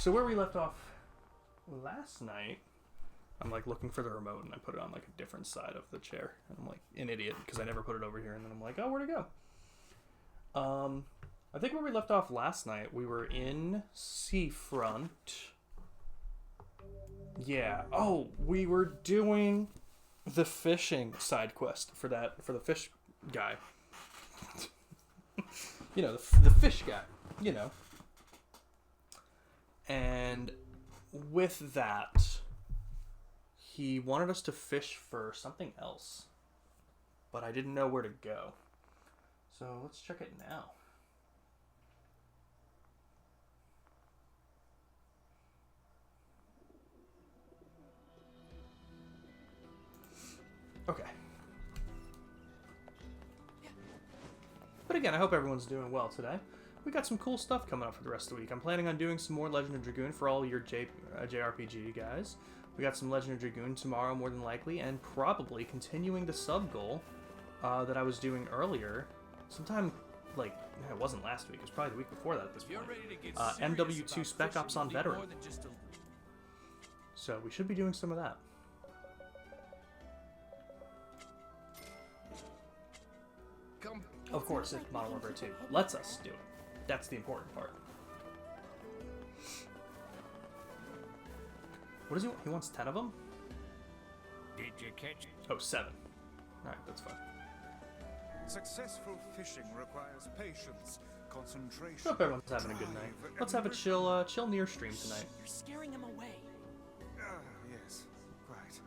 So where we left off last night, I'm like looking for the remote and I put it on like a different side of the chair. And I'm like an idiot because I never put it over here. And then I'm like, oh, where'd it go? I think where we left off last night, we were in Seafront. Yeah. Oh, we were doing the fishing side quest for the fish guy. You know, the fish guy. You know. And with that, he wanted us to fish for something else. But I didn't know where to go. So let's check it now. Okay. But again, I hope everyone's doing well today. We got some cool stuff coming up for the rest of the week. I'm planning on doing some more Legend of Dragoon for all your JRPG guys. We got some Legend of Dragoon tomorrow, more than likely, and probably continuing the sub goal that I was doing earlier. Sometime, like, it wasn't last week. It was probably the week before that at this point. MW2 Spec Ops on Veteran. So we should be doing some of that. Of course, if Modern Warfare 2 lets us do it. That's the important part. What does he want? He wants 10 of them? Did you catch? Oh, 7. Alright, that's fine. Successful fishing requires patience, concentration. Hope everyone's having a good night. Let's have a chill Nier stream tonight. You're scaring him away. Yes, right.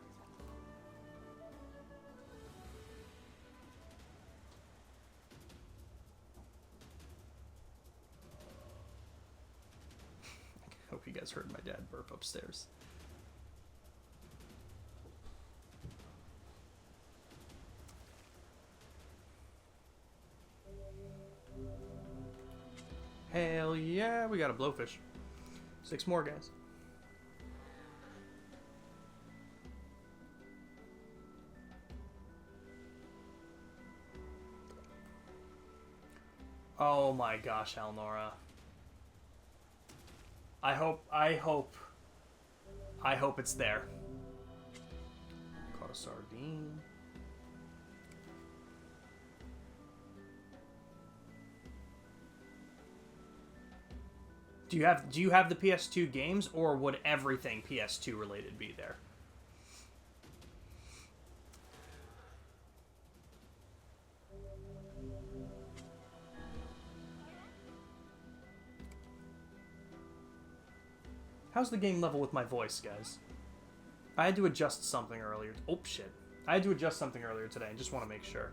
I hope you guys heard my dad burp upstairs. Hell yeah, we got a blowfish. 6 more, guys. Oh my gosh, Alnora. I hope it's there. Caught a sardine. Do you have the PS2 games, or would everything PS2 related be there? How's the game level with my voice, guys? I had to adjust something earlier. Oh, shit. I had to adjust something earlier today and just want to make sure.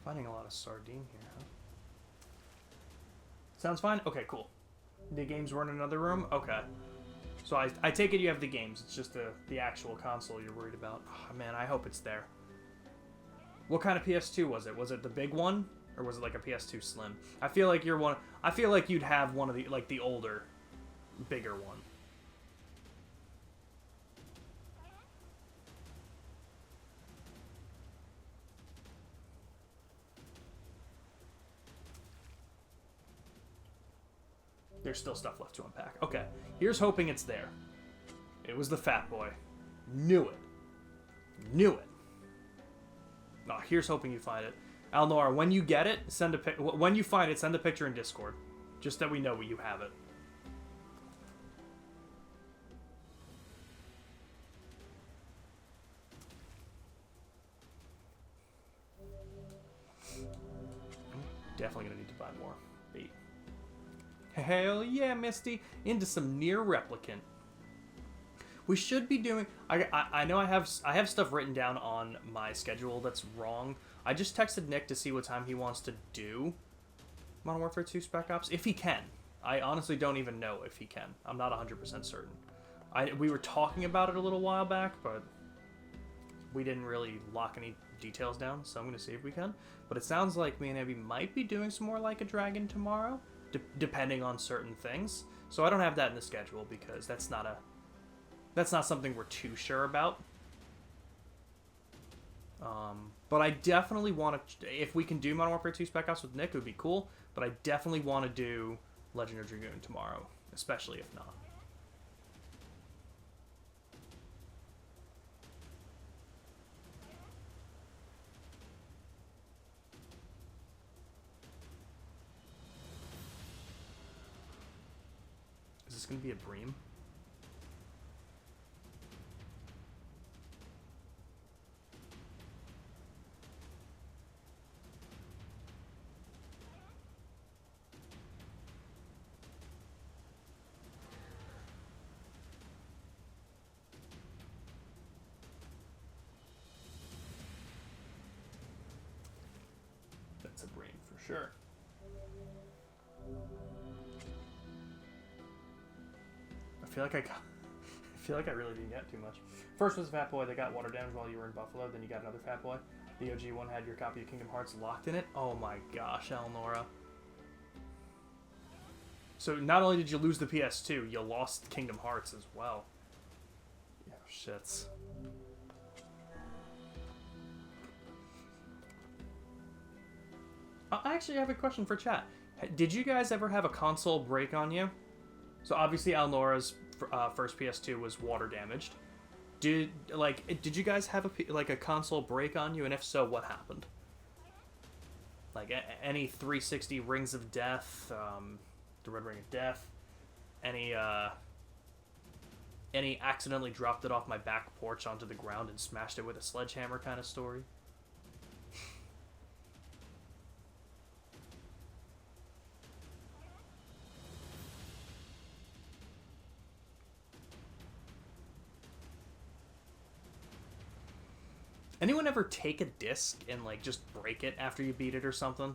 Finding a lot of sardine here, huh? Sounds fine? Okay, cool. The games were in another room? Okay. So I take it you have the games. It's just the actual console you're worried about. Oh, man, I hope it's there. What kind of PS2 was it? Was it the big one? Or was it like a PS2 Slim? I feel like I feel like you'd have one of the, like, the older, bigger one. There's still stuff left to unpack. Okay, here's hoping it's there. It was the fat boy. Knew it. Knew it. No, here's hoping you find it. Alnora, when you get it, when you find it, send a picture in Discord. Just that we know you have it. I'm definitely gonna need to buy more bait. Hell yeah, Misty! Into some Nier Replicant. We should be doing... I know I have stuff written down on my schedule that's wrong. I just texted Nick to see what time he wants to do Modern Warfare 2 Spec Ops. If he can. I honestly don't even know if he can. I'm not 100% certain. We were talking about it a little while back, but we didn't really lock any details down, so I'm going to see if we can. But it sounds like me and Abby might be doing some more Like a Dragon tomorrow. depending on certain things. So I don't have that in the schedule because that's not something we're too sure about. But I definitely want to, if we can do Modern Warfare 2 Spec Ops with Nick, it would be cool. But I definitely want to do Legend of Dragoon tomorrow, especially if not. Is this going to be a Bream? That's a Bream for sure. I feel like I really didn't get too much. First was Fat Boy that got water damage while you were in Buffalo. Then you got another Fat Boy. The OG one had your copy of Kingdom Hearts locked in it. Oh my gosh, Elnora. So not only did you lose the PS2, you lost Kingdom Hearts as well. Yeah, shits. I actually have a question for chat. Did you guys ever have a console break on you? So obviously Elnora's first PS2 was water damaged. Did you guys have a console break on you, and if so, what happened? Like any 360 Rings of Death, the Red Ring of Death, any accidentally dropped it off my back porch onto the ground and smashed it with a sledgehammer kind of story? Anyone ever take a disc and like just break it after you beat it or something?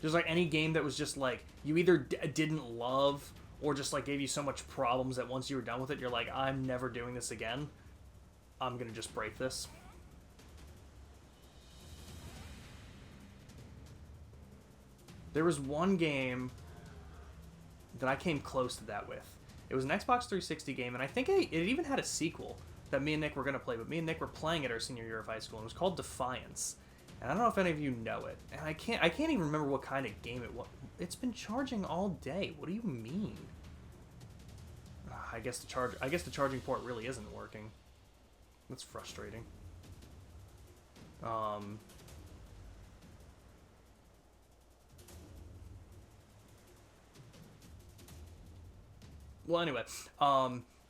Just like any game that was just like you either didn't love or just like gave you so much problems that once you were done with it, you're like, I'm never doing this again. I'm gonna just break this. There was one game that I came close to that with. It was an Xbox 360 game, and I think it even had a sequel that me and Nick were going to play, but me and Nick were playing it our senior year of high school, and it was called Defiance. And I don't know if any of you know it, and I can't even remember what kind of game it was. It's been charging all day. What do you mean? I guess the charging port really isn't working. That's frustrating. Well, anyway,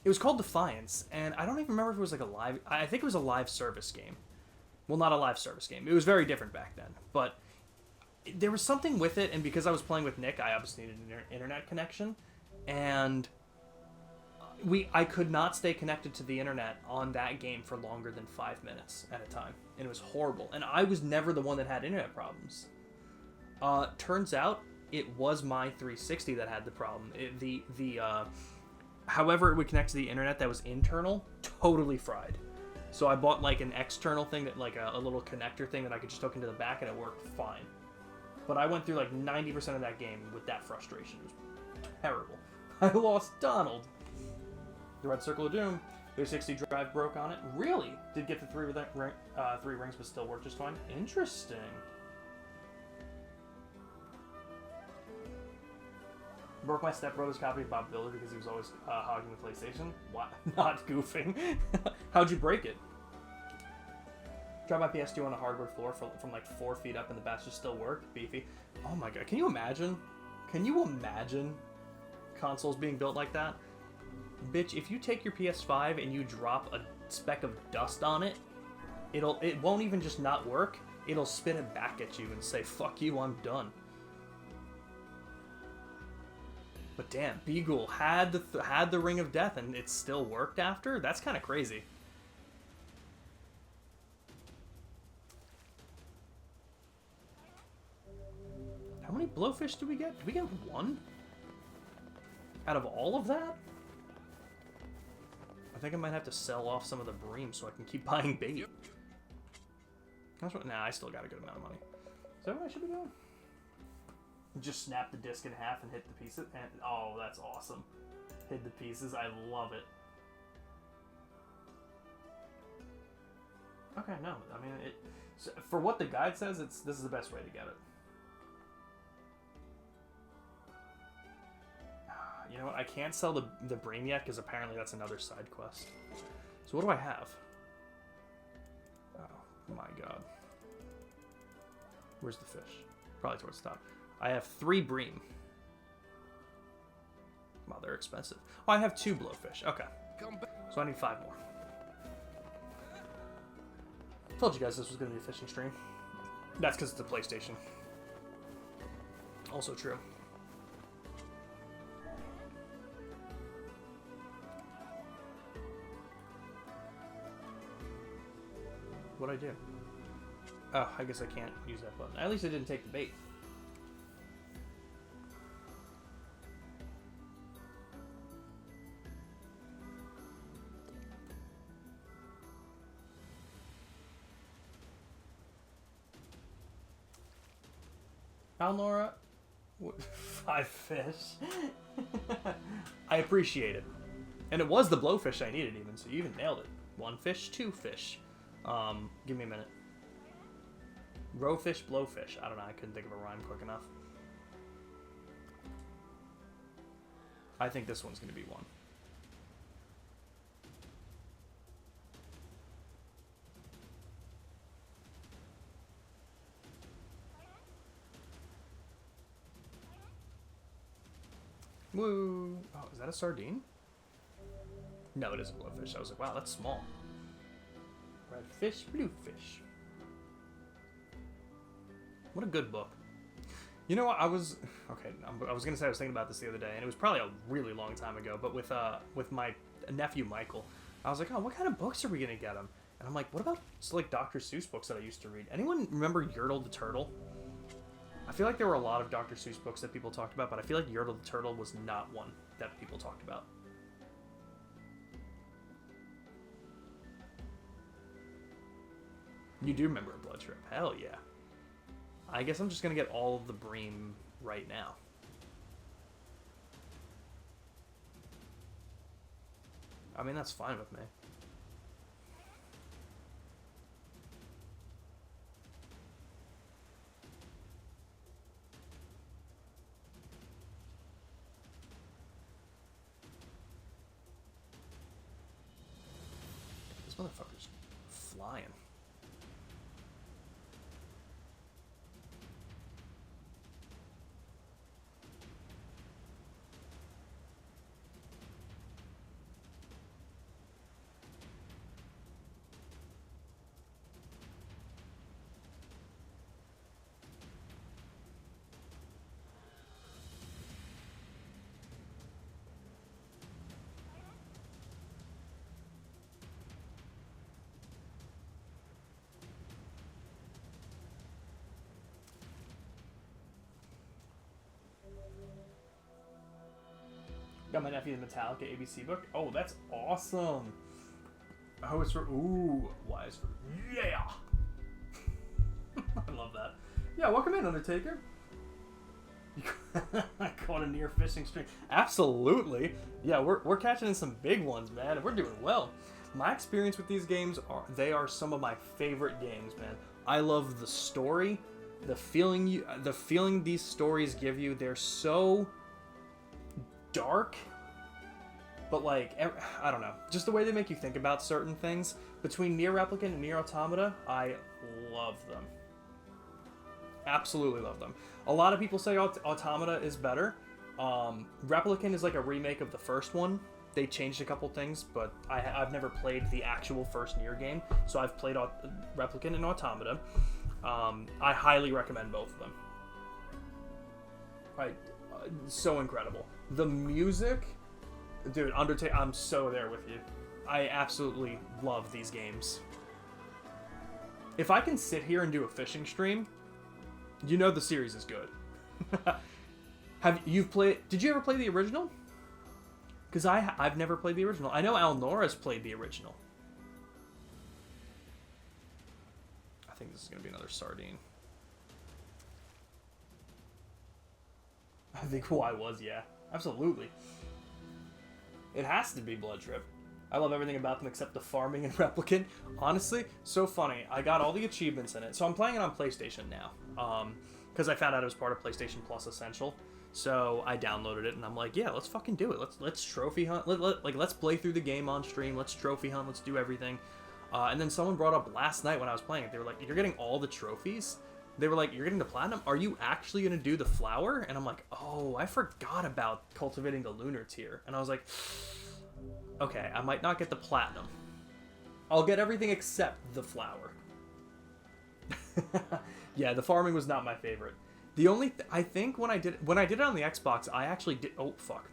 it was called Defiance, and I don't even remember if it was like a live... I think it was a live service game. Well, not a live service game. It was very different back then, but there was something with it, and because I was playing with Nick, I obviously needed an internet connection, and I could not stay connected to the internet on that game for longer than 5 minutes at a time, and it was horrible, and I was never the one that had internet problems. Turns out, it was my 360 that had the problem. However it would connect to the internet that was internal, totally fried. So I bought like an external thing that like a little connector thing that I could just hook into the back and it worked fine. But I went through like 90% of that game with that frustration. It was terrible. I lost Donald. The Red Circle of Doom. 360 drive broke on it. Really? Did get the three rings but still worked just fine? Interesting. Broke my stepbrother's copy of Bob Builder because he was always hogging the PlayStation. What? Not goofing. How'd you break it? Dropped my PS2 on a hardwood floor from like 4 feet up and the batteries still work. Beefy. Oh my god. Can you imagine? Can you imagine consoles being built like that? Bitch, if you take your PS5 and you drop a speck of dust on it, it won't even just not work. It'll spin it back at you and say, fuck you, I'm done. But damn, Beagle had the Ring of Death and it still worked after? That's kind of crazy. How many blowfish do we get? Did we get one? Out of all of that? I think I might have to sell off some of the bream so I can keep buying bait. That's what, nah, I still got a good amount of money. Is that what I should be doing? Just snap the disc in half and hit the pieces. And, oh, that's awesome. Hit the pieces. I love it. Okay, no. I mean, for what the guide says, this is the best way to get it. You know what? I can't sell the Bream yet because apparently that's another side quest. So what do I have? Oh my god. Where's the fish? Probably towards the top. I have 3 Bream. Wow, they're expensive. Oh, I have 2 blowfish. Okay. So I need 5 more. Told you guys this was going to be a fishing stream. That's because it's a PlayStation. Also true. What'd I do? Oh, I guess I can't use that button. At least I didn't take the bait. Alnora, 5 fish. I appreciate it. And it was the blowfish I needed even, so you even nailed it. 1 fish, 2 fish. Give me a minute. Rowfish, blowfish. I don't know, I couldn't think of a rhyme quick enough. I think this one's gonna be 1. Woo! Oh, is that a sardine? No, it is a blowfish. I was like, wow, that's small. Red fish, blue fish. What a good book. You know what? I was gonna say I was thinking about this the other day, and it was probably a really long time ago. But with my nephew Michael, I was like, oh, what kind of books are we gonna get him? And I'm like, what about like Dr. Seuss books that I used to read? Anyone remember Yertle the Turtle? I feel like there were a lot of Dr. Seuss books that people talked about, but I feel like Yertle the Turtle was not one that people talked about. You do remember a blood trip? Hell yeah. I guess I'm just gonna get all of the Bream right now. I mean, that's fine with me. This motherfucker's flying. Got my nephew the Metallica ABC book. Oh, that's awesome. Oh, it's for... Ooh, Y is for... Yeah! I love that. Yeah, welcome in, Undertaker. I caught a Nier fishing stream. Absolutely. Yeah, we're catching in some big ones, man. We're doing well. My experience with these games they are some of my favorite games, man. I love the story, the feeling these stories give you. They're so dark, but like, I don't know, just the way they make you think about certain things. Between Nier Replicant and Nier Automata, I love them. Absolutely love them. A lot of people say Automata is better. Replicant is like a remake of the first one. They changed a couple things, but I've never played the actual first Nier game, so I've played Replicant and Automata. I highly recommend both of them. So incredible. The music, dude, Undertale, I'm so there with you. I absolutely love these games. If I can sit here and do a fishing stream, you know the series is good. Did you ever play the original? Because I've never played the original. I know Alnora's played the original. I think this is going to be another sardine. I think who I was, yeah. Absolutely. It has to be Blood Trip. I love everything about them except the farming and Replicant. Honestly, so funny. I got all the achievements in it. So I'm playing it on PlayStation now. Because I found out it was part of PlayStation Plus Essential. So I downloaded it and I'm like, yeah, let's fucking do it. Let's trophy hunt. Let's play through the game on stream. Let's trophy hunt. Let's do everything. And then someone brought up last night when I was playing it. They were like, you're getting all the trophies? They were like, you're getting the platinum? Are you actually going to do the flower? And I'm like, oh, I forgot about cultivating the lunar tier. And I was like, okay, I might not get the platinum. I'll get everything except the flower. Yeah, the farming was not my favorite. The only I think when I did it on the Xbox, I actually did. Oh fuck!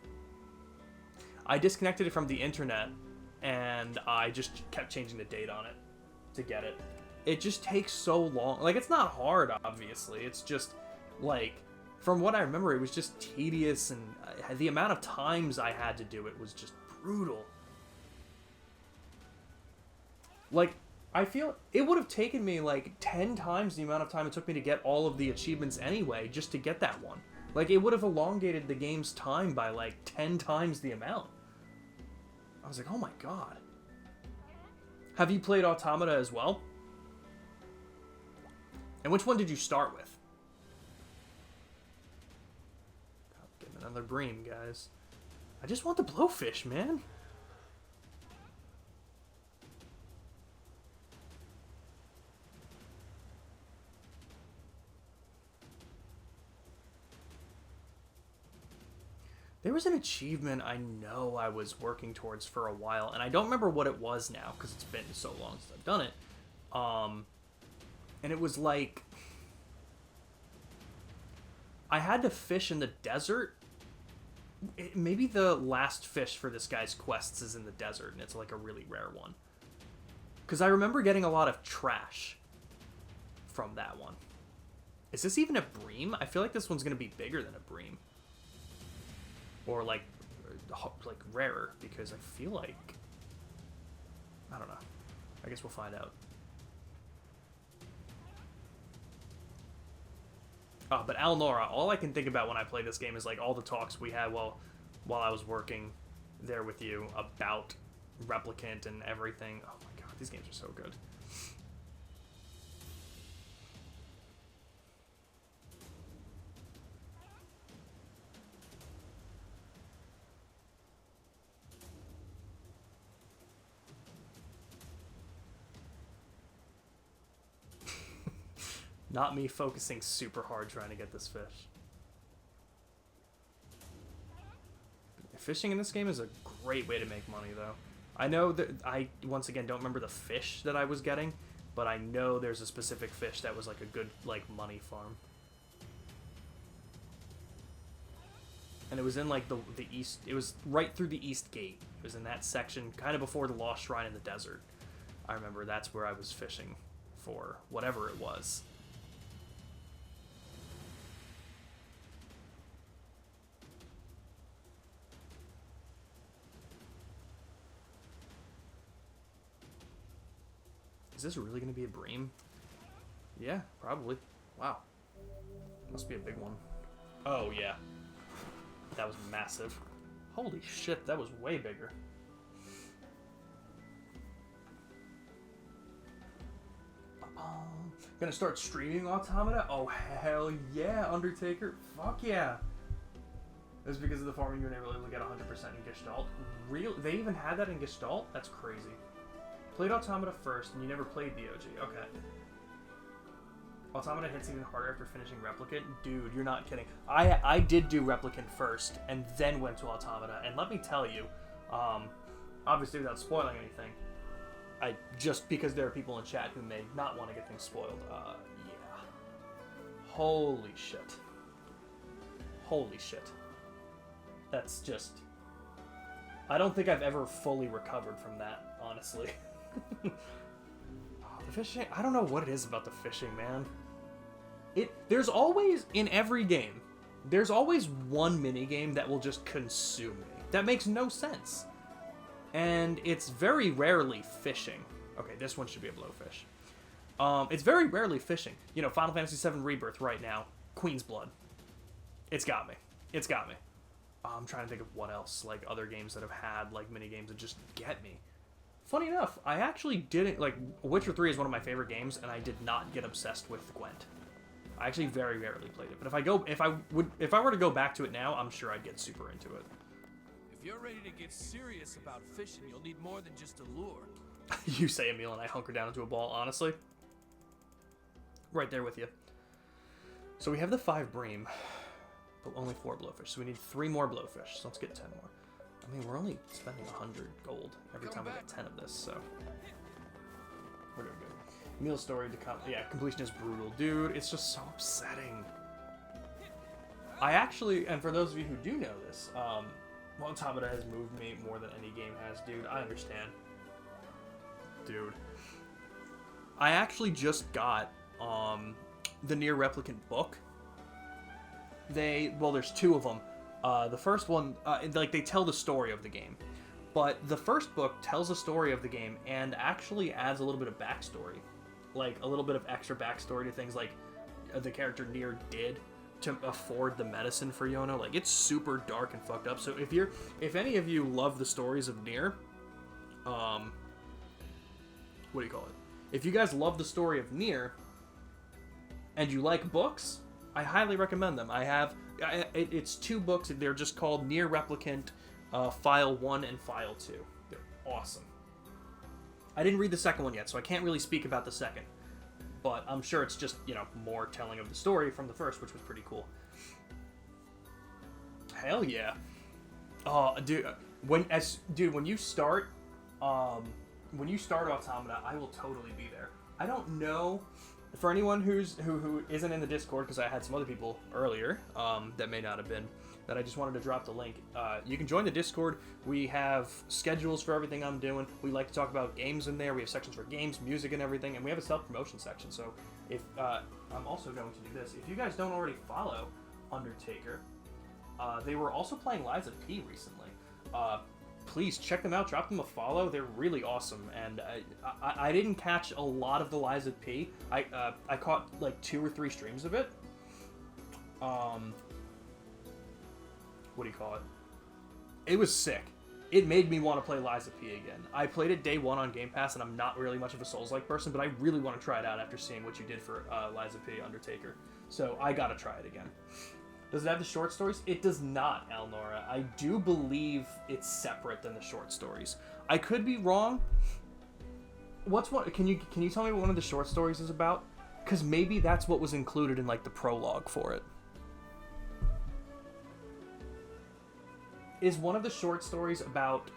I disconnected it from the internet, and I just kept changing the date on it to get it. It just takes so long. Like, it's not hard, obviously. It's just like, from what I remember, it was just tedious, and the amount of times I had to do it was just brutal. Like, I feel it would have taken me like 10 times the amount of time it took me to get all of the achievements anyway, just to get that one. Like, it would have elongated the game's time by like 10 times the amount. I was like, oh my god. Have you played Automata as well? And which one did you start with? Give me another bream, guys. I just want the blowfish, man. There was an achievement I know I was working towards for a while, and I don't remember what it was now, because it's been so long since I've done it. And it was like, I had to fish in the desert. Maybe the last fish for this guy's quests is in the desert, and it's like a really rare one. Because I remember getting a lot of trash from that one. Is this even a bream? I feel like this one's going to be bigger than a bream. Or like rarer, because I feel like, I don't know. I guess we'll find out. Oh, but Alnora, all I can think about when I play this game is like all the talks we had while I was working there with you about Replicant and everything. Oh my god, these games are so good. Not me focusing super hard trying to get this fish. Fishing in this game is a great way to make money, though. I know that I, once again, don't remember the fish that I was getting, but I know there's a specific fish that was like a good, like, money farm. And it was in, like, the east, it was right through the east gate. It was in that section, kind of before the Lost Shrine in the desert. I remember that's where I was fishing for whatever it was. Is this really going to be a bream? Yeah, probably. Wow. Must be a big one. Oh, yeah. That was massive. Holy shit, that was way bigger. Gonna start streaming Automata? Oh, hell yeah, Undertaker. Fuck yeah. It's because of the farming you're able to get 100% in Gestalt. Real? They even had that in Gestalt? That's crazy. Played Automata first, and you never played the OG. Okay. Automata hits even harder after finishing Replicant? Dude, you're not kidding. I did do Replicant first, and then went to Automata. And let me tell you, obviously without spoiling anything, just because there are people in chat who may not want to get things spoiled, yeah. Holy shit. Holy shit. That's just... I don't think I've ever fully recovered from that, honestly. The fishing, I don't know what it is about the fishing, man. There's always, in every game, there's always one minigame that will just consume me. That makes no sense. And it's very rarely fishing. Okay, this one should be a blowfish. It's very rarely fishing. You know, Final Fantasy VII Rebirth right now, Queen's Blood. It's got me. It's got me. I'm trying to think of what else, like other games that have had like mini games that just get me. Funny enough, I actually didn't like Witcher 3 is one of my favorite games, and I did not get obsessed with Gwent. I actually very rarely played it, but if I were to go back to it now, I'm sure I'd get super into it. If you're ready to get serious about fishing, you'll need more than just a lure. You say, Emil, and I hunker down into a ball, honestly. Right there with you. So we have the 5 bream, but only 4 blowfish. So we need 3 more blowfish. So let's get 10 more. I mean, we're only spending 100 gold every time we get 10 of this, so we're doing good. Emil's story to come. Yeah, completion is brutal, dude. It's just so upsetting. I actually, and for those of you who do know this, Automata has moved me more than any game has, dude. I understand. Dude. I actually just got the Nier Replicant book. Well, there's 2 of them. The first one, like, they tell the story of the game. But the first book tells the story of the game and actually adds a little bit of backstory. Like, a little bit of extra backstory to things like the character Nier did to afford the medicine for Yono. Like, it's super dark and fucked up. So if any of you love the stories of Nier, what do you call it? If you guys love the story of Nier and you like books, I highly recommend them. It's 2 books. They're just called Nier Replicant, File 1 and File 2. They're awesome. I didn't read the second one yet, so I can't really speak about the second. But I'm sure it's just, more telling of the story from the first, which was pretty cool. Hell yeah. Oh, dude, when you start Automata, I will totally be there. I don't know, for anyone who isn't in the Discord, because I had some other people earlier that may not have been, that I just wanted to drop the link. You can join the Discord. We have schedules for everything I'm doing. We like to talk about games in there. We have sections for games, music, and everything, and we have a self-promotion section. So if I'm also going to do this. If you guys don't already follow Undertaker, they were also playing Liza P recently. Please check them out. Drop them a follow. They're really awesome. And I didn't catch a lot of the Liza P. I caught like 2 or 3 streams of it. What do you call it? It was sick. It made me want to play Liza P again. I played it day 1 on Game Pass, and I'm not really much of a Souls-like person, but I really want to try it out after seeing what you did for Liza P, Undertaker. So I gotta try it again. Does it have the short stories? It does not, Alnora. I do believe it's separate than the short stories. I could be wrong. Can you tell me what one of the short stories is about? Because maybe that's what was included in like the prologue for it. Is one of the short stories about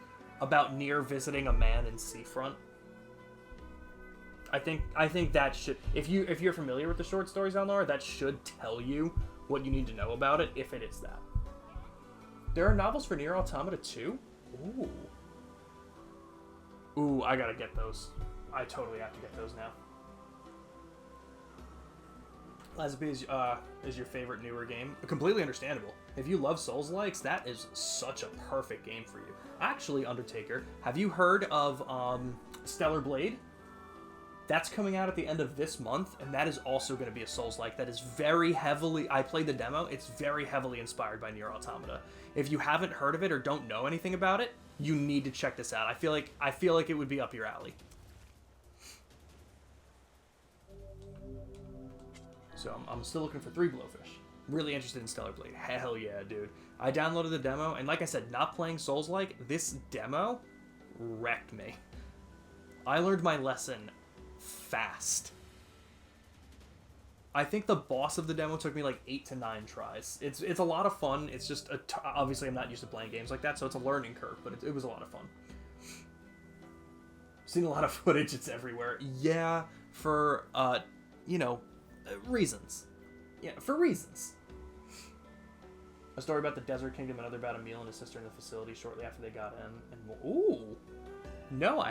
Nier visiting a man in Seafront? I think that should, if you're familiar with the short stories, Alnora, that should tell you what you need to know about it, if it is that. There are novels for Nier Automata too? Ooh, I gotta get those. I totally have to get those now. Liza P is your favorite newer game. Completely understandable. If you love Souls-likes, that is such a perfect game for you. Actually, Undertaker, have you heard of Stellar Blade? That's coming out at the end of this month, and that is also going to be a Souls-like. That is very heavily... I played the demo. It's very heavily inspired by Nier Automata. If you haven't heard of it or don't know anything about it, you need to check this out. I feel like it would be up your alley. So I'm still looking for 3 blowfish. Really interested in Stellar Blade. Hell yeah, dude. I downloaded the demo, and like I said, not playing Souls-like, this demo wrecked me. I learned my lesson fast. I think the boss of the demo took me like 8 to 9 tries. It's a lot of fun. It's just obviously I'm not used to playing games like that, so it's a learning curve, but it was a lot of fun. Seen a lot of footage. It's everywhere. Yeah, for reasons. Yeah, for reasons. A story about the Desert Kingdom, another about Emil and his sister in the facility shortly after they got in, and more. Ooh. No,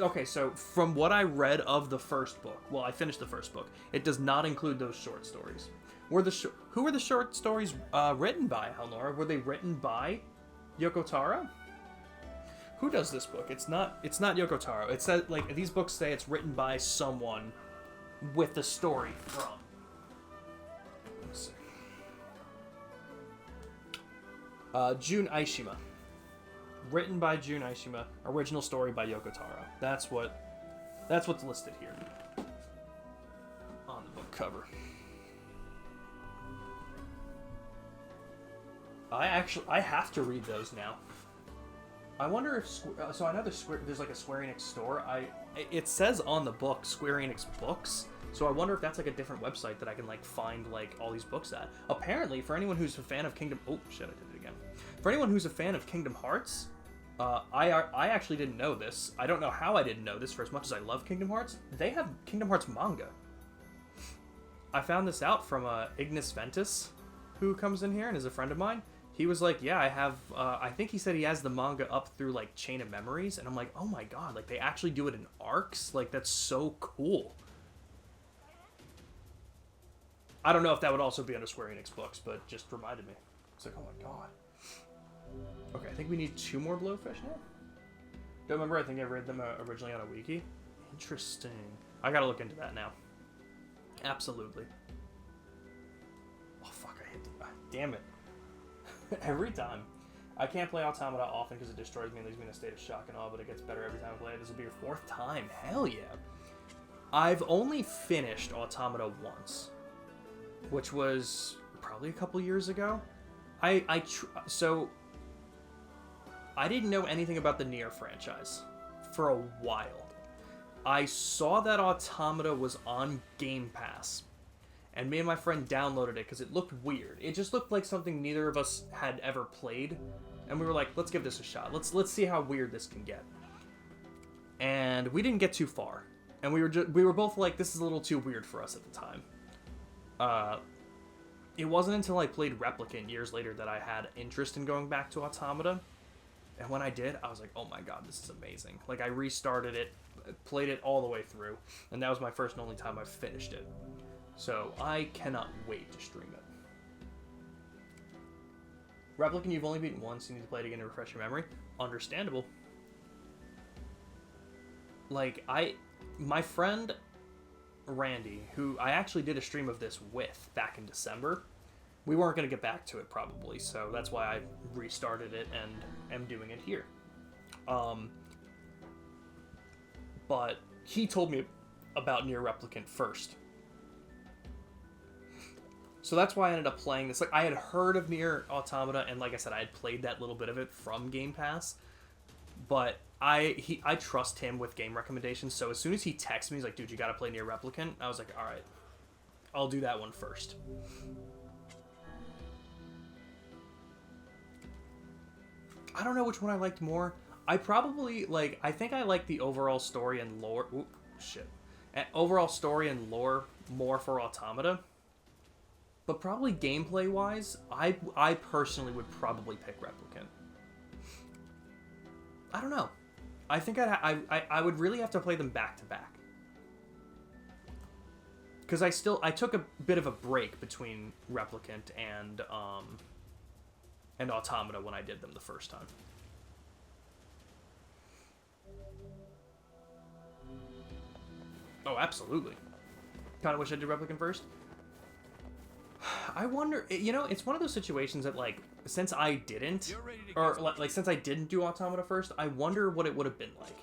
okay, so from what I read of the first book, well, I finished the first book, it does not include those short stories. Who were the short stories written by, Elnora? Were they written by Yoko Taro? Who does this book? It's not Yoko Taro. It says, like, these books say it's written by someone with the story from. Let's see. Jun Aishima. Written by Jun Aishima. Original story by Yoko Taro. That's what's listed here on the book cover. I have to read those now. I wonder if so I know there's like a Square Enix store. It says on the book Square Enix Books, so I wonder if that's like a different website that I can like find like all these books at. Apparently, for anyone who's a fan of oh shit, I did it again. For anyone who's a fan of Kingdom Hearts, I actually didn't know this. I don't know how I didn't know this. For as much as I love Kingdom Hearts, they have Kingdom Hearts manga. I found this out from Ignis Ventus, who comes in here and is a friend of mine. He was like, yeah, I have, I think he said he has the manga up through, like, Chain of Memories, and I'm like, oh my god, like, they actually do it in arcs? Like, that's so cool. I don't know if that would also be under Square Enix books, but just reminded me. It's like, oh my god. Okay, I think we need 2 more Blowfish now? Don't remember, I think I read them originally on a wiki. Interesting. I gotta look into that now. Absolutely. Oh, fuck, I hit the... damn it. Every time. I can't play Automata often because it destroys me and leaves me in a state of shock and awe, but it gets better every time I play it. This will be your 4th time. Hell yeah. I've only finished Automata once, which was probably a couple years ago. So I didn't know anything about the Nier franchise for a while. I saw that Automata was on Game Pass, and me and my friend downloaded it because it looked weird. It just looked like something neither of us had ever played, and we were like, let's give this a shot. Let's see how weird this can get. And we didn't get too far, and we were both like, this is a little too weird for us at the time. It wasn't until I played Replicant years later that I had interest in going back to Automata, and when I did, I was like, oh my god, this is amazing. Like, I restarted it, played it all the way through, and that was my first and only time I finished it. So, I cannot wait to stream it. Replicant you've only beaten once, you need to play it again to refresh your memory. Understandable. Like, my friend Randy, who I actually did a stream of this with back in December, we weren't going to get back to it probably, so that's why I restarted it and am doing it here. But he told me about Nier Replicant first. So that's why I ended up playing this. Like, I had heard of Nier Automata, and like I said, I had played that little bit of it from Game Pass. But I trust him with game recommendations, so as soon as he texted me, he's like, dude, you gotta play Nier Replicant, I was like, alright, I'll do that one first. I don't know which one I liked more. I probably, like, I think I like the overall story and lore, overall story and lore more for Automata. But probably gameplay-wise, I personally would probably pick Replicant. I don't know. I think I would really have to play them back to back. Because I took a bit of a break between Replicant and Automata when I did them the first time. Oh, absolutely. Kind of wish I did Replicant first. I wonder, you know, it's one of those situations that, like, since I didn't, or, like, since I didn't do Automata first, I wonder what it would have been like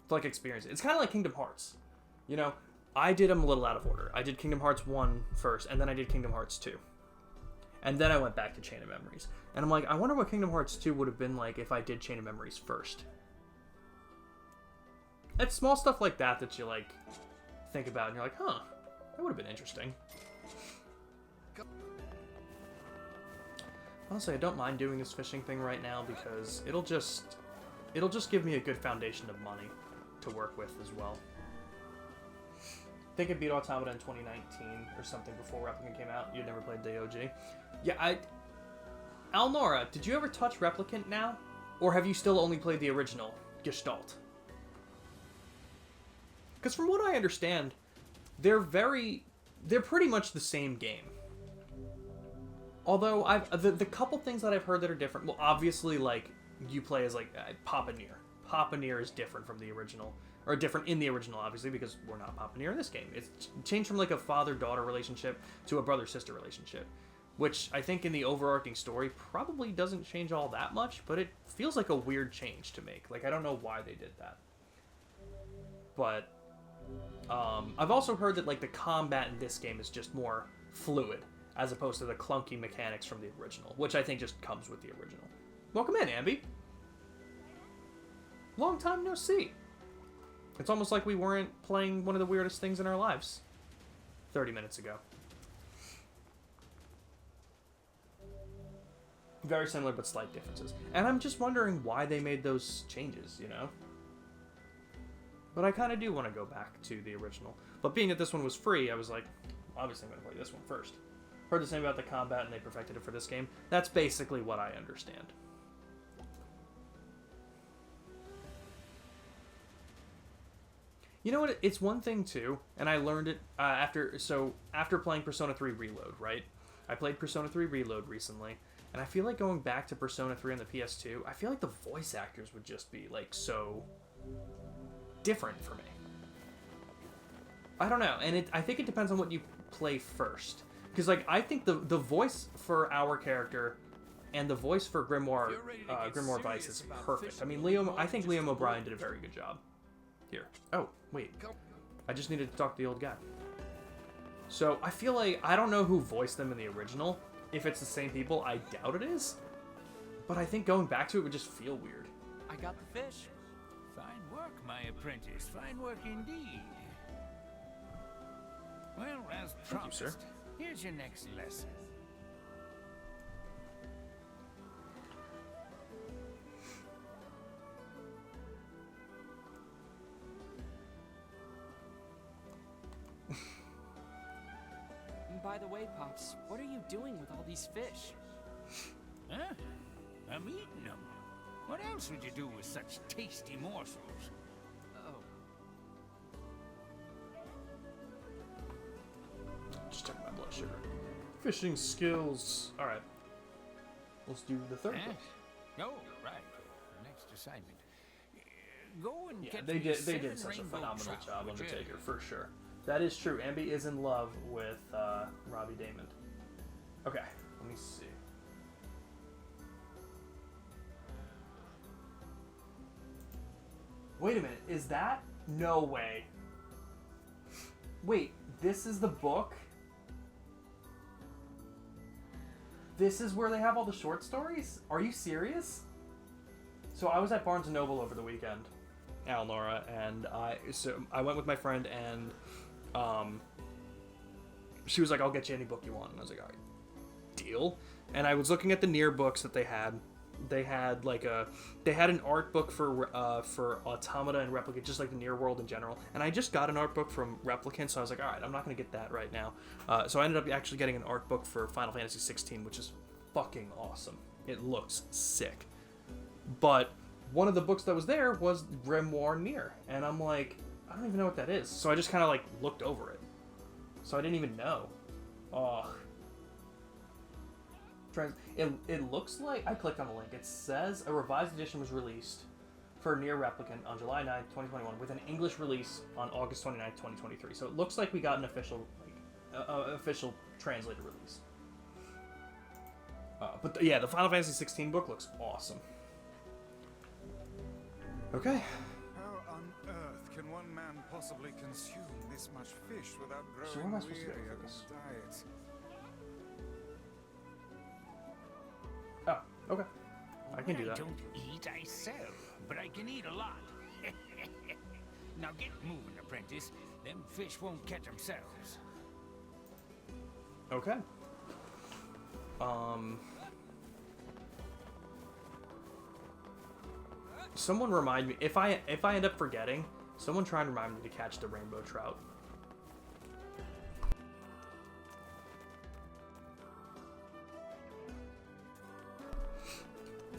to, like, experience it. It's kind of like Kingdom Hearts. You know, I did them a little out of order. I did Kingdom Hearts 1 first, and then I did Kingdom Hearts 2. And then I went back to Chain of Memories. And I'm like, I wonder what Kingdom Hearts 2 would have been like if I did Chain of Memories first. It's small stuff like that that you, like, think about, and you're like, huh, that would have been interesting. Honestly, I don't mind doing this fishing thing right now because it'll just give me a good foundation of money to work with as well. I think I beat Automata in 2019 or something before Replicant came out. You'd never played the OG. Yeah, Alnora, did you ever touch Replicant now? Or have you still only played the original, Gestalt? Because from what I understand, they're pretty much the same game. Although the couple things that I've heard that are different, well, obviously, like, you play as, like, Papa Nier. Papa Nier is different from the original, or different in the original, obviously, because we're not Papa Nier in this game. It's changed from, like, a father-daughter relationship to a brother-sister relationship, which I think in the overarching story probably doesn't change all that much, but it feels like a weird change to make. Like, I don't know why they did that. But I've also heard that, like, the combat in this game is just more fluid, as opposed to the clunky mechanics from the original, which I think just comes with the original. Welcome in, Ambi. Long time no see. It's almost like we weren't playing one of the weirdest things in our lives 30 minutes ago. Very similar, but slight differences. And I'm just wondering why they made those changes, you know? But I kind of do want to go back to the original. But being that this one was free, I was like, obviously I'm going to play this one first. Heard the same about the combat, and they perfected it for this game. That's basically what I understand. You know what? It's one thing, too, and I learned it after playing Persona 3 Reload, right? I played Persona 3 Reload recently, and I feel like going back to Persona 3 on the PS2, I feel like the voice actors would just be, like, so different for me. I don't know, and I think it depends on what you play first. Because, like, I think the voice for our character and the voice for Grimoire Vice is perfect. I mean, I think Liam O'Brien did a very good job here. Oh, wait. I just needed to talk to the old guy. So, I feel like, I don't know who voiced them in the original. If it's the same people, I doubt it is. But I think going back to it would just feel weird. I got the fish. Fine work, my apprentice. Fine work indeed. Well, as promised, sir. Here's your next lesson. By the way, Pops, what are you doing with all these fish? Huh? I'm eating them. What else would you do with such tasty morsels? Oh, Just check my blood sugar. Fishing skills. Alright. Let's do the third Huh? one. Oh, right. The next assignment. Go and Yeah, get they me did 7 such a rainbow phenomenal trout, job, would you? Undertaker, for sure. That is true. Ambi is in love with Robbie Damon. Okay, let me see. Wait a minute, is that? No way. Wait, this is the book? This is where they have all the short stories? Are you serious? So I was at Barnes & Noble over the weekend, Alnora, and I went with my friend, and she was like, I'll get you any book you want. And I was like, all right, deal. And I was looking at the Nier books that they had. They had an art book for Automata and Replicant, just like the Nier world in general. And I just got an art book from Replicant, so I was like, all right, I'm not going to get that right now. So I ended up actually getting an art book for Final Fantasy 16, which is fucking awesome. It looks sick. But one of the books that was there was Grimoire Nier, and I'm like, I don't even know what that is. So I just kind of like looked over it. So I didn't even know. Oh. It looks like, I clicked on the link. It says a revised edition was released for Nier Replicant on July 9th, 2021, with an English release on August 29th, 2023. So it looks like we got an official, official translated release. But yeah, the Final Fantasy 16 book looks awesome. Okay. How on earth can one man possibly consume this much fish without So where growing am I supposed to go weary for of this? his diet? Oh, okay. I can do that. I don't eat, I sell, but I can eat a lot. Now get moving, apprentice. Them fish won't catch themselves. Okay. Someone remind me, if I end up forgetting, someone try and remind me to catch the rainbow trout.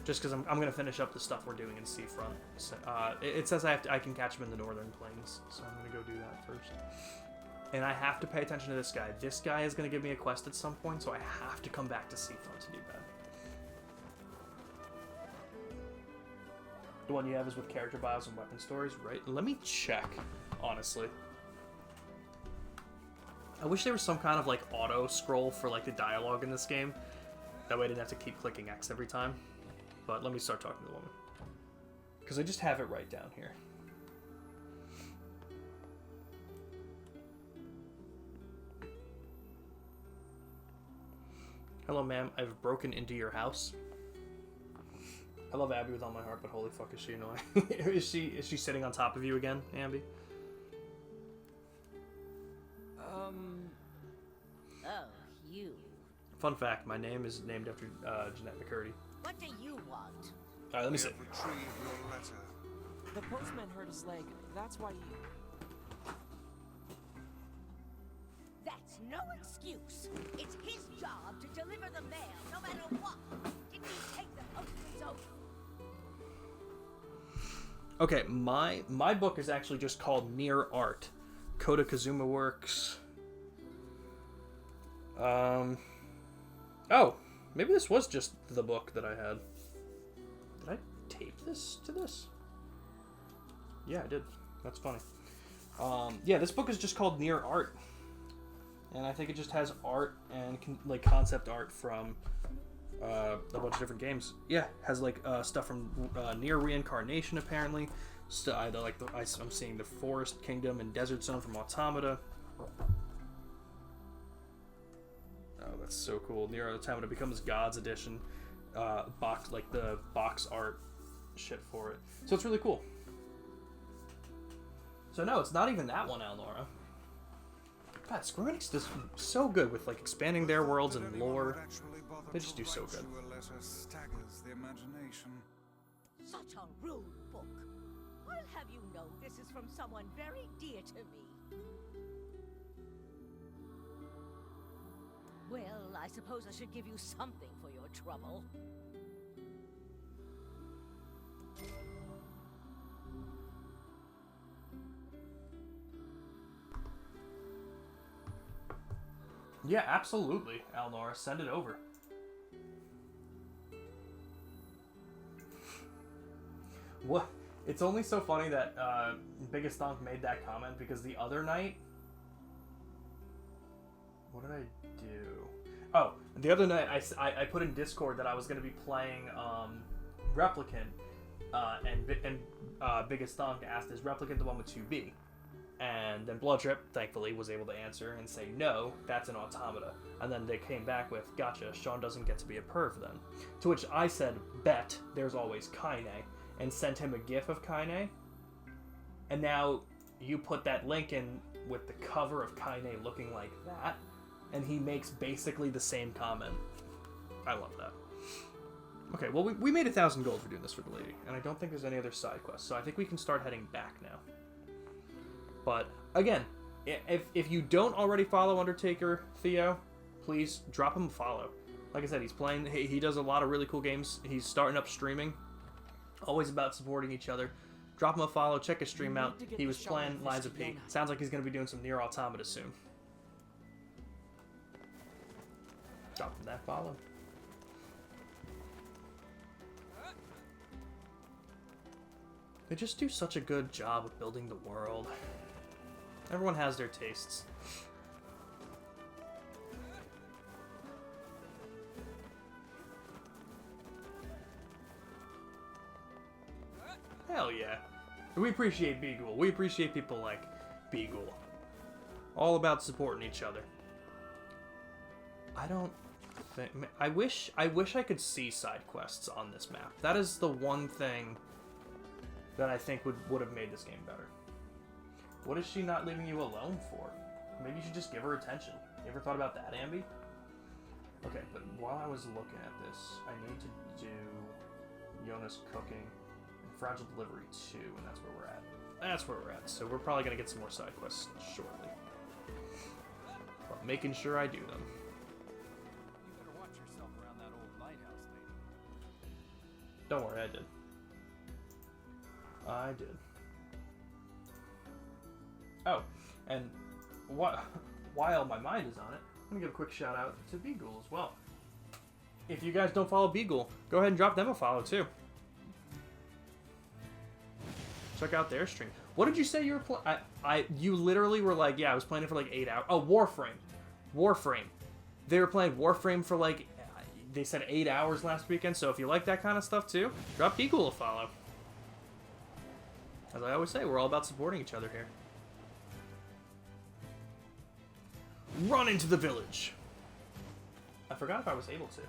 Just because I'm gonna finish up the stuff we're doing in Seafront. So, it says I can catch them in the Northern Plains, so I'm gonna go do that first. And I have to pay attention to this guy. This guy is gonna give me a quest at some point, so I have to come back to Seafront to do that. The one you have is with character bios and weapon stories, right? Let me check, honestly. I wish there was some kind of like auto scroll for like the dialogue in this game. That way I didn't have to keep clicking X every time. But let me start talking to the woman. Because I just have it right down here. Hello, ma'am. I've broken into your house. I love Abby with all my heart, but holy fuck, is she annoying? is she sitting on top of you again, Abby? Oh, you. Fun fact, my name is named after Jeanette McCurdy. What do you want? Alright, let me We see. have retrieved your letter. The postman hurt his leg. That's why he... That's no excuse. It's his job to deliver the mail, no matter what. Didn't he take the postman's oath? Okay, my book is actually just called Nier Art. Kota Kazuma Works. Oh, maybe this was just the book that I had. Did I tape this to this? Yeah, I did. That's funny. Yeah, this book is just called Nier Art. And I think it just has art and like concept art from a bunch of different games. Yeah, has like stuff from Nier Reincarnation apparently. Either like I'm seeing the Forest Kingdom and Desert Zone from Automata. Oh, that's so cool. Nier Automata becomes God's Edition. Box like the box art shit for it. So it's really cool. So no, it's not even that one, Alnora. God, Square Enix does so good with like expanding their worlds and lore. They just do so good. Staggers the imagination. Such a rude book. I'll have you know this is from someone very dear to me. Well, I suppose I should give you something for your trouble. Yeah, absolutely, Alnora. Send it over. What? It's only so funny that Biggest Thonk made that comment because the other night... What did I do? Oh, the other night I put in Discord that I was going to be playing Replicant, and Biggest Thonk asked, is Replicant the one with 2B? And then Bloodtrip, thankfully, was able to answer and say, no, that's an automata. And then they came back with, gotcha, Sean doesn't get to be a perv then. To which I said, bet, there's always Kaine, and sent him a gif of Kaine. And now you put that link in with the cover of Kaine looking like that, and he makes basically the same comment. I love that. Okay, well, we made 1,000 gold for doing this for the lady, and I don't think there's any other side quests, so I think we can start heading back now. But, again, if you don't already follow Undertaker Theo, please drop him a follow. Like I said, he does a lot of really cool games. He's starting up streaming. Always about supporting each other. Drop him a follow, check his stream out. He was playing Lies of P. Sounds like he's going to be doing some Nier Automata soon. Drop him that follow. They just do such a good job of building the world. Everyone has their tastes. Hell yeah. We appreciate Beagle. We appreciate people like Beagle. All about supporting each other. I don't think... I wish I could see side quests on this map. That is the one thing that I think would have made this game better. What is she not leaving you alone for? Maybe you should just give her attention. You ever thought about that, Ambi? Okay, but while I was looking at this, I need to do Jonas cooking and Fragile Delivery 2, and that's where we're at. That's where we're at. So we're probably going to get some more side quests shortly. But making sure I do them. You better watch yourself around that old lighthouse lady. Don't worry, I did. I did. Oh, and while my mind is on it, I'm going to give a quick shout out to Beagle as well. If you guys don't follow Beagle, go ahead and drop them a follow too. Check out their stream. What did you say you were playing? You literally were like, yeah, I was playing it for like 8 hours. Oh, Warframe. Warframe. They were playing Warframe for like, they said 8 hours last weekend. So if you like that kind of stuff too, drop Eagle a follow. As I always say, we're all about supporting each other here. Run into the village. I forgot if I was able to.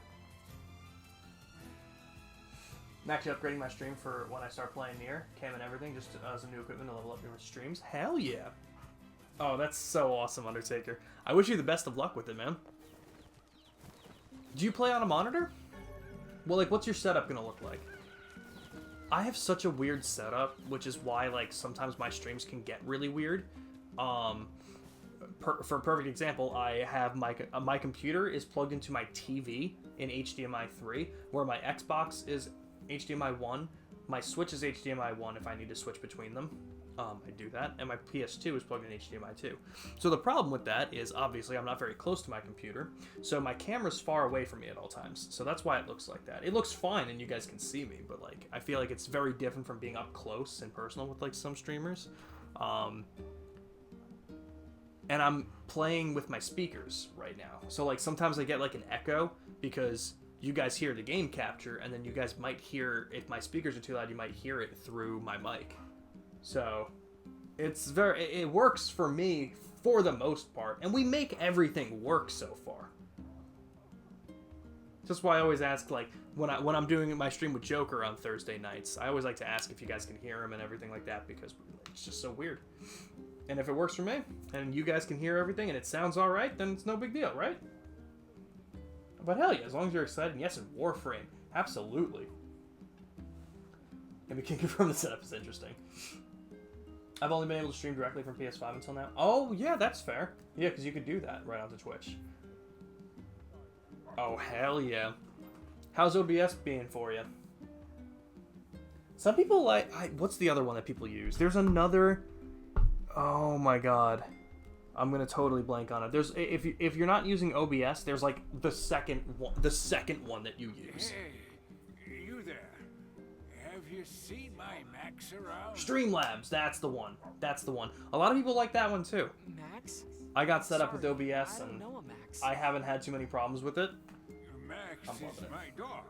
I'm actually upgrading my stream for when I start playing Nier, cam and everything, just as a new equipment to level up your streams. Hell yeah. Oh, that's so awesome, Undertaker. I wish you the best of luck with it, man. Do you play on a monitor? Well, like, what's your setup gonna look like? I have such a weird setup, which is why, like, sometimes my streams can get really weird. For a perfect example, I have my computer is plugged into my TV in HDMI 3, where my Xbox is HDMI 1, my Switch is HDMI 1 if I need to switch between them. I do that, and my PS2 is plugged in HDMI 2. So the problem with that is, obviously, I'm not very close to my computer, so my camera's far away from me at all times. So that's why it looks like that. It looks fine, and you guys can see me, but, like, I feel like it's very different from being up close and personal with, like, some streamers. And I'm playing with my speakers right now. So, like, sometimes I get, like, an echo because you guys hear the game capture, and then you guys might hear, if my speakers are too loud, you might hear it through my mic. So, it works for me for the most part, and we make everything work so far. That's why I always ask, like, when I'm doing my stream with Joker on Thursday nights, I always like to ask if you guys can hear him and everything like that, because it's just so weird. And if it works for me, and you guys can hear everything, and it sounds alright, then it's no big deal, right? But hell yeah, as long as you're excited, and yes, in Warframe, absolutely. And we can confirm the setup is interesting. I've only been able to stream directly from PS5 until now. Oh, yeah, that's fair. Yeah, because you could do that right onto Twitch. Oh, hell yeah. How's OBS being for you? Some people like... what's the other one that people use? There's another... Oh my god. I'm gonna totally blank on it. There's if you're not using OBS, there's like the second one that you use. Hey, you there? Have you seen my Max around? Streamlabs, that's the one. That's the one. A lot of people like that one too. Max? I got set up with OBS I don't and know a Max. I haven't had too many problems with it. Max I'm loving is it. my dog.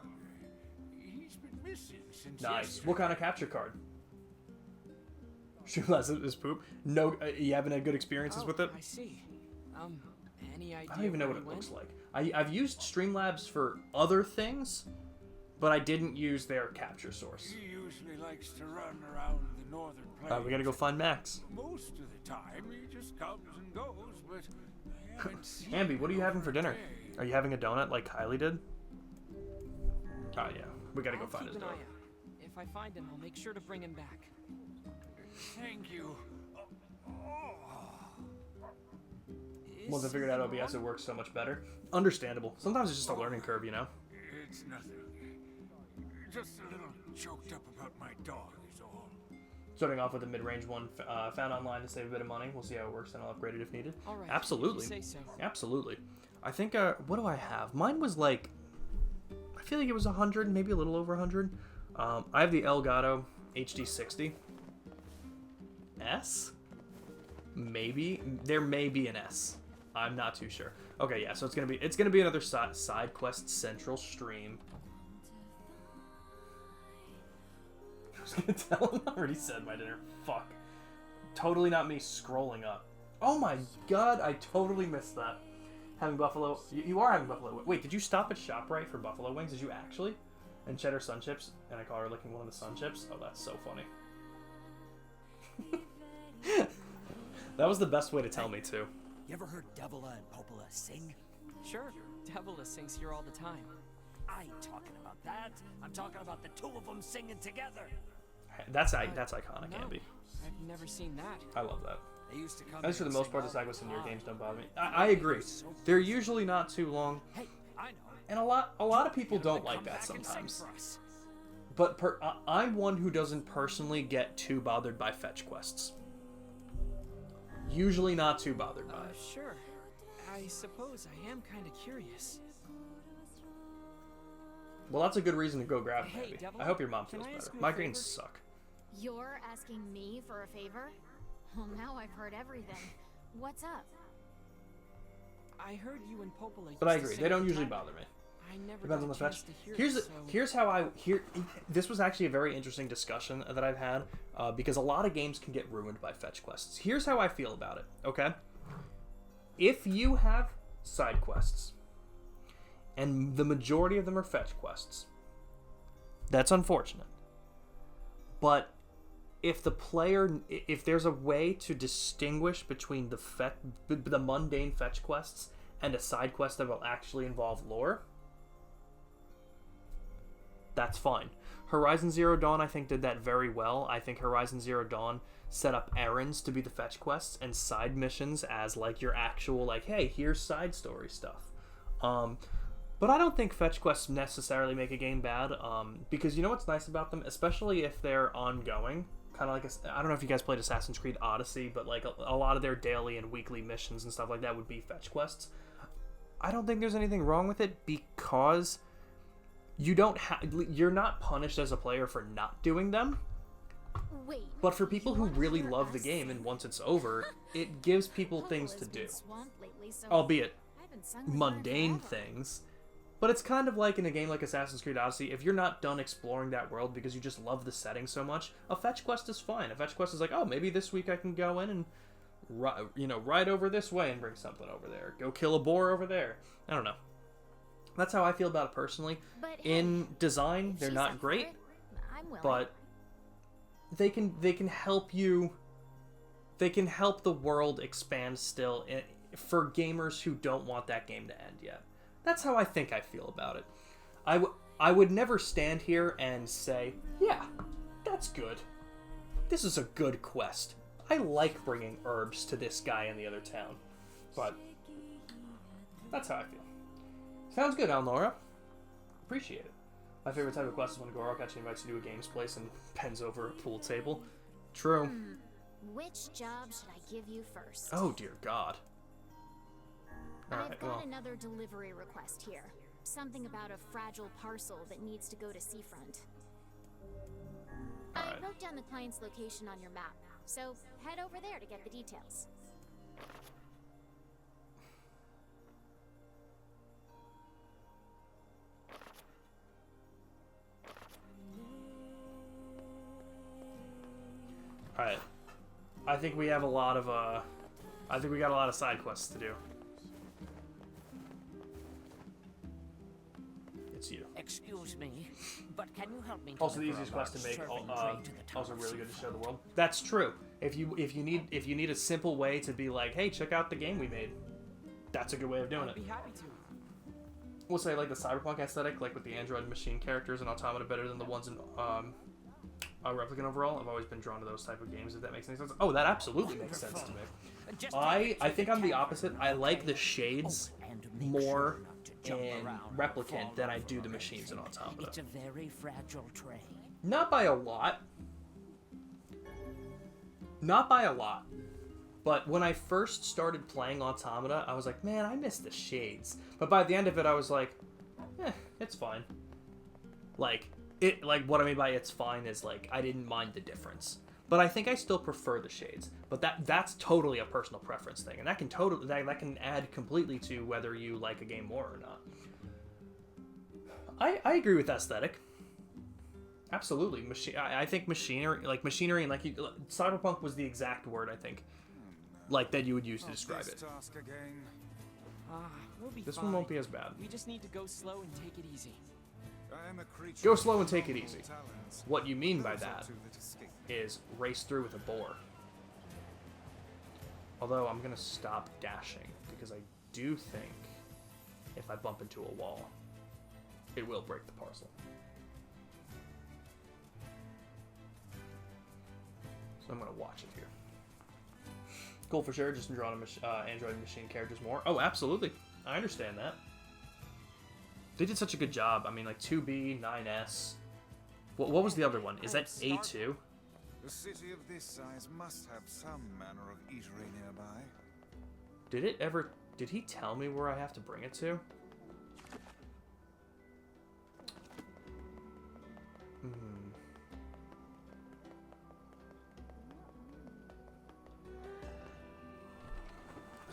He's been missing since Nice. yesterday. What kind of capture card? Streamlabs is poop. No, you haven't had good experiences with it? I see. Any idea I don't even know where what it he looks went? like. I've used Streamlabs for other things, but I didn't use their capture source. He usually likes to run around the northern plains. We gotta go find Max. Most of the time, he just comes and goes, but I haven't seen Ambi, what are you him having for over a dinner? day. Are you having a donut like Kylie did? Oh yeah, we gotta go I'll find keep his an eye donut. out. If I find him, I'll make sure to bring him back. Thank you. Once I figured out OBS, it works so much better. Understandable. Sometimes it's just a learning curve, you know? It's nothing. Just a little choked up about my dog is all. Starting off with a mid-range one found online to save a bit of money. We'll see how it works and I'll upgrade it if needed. All right. Absolutely. If you say so. Absolutely. I think, what do I have? Mine was like, I feel like it was 100, maybe a little over 100. I have the Elgato HD60. S? Maybe. There may be an S. I'm not too sure. Okay, yeah, so it's gonna be another side quest central stream. I was gonna tell him I already said my dinner. Fuck. Totally not me scrolling up. Oh my god, I totally missed that. Having buffalo. You are having buffalo. Wait, did you stop at ShopRite for buffalo wings? Did you actually? And cheddar sun chips, and I call her licking one of the sun chips. Oh, that's so funny. That was the best way to tell me too. You ever heard Devila and Popola sing? Sure. Devila sings here all the time. I ain't talking about that. I'm talking about the two of them singing together. That's iconic, No, Ambi. I've never seen that. I love that. They used to come. At least for here the and most part, the sing all side quests in the your time. games don't bother me. I agree. They're usually not too long, Hey, I know. and a lot of people Get 'em to don't like come that back and sing sometimes. for us. But I'm one who doesn't personally get too bothered by fetch quests. Usually not too bothered by it. Sure. I suppose I am kind of curious. Well, that's a good reason to go grab it, Hey, Abby. Devil, I hope your mom can feels I ask better. you a Migraines favor? suck. You're asking me for a favor? Well, now I've heard everything. What's up? I heard you and Popola. But I used to agree. sing They don't at the usually time. bother me. I never Depends on got the a chance fetch. to hear Here's it, so... here's how I here. This was actually a very interesting discussion that I've had because a lot of games can get ruined by fetch quests. Here's how I feel about it. Okay, if you have side quests, and the majority of them are fetch quests, that's unfortunate. But if the player, if there's a way to distinguish between the mundane fetch quests and a side quest that will actually involve lore, that's fine. Horizon Zero Dawn, I think, did that very well. I think Horizon Zero Dawn set up errands to be the fetch quests and side missions as, like, your actual, like, hey, here's side story stuff. But I don't think fetch quests necessarily make a game bad, because you know what's nice about them? Especially if they're ongoing. Kind of like, I don't know if you guys played Assassin's Creed Odyssey, but, like, a lot of their daily and weekly missions and stuff like that would be fetch quests. I don't think there's anything wrong with it because... you're not punished as a player for not doing them. Wait. But for people you who wanna really hear love the us game sing? and once it's over, it gives people things to Popola's do. been swamped lately, so Albeit I haven't sung with her in mundane forever. things. But it's kind of like in a game like Assassin's Creed Odyssey, if you're not done exploring that world because you just love the setting so much, a fetch quest is fine. A fetch quest is like, oh, maybe this week I can go in and ride over this way and bring something over there. Go kill a boar over there. I don't know. That's how I feel about it personally. But In hey, design, if they're she's not up for great, it, I'm willing. but they can help you. They can help the world expand still for gamers who don't want that game to end yet. That's how I think I feel about it. I would never stand here and say, yeah, that's good. This is a good quest. I like bringing herbs to this guy in the other town. But that's how I feel. Sounds good, Alnora. Appreciate it. My favorite type of quest is when Goro actually invites you to a games place and bends over a pool table. True. Which job should I give you first? Oh, dear God. I've got another delivery request here. Something about a fragile parcel that needs to go to Seafront. I wrote down the client's location on your map, so head over there to get the details. Alright. I think we have a lot of, I think we got a lot of side quests to do. It's you. Excuse me, but can you help me? Also, the deliver a easiest quest to large make. serving tray to the town Also, of really good to show the Seafront? world. That's true. If you need a simple way to be like, hey, check out the game we made. That's a good way of doing I'd it. be happy to. We'll say like the cyberpunk aesthetic, like with the android machine characters and Automata, better than the ones in Replicant overall. I've always been drawn to those type of games. If that makes any sense. Oh, that absolutely makes sense to me. Just I take it think to I'm the town, opposite. I like the okay? shades Oh, and make more sure not to jump in around or Replicant fall than I over do the or machines in anything. Automata. It's a very fragile tray. Not by a lot. Not by a lot. But when I first started playing Automata, I was like, man, I miss the shades. But by the end of it, I was like, it's fine. Like what I mean by it's fine is like I didn't mind the difference. But I think I still prefer the shades. But that's totally a personal preference thing, and that can add completely to whether you like a game more or not. I agree with aesthetic. Absolutely, I think machinery, and like cyberpunk was the exact word I think, like that you would use to describe it. Task again. We'll be This fine. one won't be as bad. We just need to go slow and take it easy. I am a creature Go with slow and take it normal easy. talents. What you mean by Those are that two that escape. is race through with a boar. Although I'm gonna stop dashing because I do think if I bump into a wall, it will break the parcel. So I'm gonna watch it here. Cool for sure. Just drawing Android machine characters more. Oh, absolutely. I understand that. They did such a good job. I mean, like 2B, 9S. What was the other one? Is that A2? A city of this size must have some manner of eatery nearby. Did he tell me where I have to bring it to?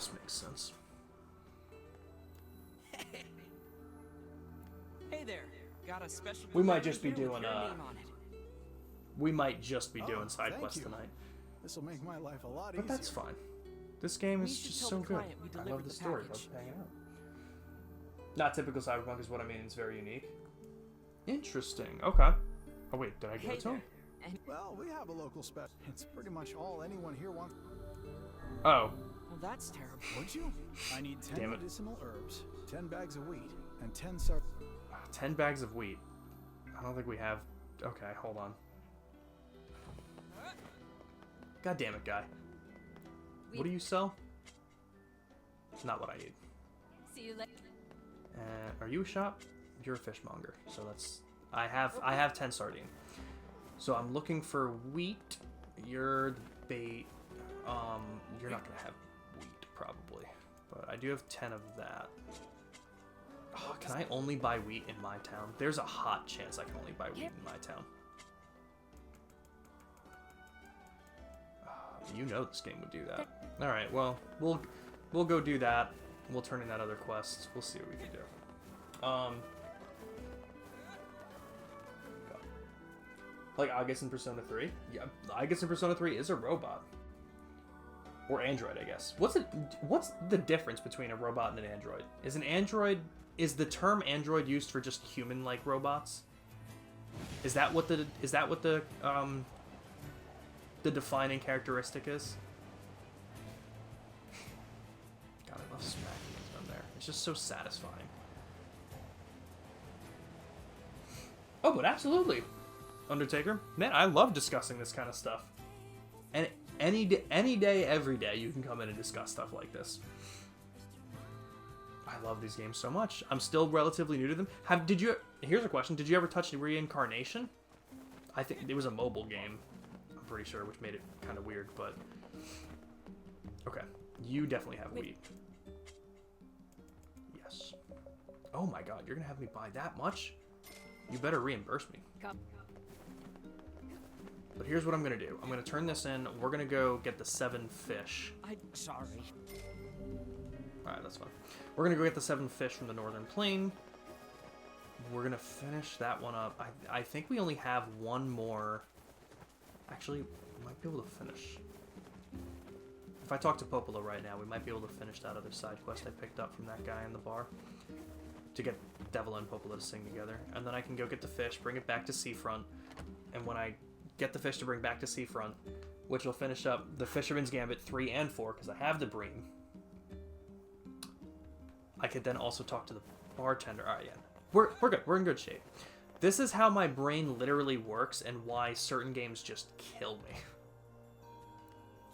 This makes sense. Hey there. Got a special We might delivery just be here with doing, your name on it. We might just be doing Oh, side thank quests you. tonight. This will make my life a lot But easier. that's fine. This game We is should just tell so the good. client we I love delivered the the story. I love package. hanging out. Not typical Cyberpunk is what I mean. It's very unique. Interesting. Okay. Oh wait, did I give Hey it to him? there. And Well, we have a local special. It's pretty much all anyone here wants. Oh, well, that's terrible. Would you? I need 10 Damn it. medicinal herbs, 10 bags of wheat, and 10 10 bags of wheat. I don't think we have. Okay, hold on. God damn it, guy. What do you sell? Not what I need. See you later. Are you a shop? You're a fishmonger. So that's. I have 10 sardine. So I'm looking for wheat. You're the bait. You're not gonna have wheat probably, but I do have 10 of that. Oh, can I only buy wheat in my town? There's a hot chance I can only buy wheat in my town. You know this game would do that. All right, well, we'll go do that. We'll turn in that other quest. We'll see what we can do. Like August in Persona 3? Yeah, August in Persona 3 is a robot. Or android, I guess. What's the difference between a robot and an android? Is the term android used for just human-like robots? Is that what the defining characteristic is? God, I love smacking them there. It's just so satisfying. Oh, but absolutely, Undertaker. Man, I love discussing this kind of stuff. And any day, every day, you can come in and discuss stuff like this. I love these games so much. I'm still relatively new to them. Here's a question. Did you ever touch Reincarnation? I think it was a mobile game, I'm pretty sure, which made it kind of weird, but... Okay. You definitely have wheat. Yes. Oh my god, you're gonna have me buy that much? You better reimburse me. Come. But here's what I'm gonna do. I'm gonna turn this in. We're gonna go get the 7 fish. I'm sorry. Alright, that's fine. We're gonna go get the 7 fish from the Northern Plain. We're gonna finish that one up. I think we only have one more. Actually, we might be able to finish. If I talk to Popola right now, we might be able to finish that other side quest I picked up from that guy in the bar. To get Devil and Popola to sing together. And then I can go get the fish, bring it back to Seafront. And when I get the fish to bring back to Seafront, which will finish up the Fisherman's Gambit 3 and 4, because I have the Bream, I could then also talk to the bartender. Alright, yeah. We're good. We're in good shape. This is how my brain literally works and why certain games just kill me.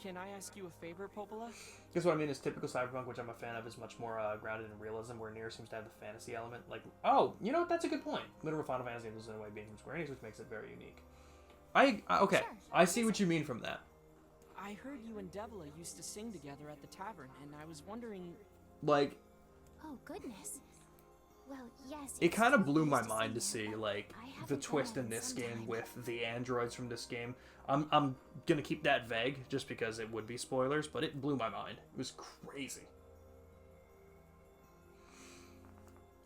Can I ask you a favor, Popola? Guess what I mean is typical Cyberpunk, which I'm a fan of, is much more grounded in realism, where Nier seems to have the fantasy element. Like, oh, you know what? That's a good point. Literal Final Fantasy is in a way being from Square Enix, which makes it very unique. Okay, Sure. I see what you mean from that. I heard you and Devila used to sing together at the tavern, and I was wondering... Like, Oh, goodness. Well, yes. it it's kind of true blew we my used to mind to sing see, together, like, but I the haven't twist done in it this some game time. with the androids from this game. I'm gonna keep that vague, just because it would be spoilers, but it blew my mind. It was crazy.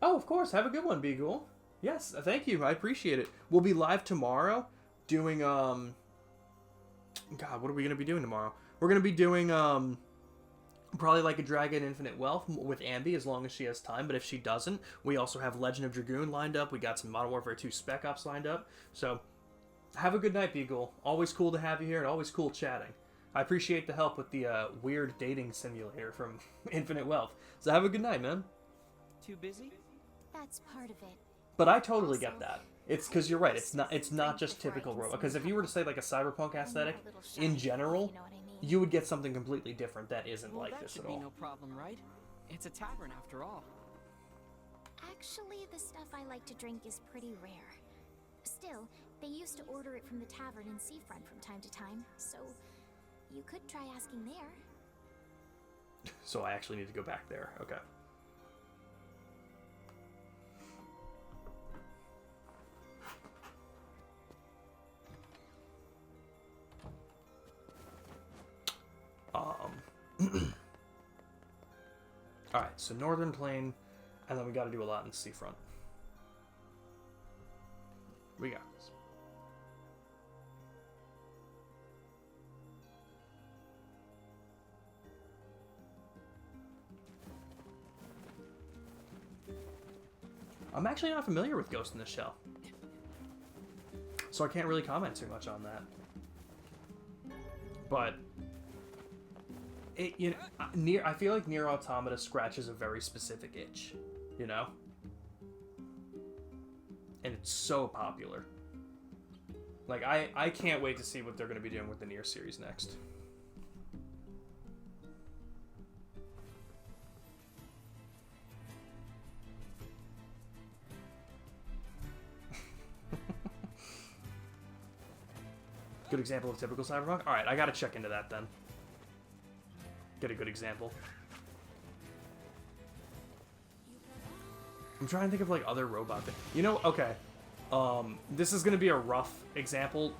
Oh, of course. Have a good one, Beagle. Yes, thank you. I appreciate it. We'll be live tomorrow doing, God, what are we gonna be doing tomorrow? We're gonna be doing, probably like a Dragon Infinite Wealth with Ambi, as long as she has time. But if she doesn't, we also have Legend of Dragoon lined up. We got some Modern Warfare 2 Spec Ops lined up. So, have a good night, Beagle. Always cool to have you here, and always cool chatting. I appreciate the help with the weird dating simulator from Infinite Wealth. So have a good night, man. Too busy? That's part of it. But I totally Also, get that. It's because you're right. It's not drink just before I typical can robot. sing Because if you were to say like a cyberpunk aesthetic, a little shy, in if general, you know what I mean. you would get something completely different that isn't Well, like that this should at be all. no problem, right? It's a tavern after all. Actually, the stuff I like to drink is pretty rare. Still, they used to order it from the tavern in Seafront from time to time, so you could try asking there. So I actually need to go back there. Okay. Alright, so Northern Plain, and then we got to do a lot in Seafront. We got this. I'm actually not familiar with Ghost in the Shell, so I can't really comment too much on that. But I feel like Nier Automata scratches a very specific itch, you know? And it's so popular. Like, I can't wait to see what they're going to be doing with the Nier series next. Good example of typical cyberpunk? Alright, I gotta check into that then. Get a good example. I'm trying to think of like other robot things. You know, okay. This is gonna be a rough example,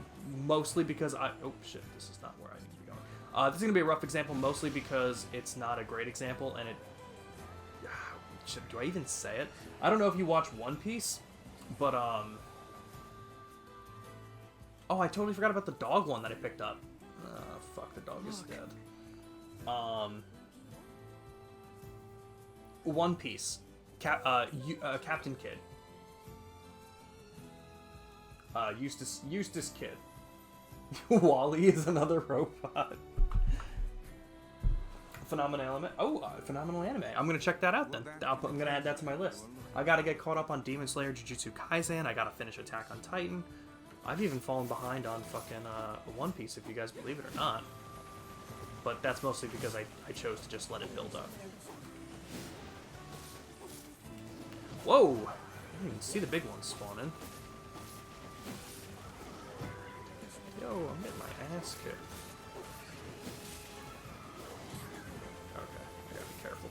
mostly because oh shit, this is not where I need to be going. This is gonna be a rough example mostly because it's not a great example, and do I even say it? I don't know if you watch One Piece, but oh, I totally forgot about the dog one that I picked up. Fuck, the dog is dead. One Piece. Captain Kidd. Eustace Kid. Wally is another robot. Phenomenal anime. Oh, phenomenal anime. I'm gonna check that out then. I'm gonna add that to my list. I gotta get caught up on Demon Slayer, Jujutsu Kaisen. I gotta finish Attack on Titan. I've even fallen behind on fucking One Piece, if you guys believe it or not. But that's mostly because I chose to just let it build up. Whoa! I didn't even see the big ones spawning. Yo, I'm getting my ass kicked. Okay, I gotta be careful.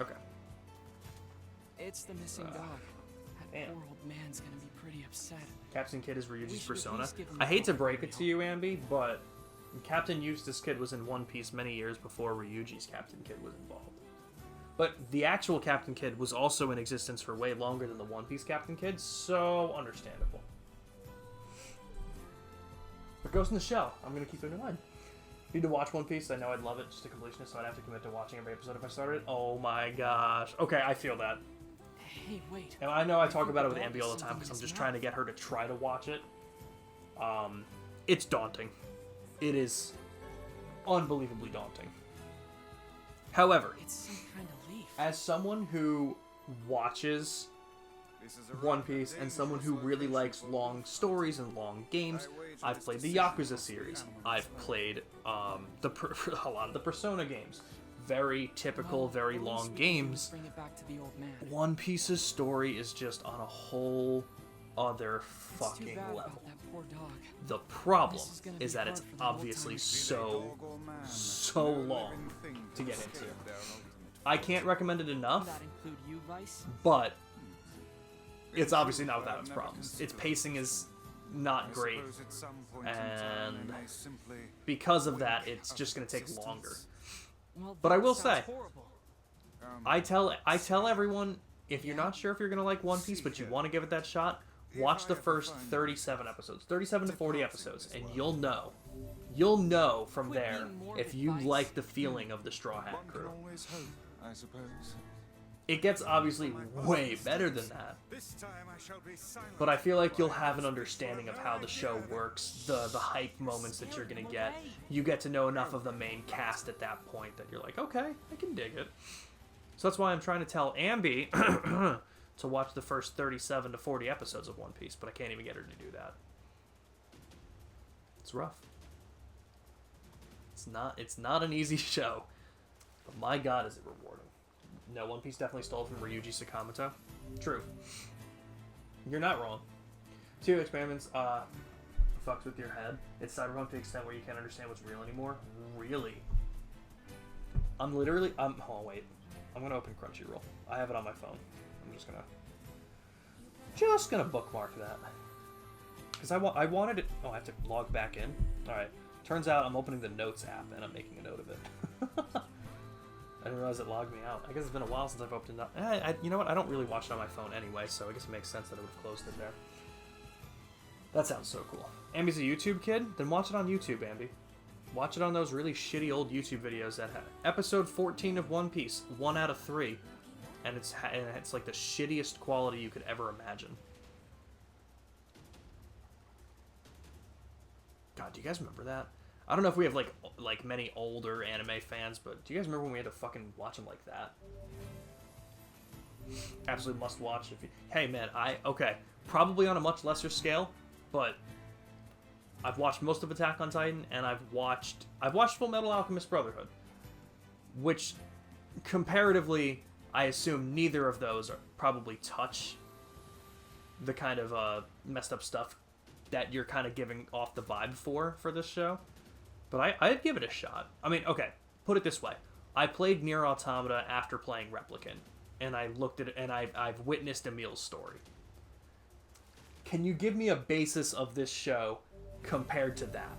Okay. It's the missing dog. That damn. poor old man's gonna be pretty upset. Captain Kidd is Ryuji's We should at persona. least give him I hate to a break it help. to you, Ambi, but Captain Eustace Kidd was in One Piece many years before Ryuji's Captain Kidd was involved. But the actual Captain Kidd was also in existence for way longer than the One Piece Captain Kidd, so understandable. But Ghost in the Shell, I'm going to keep it in mind. Need to watch One Piece. I know I'd love it just to completionist, so I'd have to commit to watching every episode if I started. Oh my gosh. Okay, I feel that. Hey, wait. And I know I talk about it with Ambi all the time because I'm just trying to get her to try to watch it. It's daunting. It is unbelievably daunting. However, It's some kind of leaf. as someone who watches One Piece and someone who really likes long stories and long games, I've played the Yakuza series. I've played a lot of the Persona games. Very typical, very At least long we can games. Bring it back to the old man. One Piece's story is just on a whole other It's too fucking bad level. about that poor dog. The problem This is gonna is be that hard it's for the obviously old-timers. so long to get into. I can't recommend it enough, That include you, Vice? but it's obviously not without its problems. Its pacing is not great, and because of that, it's just going to take longer. Well, But I that will sounds say, horrible. I tell everyone, if you're not sure if you're going to like One Piece, but you want to give it that shot, watch the first 37 episodes, 37 to 40 episodes, and you'll know. You'll know from Quit there being morbid, if you Vice. like the feeling of the Straw Hat One can Crew. always hope, I suppose. It gets obviously way better than that, This time I shall be silent. but I feel like you'll have an understanding of how the show works, the hype moments that you're gonna get. You get to know enough of the main cast at that point that you're like, okay, I can dig it. So that's why I'm trying to tell Ambi to watch the first 37 to 40 episodes of One Piece, but I can't even get her to do that. It's rough. It's not an easy show, but my god is it rewarding. No, One Piece definitely stole from Ryuji Sakamoto. True. You're not wrong. 2 experiments fucks with your head. It's cyberpunk to the extent where you can't understand what's real anymore. Really? I'm oh wait. I'm gonna open Crunchyroll. I have it on my phone. I'm just gonna bookmark that. Because I wanted it... Oh, I have to log back in? Alright. Turns out I'm opening the Notes app, and I'm making a note of it. I didn't realize it logged me out. I guess it's been a while since I've opened it up. You know what? I don't really watch it on my phone anyway, so I guess it makes sense that it would have closed it there. That sounds so cool. Ambi's a YouTube kid? Then watch it on YouTube, Ambi. Watch it on those really shitty old YouTube videos that have... Episode 14 of One Piece. 1 out of 3. And it's like the shittiest quality you could ever imagine. God, do you guys remember that? I don't know if we have like many older anime fans, but do you guys remember when we had to fucking watch them like that? Absolutely must watch. If you... Hey man, okay, probably on a much lesser scale, but I've watched most of Attack on Titan, and I've watched Full Metal Alchemist Brotherhood, which comparatively, I assume neither of those are probably touch the kind of messed up stuff that you're kind of giving off the vibe for this show. But I'd give it a shot. I mean, okay, put it this way. I played Nier Automata after playing Replicant, and I looked at it, and I've witnessed Emil's story. Can you give me a basis of this show compared to that?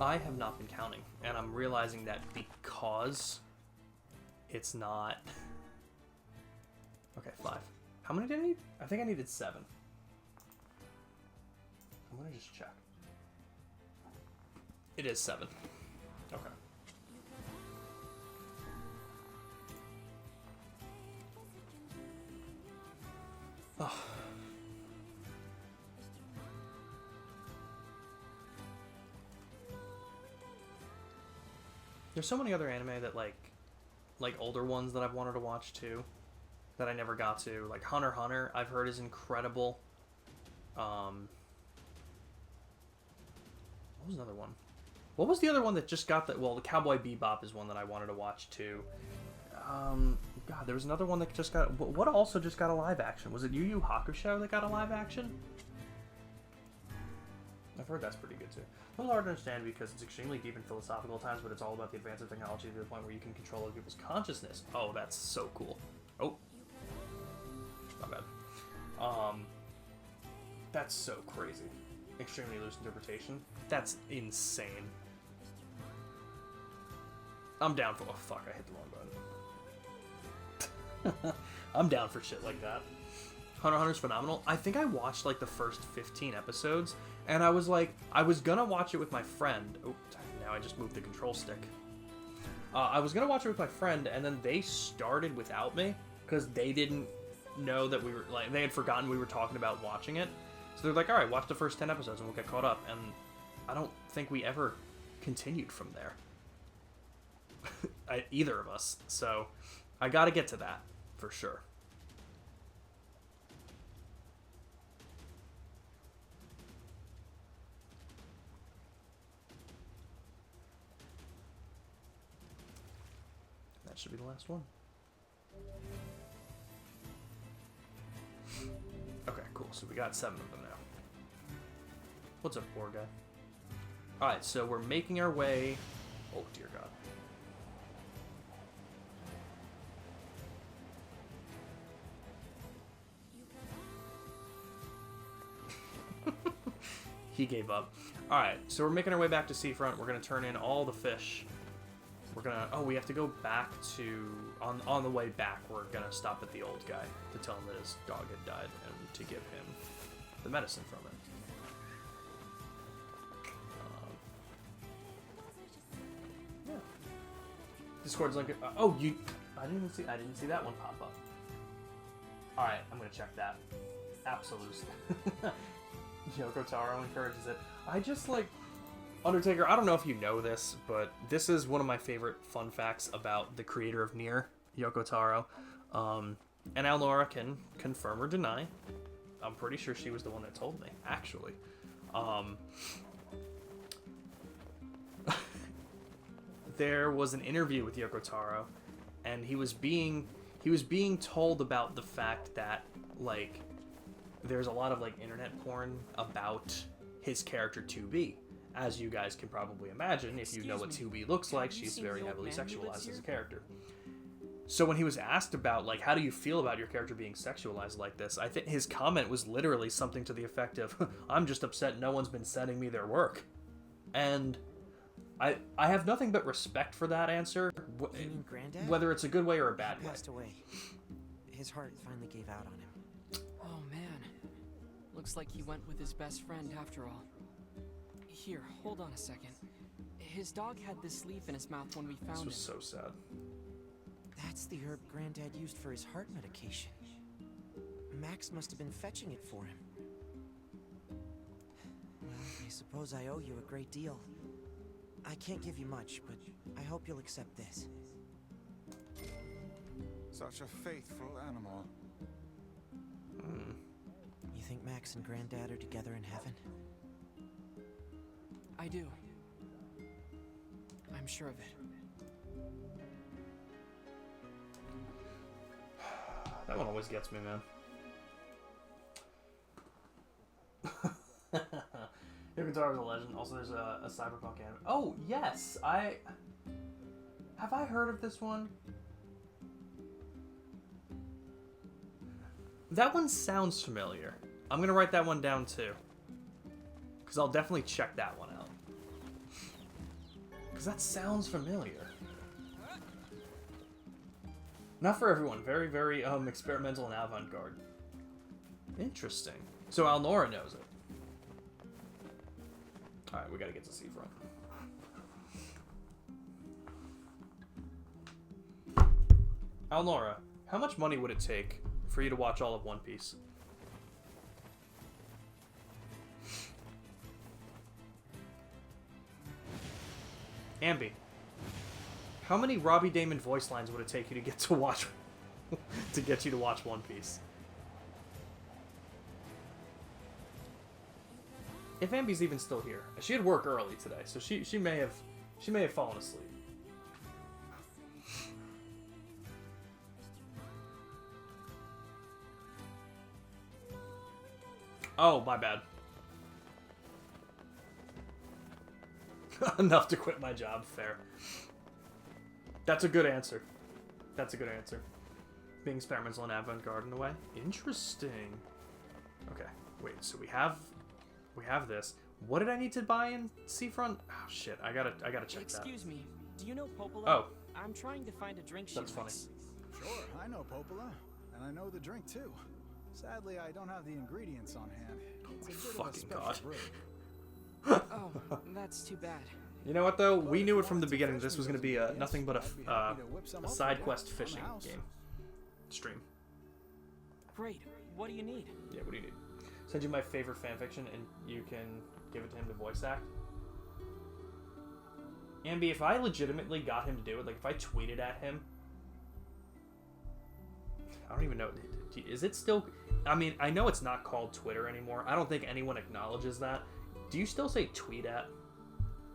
I have not been counting, and I'm realizing that because it's not... Okay, 5. How many did I need? I think I needed 7. I'm gonna just check. It is 7. Okay. Oh. There's so many other anime that like older ones that I've wanted to watch too, that I never got to. Like Hunter x Hunter, I've heard is incredible. What was another one? What was the other one that just got the... Well, the Cowboy Bebop is one that I wanted to watch too. God, there was another one that just got... What also just got a live action? Was it Yu Yu Hakusho that got a live action? I've heard that's pretty good too. A little hard to understand because it's extremely deep and philosophical at times, but it's all about the advance of technology to the point where you can control other people's consciousness. Oh, that's so cool. Oh. My bad. That's so crazy. Extremely loose interpretation. That's insane. I'm down for... Oh, fuck, I hit the wrong button. I'm down for shit like that. Hunter x Hunter's phenomenal. I think I watched like the first 15 episodes, and I was like, I was gonna watch it with my friend. Oh, now I just moved the control stick. I was gonna watch it with my friend, and then they started without me because they didn't know that we were like, they had forgotten we were talking about watching it. So they're like, all right, watch the first 10 episodes and we'll get caught up. And I don't think we ever continued from there. Either of us. So I got to get to that for sure. That should be the last one. Okay, cool. So we got 7 of them now. What's up, poor guy? Alright, so we're making our way... Oh, dear God. He gave up. Alright, so we're making our way back to Seafront. We're going to turn in all the fish. We're going to... Oh, we have to go back to... On the way back, we're going to stop at the old guy to tell him that his dog had died and to give him the medicine from it. Yeah. Discord's link... oh, you... I didn't see that one pop up. Alright, I'm going to check that. Absolutely. Yoko Taro encourages it. I just like... Undertaker, I don't know if you know this, but this is one of my favorite fun facts about the creator of Nier, Yoko Taro. And Alnora can confirm or deny. I'm pretty sure she was the one that told me, actually. There was an interview with Yoko Taro, and he was being told about the fact that, like, there's a lot of, like, internet porn about his character 2B. As you guys can probably imagine, if you know what 2B looks like, she's very heavily sexualized as a character. So when he was asked about, like, how do you feel about your character being sexualized like this, I think his comment was literally something to the effect of, I'm just upset no one's been sending me their work. And I have nothing but respect for that answer, You mean Granddad? whether it's a good way or a bad He way. passed away. His heart finally gave out on him. Oh man. Looks like he went with his best friend after all. Here, hold on a second. His dog had this leaf in his mouth when we found This him. was so sad. That's the herb Granddad used for his heart medication. Max must have been fetching it for him. Well, I suppose I owe you a great deal. I can't give you much, but I hope you'll accept this. Such a faithful animal. You think Max and Granddad are together in heaven? I do. I'm sure of it. That one always gets me, man. Yoko Taro is a legend. Also, there's a cyberpunk anime. Oh, yes! Have I heard of this one? That one sounds familiar. I'm gonna write that one down, too. Because I'll definitely check that one out. Because that sounds familiar. Not for everyone. Very, very experimental and avant-garde. Interesting. So Alnora knows it. Alright, we gotta get to Seafront. Alnora, how much money would it take for you to watch all of One Piece? Ambi, how many Robbie Damon voice lines would it take you to get to watch to get you to watch One Piece? If Ambi's even still here, she had work early today, so she may have fallen asleep. Oh, my bad. Enough to quit my job, fair. That's a good answer. That's a good answer. Being experimental and avant-garde in a way. Interesting. Okay, wait, so we have this. What did I need to buy in Seafront? Oh shit, I gotta check Excuse me, do you know Popola? Oh. I'm trying to find a drink she That's funny. likes. Sure, I know Popola, and I know the drink too. Sadly, I don't have the ingredients on hand. It's a bit of a Fucking special God. brew. Oh, that's too bad. You know what though? But We if knew you it from the wanted to beginning. fish This me was going to those be ingredients, nothing but I'd be happy to whip some a up side for you quest from the fishing house. game stream. Great. What do you need? Yeah, what do you need? Send you my favorite fanfiction, and you can give it to him to voice act. Ambi, if I legitimately got him to do it, like if I tweeted at him, I don't even know. Is it still? I mean, I know it's not called Twitter anymore. I don't think anyone acknowledges that. Do you still say tweet at?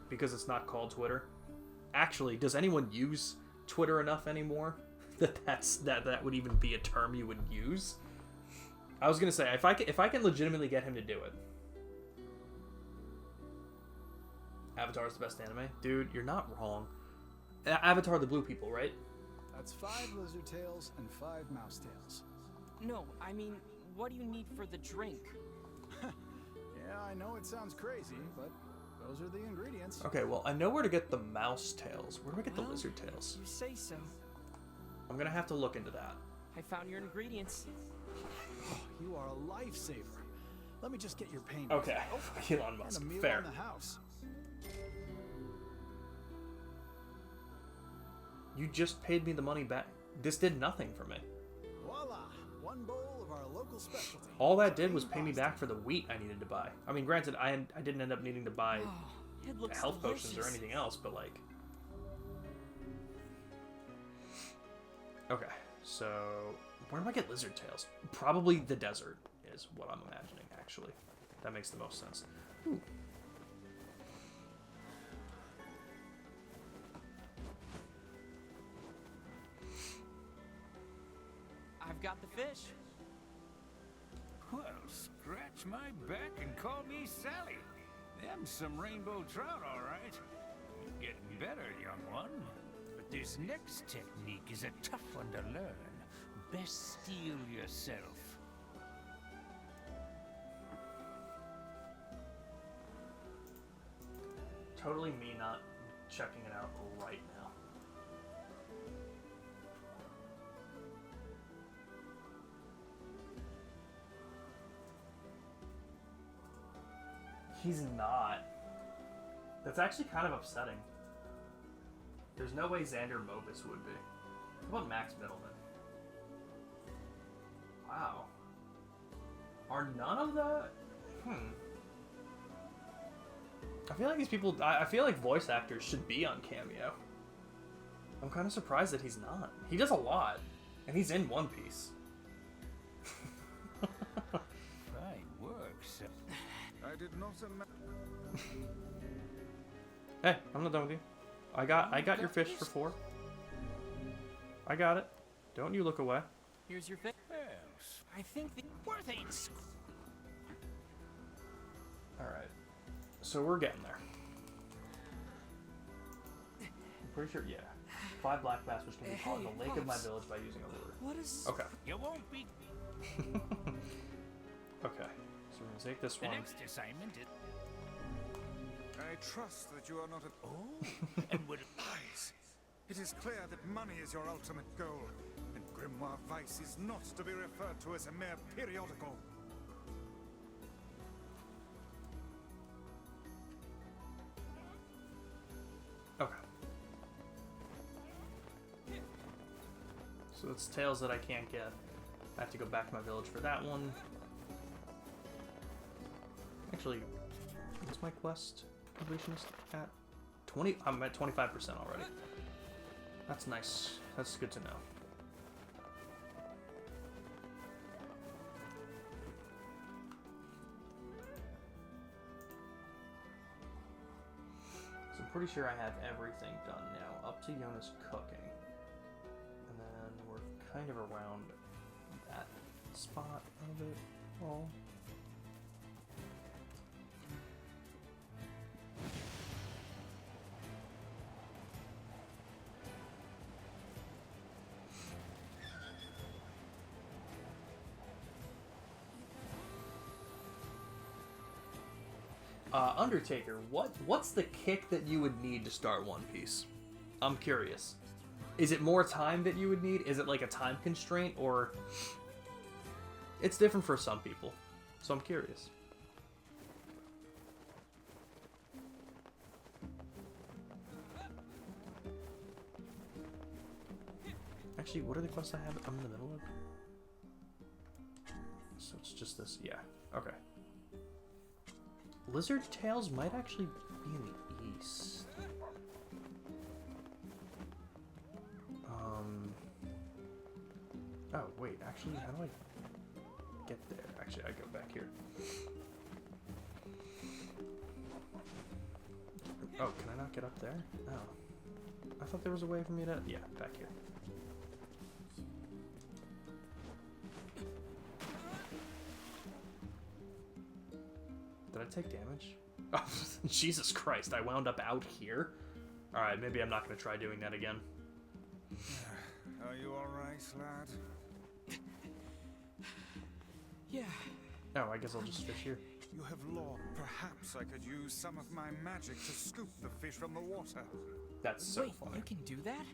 Because it's not called Twitter. Actually, does anyone use Twitter enough anymore that would even be a term you would use? I was gonna say if I can legitimately get him to do it. Avatar's the best anime, dude. You're not wrong. Avatar, the blue people, right? That's 5 lizard tails and 5 mouse tails. No, I mean, what do you need for the drink? Yeah, I know it sounds crazy, but those are the ingredients. Okay, well, I know where to get the mouse tails. Where do I get the lizard tails? You say so. I'm gonna have to look into that. I found your ingredients. You are a lifesaver. Let me just get your payment. Okay, Elon And Musk. a meal Fair. in the house. You just paid me the money back. This did nothing for me. Voila! One bowl of our local specialty. All that did was pay me back for the wheat I needed to buy. I mean, granted, I didn't end up needing to buy Oh, it looks health potions or delicious. anything else, but like... Okay, so... Where do I get lizard tails? Probably the desert is what I'm imagining, actually. That makes the most sense. Ooh. I've got the fish. Well, scratch my back and call me Sally. Them's some rainbow trout, all right. You're getting better, young one. But this next technique is a tough one to learn. Best steel yourself. Totally me not checking it out right now. He's not. That's actually kind of upsetting. There's no way Xander Mobus would be. How about Max Middleman? Wow. Are none of the... I feel like these people... I feel like voice actors should be on Cameo. I'm kind of surprised that he's not. He does a lot. And he's in One Piece. Fine works. I did not imagine. Hey, I'm not done with you. I got your fish for 4. I got it. Don't you look away. Here's your fish. Yes. I think the worth ain't. Alright. So we're getting there. I'm pretty sure, yeah. 5 black bass which can be caught in the lake of my village by using a lure. What is... Okay. You won't be. Okay. So we're gonna take this The one. next assignment is. I trust that you are not at Oh, and would. lies. It is clear that money is your ultimate goal, and Grimoire Vice is not to be referred to as a mere periodical. Okay. So it's tails that I can't get. I have to go back to my village for that one. Actually, what's my quest completionist at? 20. I'm at 25% already. That's nice. That's good to know. So I'm pretty sure I have everything done now, up to Yona's cooking. And then we're kind of around that spot of it all. Undertaker, what's the kick that you would need to start One Piece? I'm curious. Is it more time that you would need? Is it like a time constraint, or it's different for some people? So I'm curious. Actually, what are the quests I have? I'm in the middle of. So it's just this. Yeah. Okay. Lizard Tails might actually be in the east. Oh, wait, actually, how do I get there? Actually, I go back here. Oh, can I not get up there? Oh. I thought there was a way for me to... Yeah, back here. Did I take damage? Oh, Jesus Christ, I wound up out here? Alright, maybe I'm not going to try doing that again. Are you alright, lad? Yeah. Oh, I guess I'll just fish here. You have law. Perhaps I could use some of my magic to scoop the fish from the water. That's so Wait, funny. you can do that?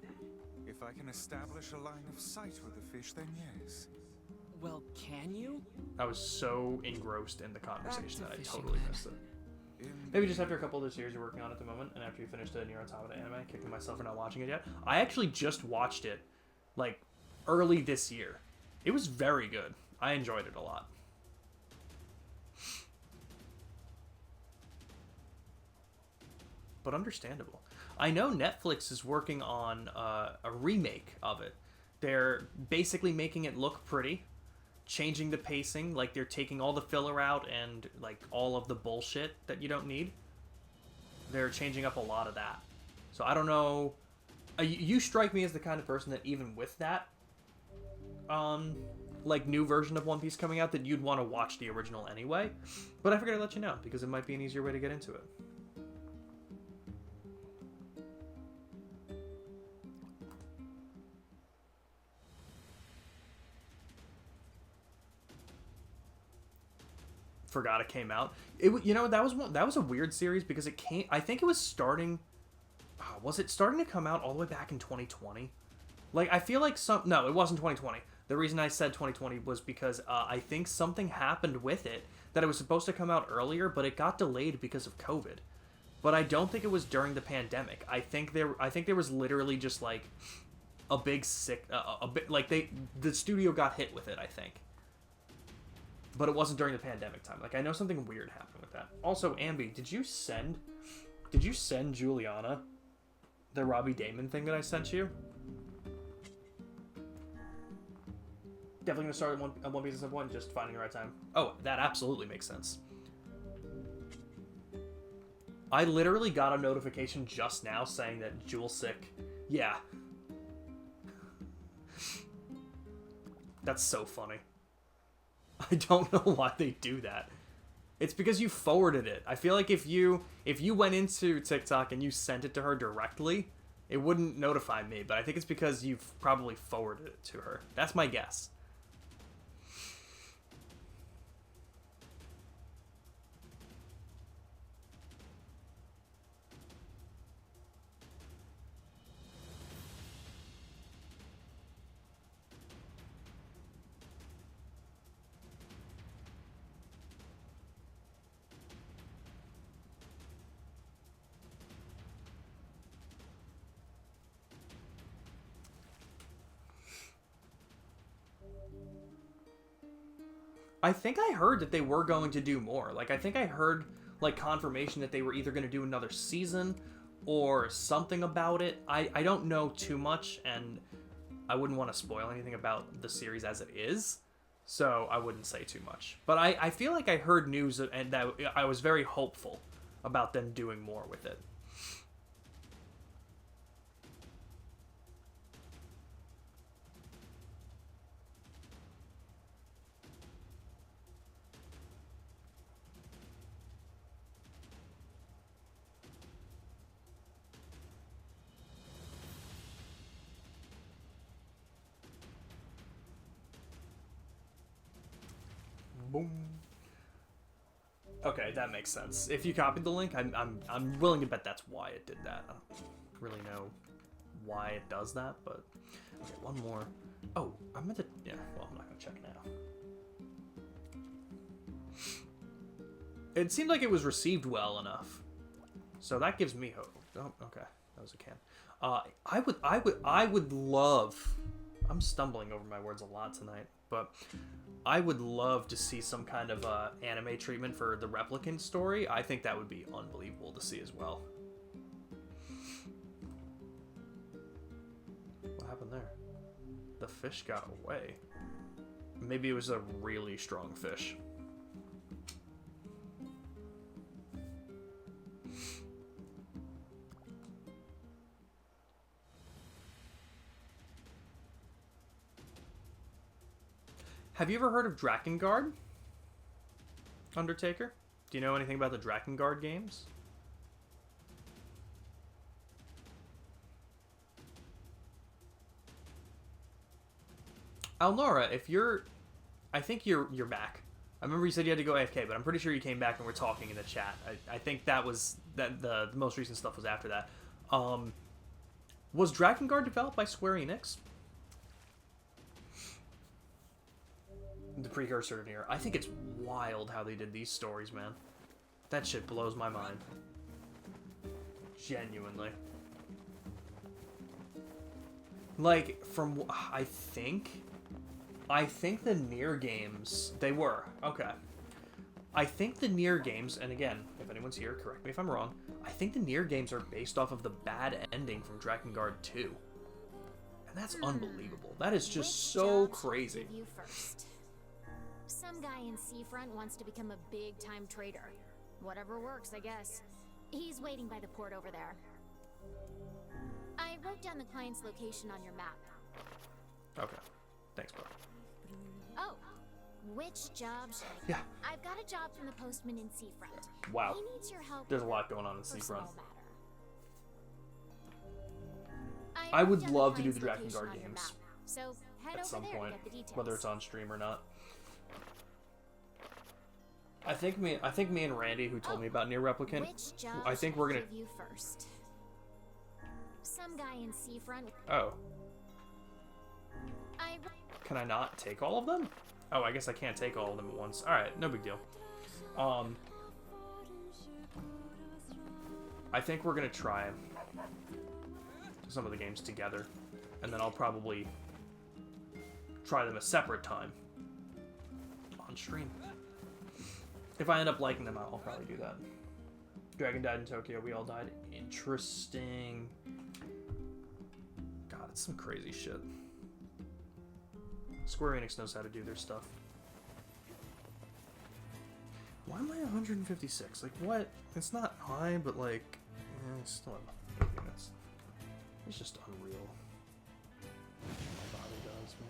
If I can establish a line of sight with the fish, then yes. Well, can you? I was so engrossed in the conversation that I fishing totally then. missed it. Maybe just after a couple of the series you're working on at the moment, and after you finish the Nier Automata anime, kicking myself for not watching it yet. I actually just watched it, like, early this year. It was very good. I enjoyed it a lot. But understandable. I know Netflix is working on a remake of it. They're basically making it look pretty, changing the pacing. Like, they're taking all the filler out and, like, all of the bullshit that you don't need. They're changing up a lot of that. So I don't know. You strike me as the kind of person that even with that, like, new version of One Piece coming out, that you'd want to watch the original anyway. But I figured I'd let you know, because it might be an easier way to get into it. Forgot it came out. You know, that was a weird series because it came. I think it was starting. Was it starting to come out all the way back in 2020? Like, I feel like no, it wasn't 2020. The reason I said 2020 was because I think something happened with it that it was supposed to come out earlier, but it got delayed because of COVID. But I don't think it was during the pandemic. I think there was literally just like a big the studio got hit with it, I think. But it wasn't during the pandemic time. Like, I know something weird happened with that. Also, Ambi, did you send Juliana the Robbie Damon thing that I sent you? Definitely gonna start at One Piece at some point, just finding the right time. Oh, that absolutely makes sense. I literally got a notification just now saying that Jewel's sick. Yeah. That's so funny. I don't know why they do that. It's because you forwarded it. I feel like if you went into TikTok and you sent it to her directly, it wouldn't notify me. But I think it's because you've probably forwarded it to her. That's my guess. I think I heard that they were going to do more. Like, I think I heard, like, confirmation that they were either going to do another season or something about it. I don't know too much, and I wouldn't want to spoil anything about the series as it is, so I wouldn't say too much. But I feel like I heard news, and that I was very hopeful about them doing more with it. Boom. Okay, that makes sense. If you copied the link, I'm willing to bet that's why it did that. I don't really know why it does that, but okay, one more. Oh, I meant to. Yeah, well, I'm not gonna check now. It seemed like it was received well enough, so that gives me hope. Oh, okay, that was a can. I would love. I'm stumbling over my words a lot tonight, but I would love to see some kind of anime treatment for the Replicant story. I think that would be unbelievable to see as well. What happened there? The fish got away. Maybe it was a really strong fish. Have you ever heard of Drakengard? Undertaker? Do you know anything about the Drakengard games? Alnora, if you're... I think you're back. I remember you said you had to go AFK, but I'm pretty sure you came back and we're talking in the chat. I think that was... the most recent stuff was after that. Was Drakengard developed by Square Enix? The precursor to Nier. I think it's wild how they did these stories, man. That shit blows my mind. Genuinely. Like, from... I think the Nier games... They were. Okay. I think the Nier games, and again, if anyone's here, correct me if I'm wrong, I think the Nier games are based off of the bad ending from Drakengard 2. And that's unbelievable. That is just so crazy. You first. Some guy in Seafront wants to become a big-time trader. Whatever works, I guess. He's waiting by the port over there. I wrote down the client's location on your map. Okay. Thanks, bro. Oh, which job should I Yeah. I've got a job from the postman in Seafront. Wow. He needs your help. There's a with lot going on in personal Seafront. matter. I wrote would down love to do client's the location Drakengard on your games map, so head at over some there point, to get the details. whether it's on stream or not. I think me and Randy, who told me about Nier Replicant, Which job I think should we're gonna. give you first. Some guy in Seafront. Oh, I can I not take all of them? Oh, I guess I can't take all of them at once. All right, no big deal. I think we're gonna try some of the games together, and then I'll probably try them a separate time on stream. If I end up liking them, I'll probably do that. Dragon died in Tokyo. We all died. Interesting. God, it's some crazy shit. Square Enix knows how to do their stuff. Why am I 156? Like, what? It's not high, but like, it's still not units. It's just unreal. My body does, man.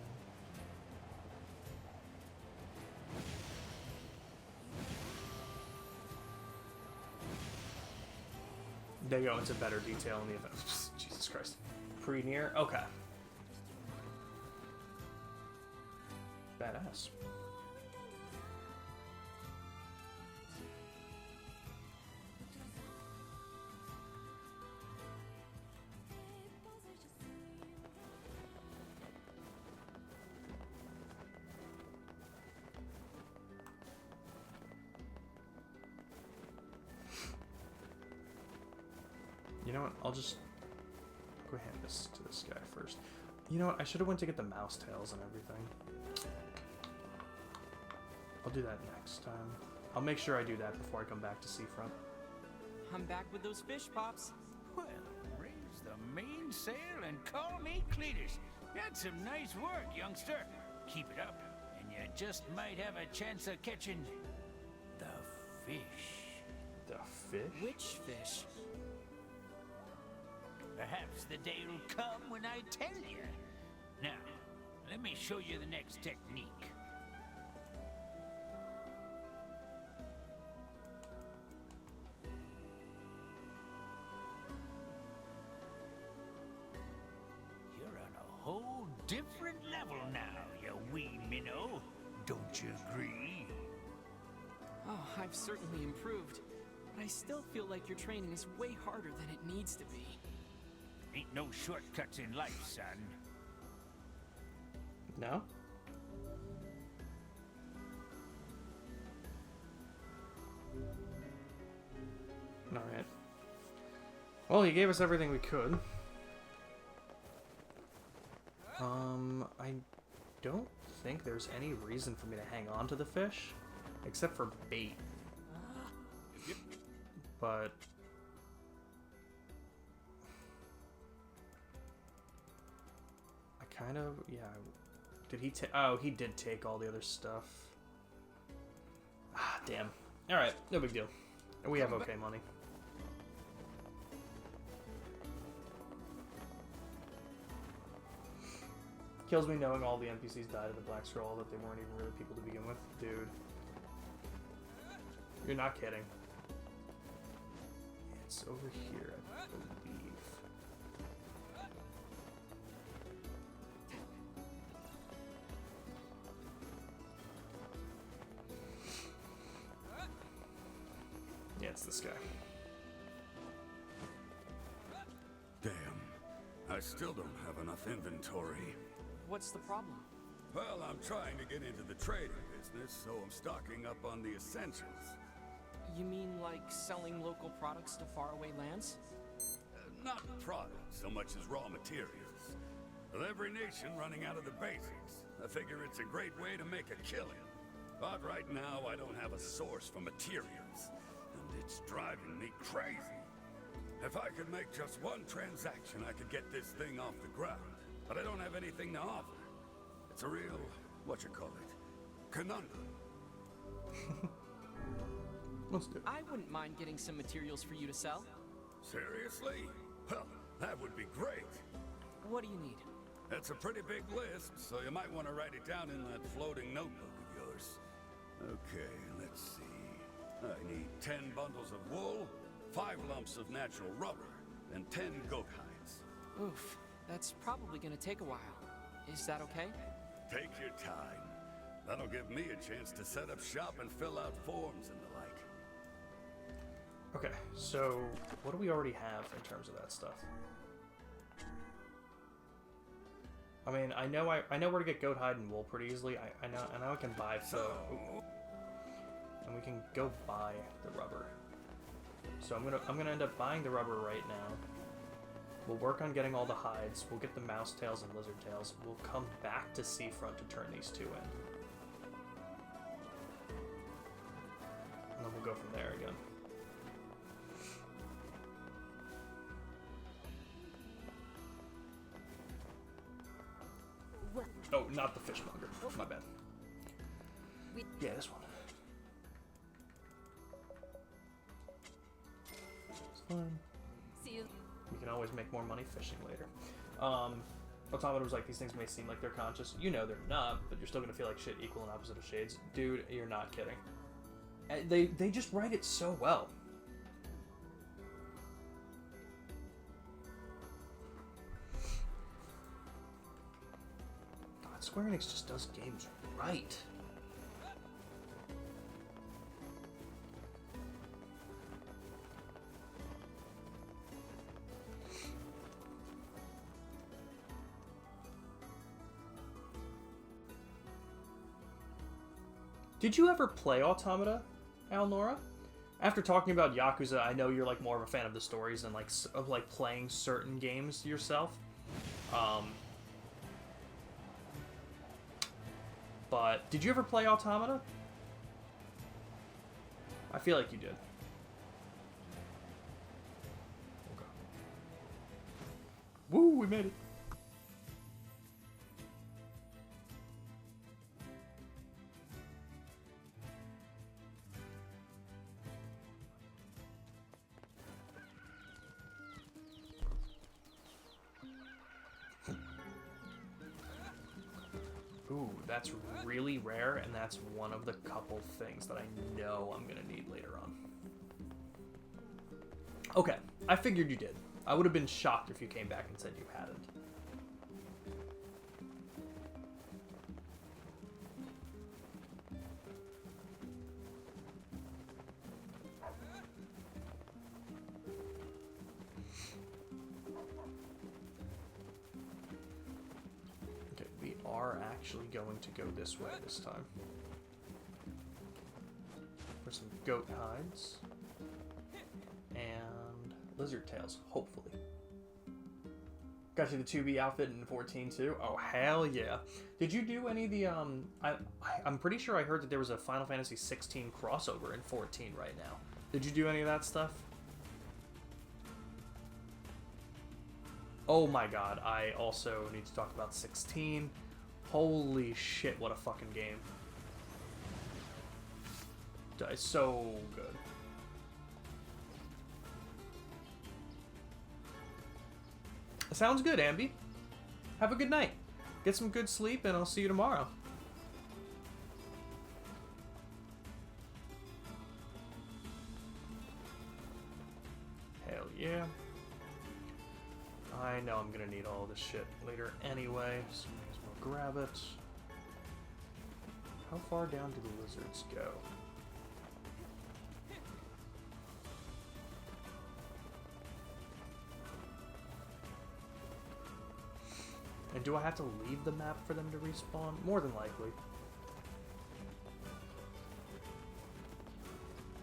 They go into better detail in the event. Jesus Christ. Pre-Nier? Okay. Badass. You know what? I'll just go hand this to this guy first. You know what? I should have went to get the mouse tails and everything. I'll do that next time. I'll make sure I do that before I come back to Seafront. I'm back with those fish pops. Well, raise the mainsail and call me Cletus. That's some nice work, youngster. Keep it up, and you just might have a chance of catching the fish. The fish? Which fish? Perhaps the day will come when I tell you. Now, let me show you the next technique. You're on a whole different level now, you wee minnow. Don't you agree? Oh, I've certainly improved. But I still feel like your training is way harder than it needs to be. Ain't no shortcuts in life, son. No? Alright. Well, he gave us everything we could. I don't think there's any reason for me to hang on to the fish, except for bait. But I kind of, yeah. Did he take? Oh, he did take all the other stuff. Ah, damn. All right, no big deal. We have okay money. Kills me knowing all the NPCs died in the Black Scroll, that they weren't even really people to begin with. Dude. You're not kidding. It's over here, I believe. Yeah, it's this guy. Damn. I still don't have enough inventory. What's the problem? Well, I'm trying to get into the trading business, so I'm stocking up on the essentials. You mean like selling local products to faraway lands? Not products so much as raw materials. With every nation running out of the basics, I figure it's a great way to make a killing. But right now, I don't have a source for materials, and it's driving me crazy. If I could make just one transaction, I could get this thing off the ground. But I don't have anything to offer. It's a real, conundrum. Let's do it. I wouldn't mind getting some materials for you to sell. Seriously? Well, that would be great. What do you need? That's a pretty big list, so you might want to write it down in that floating notebook of yours. Okay, let's see. I need 10 bundles of wool, 5 lumps of natural rubber, and 10 goat hides. Oof, that's probably gonna take a while. Is that okay? Take your time. That'll give me a chance to set up shop and fill out forms and the like. Okay, so what do we already have in terms of that stuff? I mean, I know where to get goat hide and wool pretty easily. I know I can buy and we can go buy the rubber. So I'm gonna end up buying the rubber right now. We'll work on getting all the hides. We'll get the mouse tails and lizard tails. We'll come back to Seafront to turn these 2 in. And then we'll go from there again. Oh, not the fishmonger. My bad. Yeah, this one. It's fine. See you. We can always make more money fishing later. Automata was like, these things may seem like they're conscious. You know they're not, but you're still gonna feel like shit equal and opposite of shades. Dude, you're not kidding. They just write it so well. God, Square Enix just does games right. Did you ever play Automata, Alnora? After talking about Yakuza, I know you're like more of a fan of the stories and like of like playing certain games yourself. But did you ever play Automata? I feel like you did. Okay. Woo, we made it. Ooh, that's really rare, and that's one of the couple things that I know I'm gonna need later on. Okay, I figured you did. I would have been shocked if you came back and said you hadn't. Are actually going to go this way this time. For some goat hides and lizard tails, hopefully. Got you the 2B outfit in 14 too. Oh hell yeah! Did you do any of the I'm pretty sure I heard that there was a Final Fantasy 16 crossover in 14 right now. Did you do any of that stuff? Oh my god! I also need to talk about 16. Holy shit, what a fucking game. It's so good. Sounds good, Ambi. Have a good night. Get some good sleep, and I'll see you tomorrow. Hell yeah. I know I'm gonna need all this shit later anyway, so grab it. How far down do the lizards go? And do I have to leave the map for them to respawn? More than likely.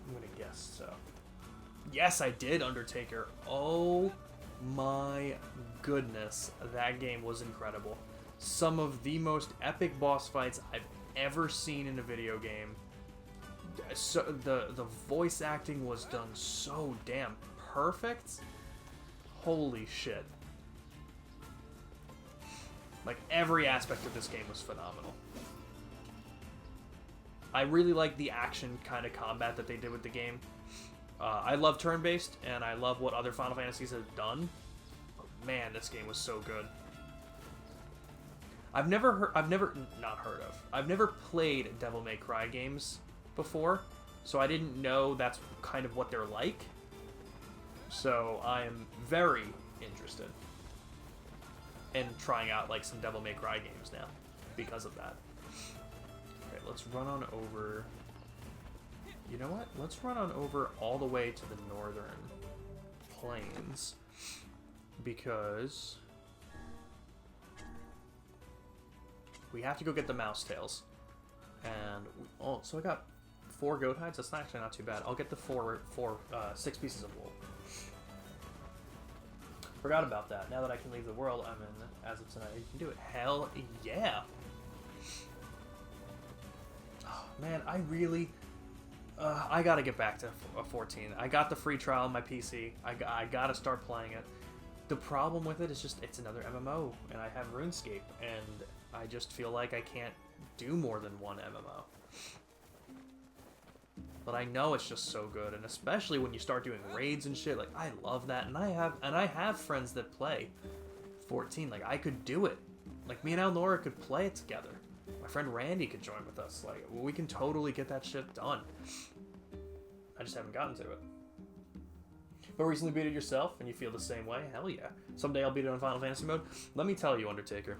I'm gonna guess so. Yes, I did, Undertaker. Oh my goodness. That game was incredible. Some of the most epic boss fights I've ever seen in a video game. So the voice acting was done so damn perfect. Holy shit. Like every aspect of this game was phenomenal. I really like the action kind of combat that they did with the game. I love turn-based, and I love what other Final Fantasies have done. But man, this game was so good. I've never played Devil May Cry games before, so I didn't know that's kind of what they're like. So I am very interested in trying out like some Devil May Cry games now because of that. Okay, let's run on over. You know what? Let's run on over all the way to the northern plains because we have to go get the mouse tails. And oh, so I got 4 goat hides. That's actually not too bad. I'll get the 6 pieces of wool. Forgot about that. Now that I can leave the world I'm in as of tonight, you can do it. Hell yeah! Oh, man, I really... I gotta get back to 14. I got the free trial on my PC. I gotta start playing it. The problem with it is just it's another MMO, and I have RuneScape, and I just feel like I can't do more than one MMO. But I know it's just so good, and especially when you start doing raids and shit, like I love that, and I have friends that play 14. Like I could do it. Like me and Alnora could play it together. My friend Randy could join with us. Like we can totally get that shit done. I just haven't gotten to it. But recently beat it yourself, and you feel the same way? Hell yeah. Someday I'll beat it on Final Fantasy mode. Let me tell you, Undertaker.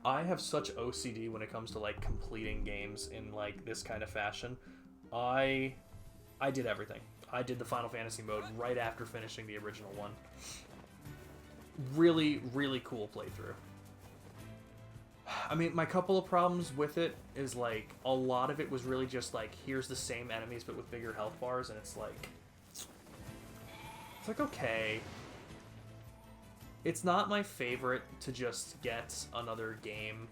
I have such OCD when it comes to like completing games in like this kind of fashion. I did everything. I did the Final Fantasy mode right after finishing the original one. Really, really cool playthrough. I mean, my couple of problems with it is like a lot of it was really just like here's the same enemies but with bigger health bars, and it's like okay. It's not my favorite to just get another game.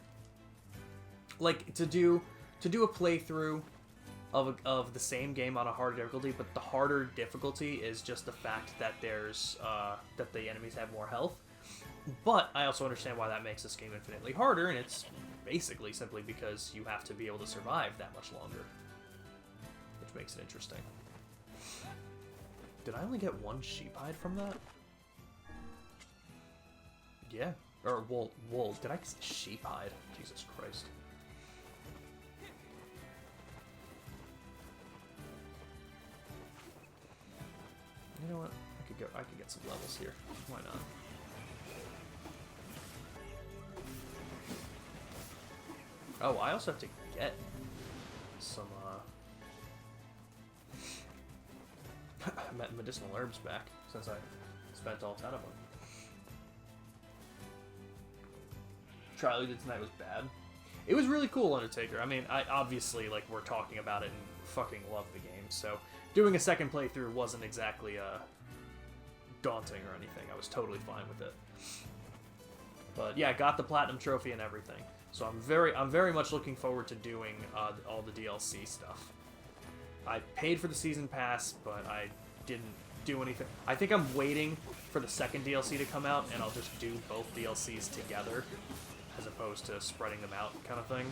Like to do a playthrough of the same game on a harder difficulty, but the harder difficulty is just the fact that there's that the enemies have more health. But I also understand why that makes this game infinitely harder, and it's basically simply because you have to be able to survive that much longer, which makes it interesting. Did I only get 1 sheep hide from that? Yeah. Or wool. Did I say sheep hide? Jesus Christ. You know what? I could get some levels here. Why not? Oh, I also have to get some medicinal herbs back since I spent all 10 of them. Trial you did tonight was bad. It was really cool, Undertaker. I mean, I obviously, like, we're talking about it and fucking love the game, so doing a second playthrough wasn't exactly daunting or anything. I was totally fine with it. But yeah, I got the platinum trophy and everything. So I'm very much looking forward to doing all the DLC stuff. I paid for the season pass, but I didn't do anything. I think I'm waiting for the second DLC to come out, and I'll just do both DLCs together, as opposed to spreading them out, kind of thing.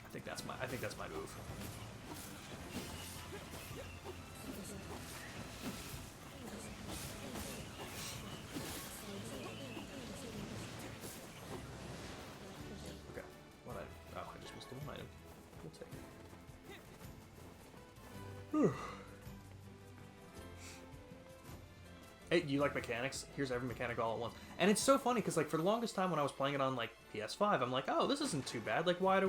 I think that's my move. I just missed one item. We'll take it. Hey, you like mechanics? Here's every mechanic all at once. And it's so funny, because like for the longest time when I was playing it on like PS5, I'm like, oh, this isn't too bad. Like, why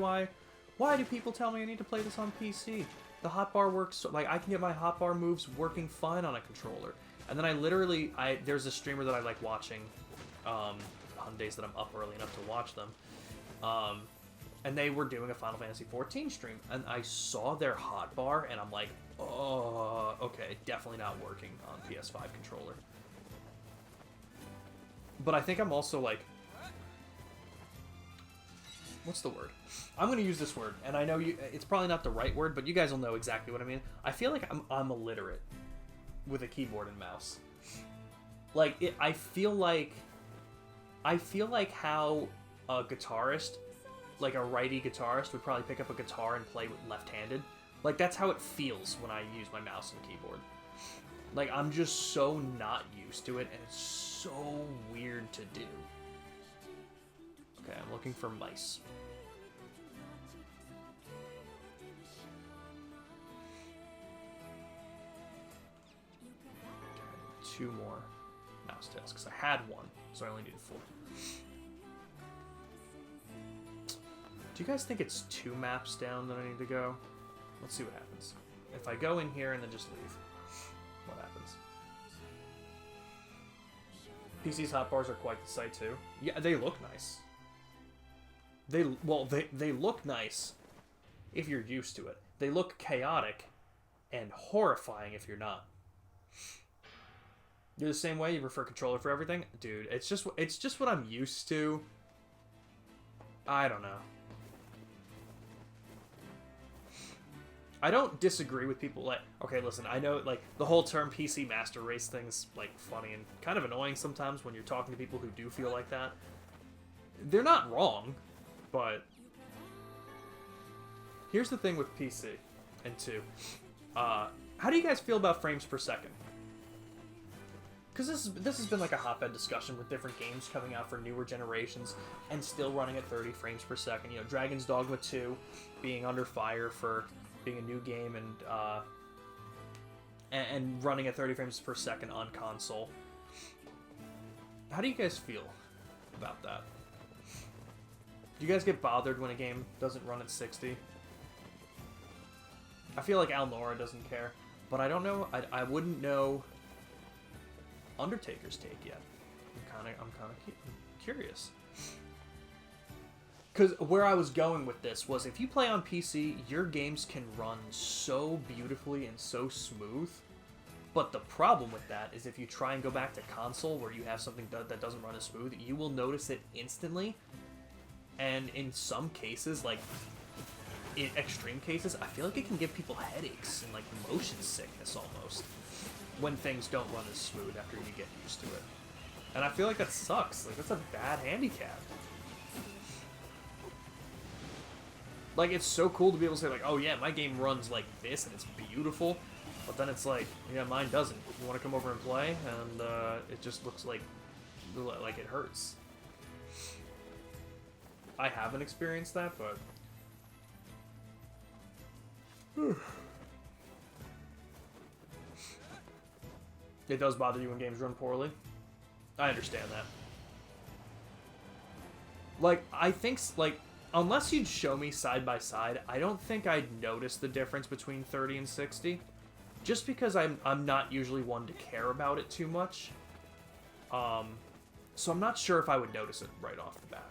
do people tell me I need to play this on PC? The hotbar works, so, like, I can get my hotbar moves working fine on a controller. And then there's a streamer that I like watching on days that I'm up early enough to watch them. And they were doing a Final Fantasy XIV stream, and I saw their hotbar, and I'm like, oh, okay, definitely not working on PS5 controller. But I think I'm also like, what's the word? I'm going to use this word, and I know it's probably not the right word, but you guys will know exactly what I mean. I feel like I'm illiterate with a keyboard and mouse. Like, I feel like how a guitarist like a righty guitarist would probably pick up a guitar and play with left-handed. Like, that's how it feels when I use my mouse and keyboard. Like, I'm just so not used to it, and it's so weird to do. Okay, I'm looking for mice. Okay, 2 more mouse tails, because I had 1, so I only needed 4. Do you guys think it's 2 maps down that I need to go? Let's see what happens. If I go in here and then just leave, what happens? PC's hotbars are quite the sight too. Yeah, they look nice. They look nice if you're used to it. They look chaotic and horrifying if you're not. You're the same way. You prefer controller for everything, dude. It's just what I'm used to. I don't know. I don't disagree with people like, okay, listen, I know, like, the whole term PC Master Race thing's, like, funny and kind of annoying sometimes when you're talking to people who do feel like that. They're not wrong, but here's the thing with PC and 2. How do you guys feel about frames per second? Because this has been, like, a hotbed discussion with different games coming out for newer generations and still running at 30 frames per second. You know, Dragon's Dogma 2 being under fire for being a new game and running at 30 frames per second on console. How do you guys feel about that? Do you guys get bothered when a game doesn't run at 60? I feel like Alnora doesn't care, but I don't know. I wouldn't know Undertaker's take yet. I'm kind of curious. Because where I was going with this was, if you play on PC, your games can run so beautifully and so smooth. But the problem with that is if you try and go back to console where you have something that doesn't run as smooth, you will notice it instantly. And in some cases, like in extreme cases, I feel like it can give people headaches and like motion sickness almost when things don't run as smooth after you get used to it. And I feel like that sucks. Like, that's a bad handicap. Like, it's so cool to be able to say, like, oh yeah, my game runs like this and it's beautiful. But then it's like, yeah, mine doesn't. You want to come over and play? And it just looks like it hurts. I haven't experienced that, but... It does bother you when games run poorly. I understand that. Like, I think, like, unless you'd show me side by side, I don't think I'd notice the difference between 30 and 60. Just because I'm not usually one to care about it too much. So I'm not sure if I would notice it right off the bat.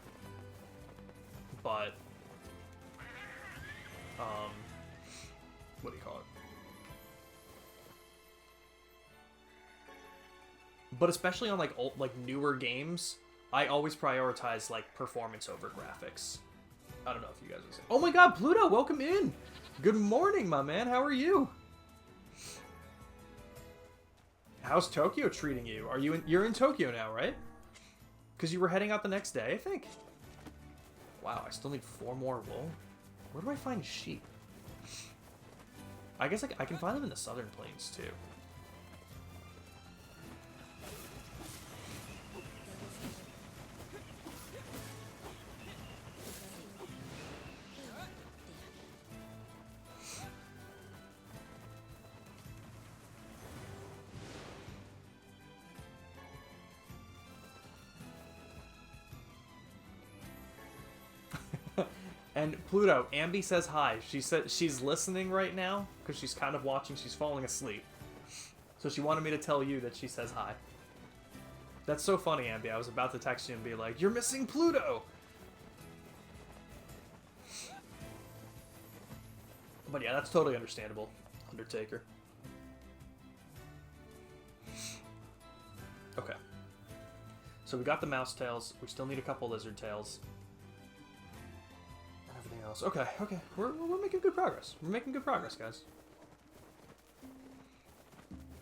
But, what do you call it? But especially on, like, newer games, I always prioritize, like, performance over graphics. I don't know if you guys are saying. Oh my god, Pluto, welcome in! Good morning, my man, how are you? How's Tokyo treating you? You're in Tokyo now, right? Because you were heading out the next day, I think? Wow, I still need 4 more wool. Where do I find sheep? I guess I can find them in the southern plains, too. And Pluto, Ambi says hi. She said she's listening right now because she's kind of watching. She's falling asleep. So she wanted me to tell you that she says hi. That's so funny, Ambi. I was about to text you and be like, "You're missing Pluto." But yeah, that's totally understandable, Undertaker. Okay. So we got the mouse tails. We still need a couple lizard tails. Else. Okay, we're making good progress. We're making good progress, guys.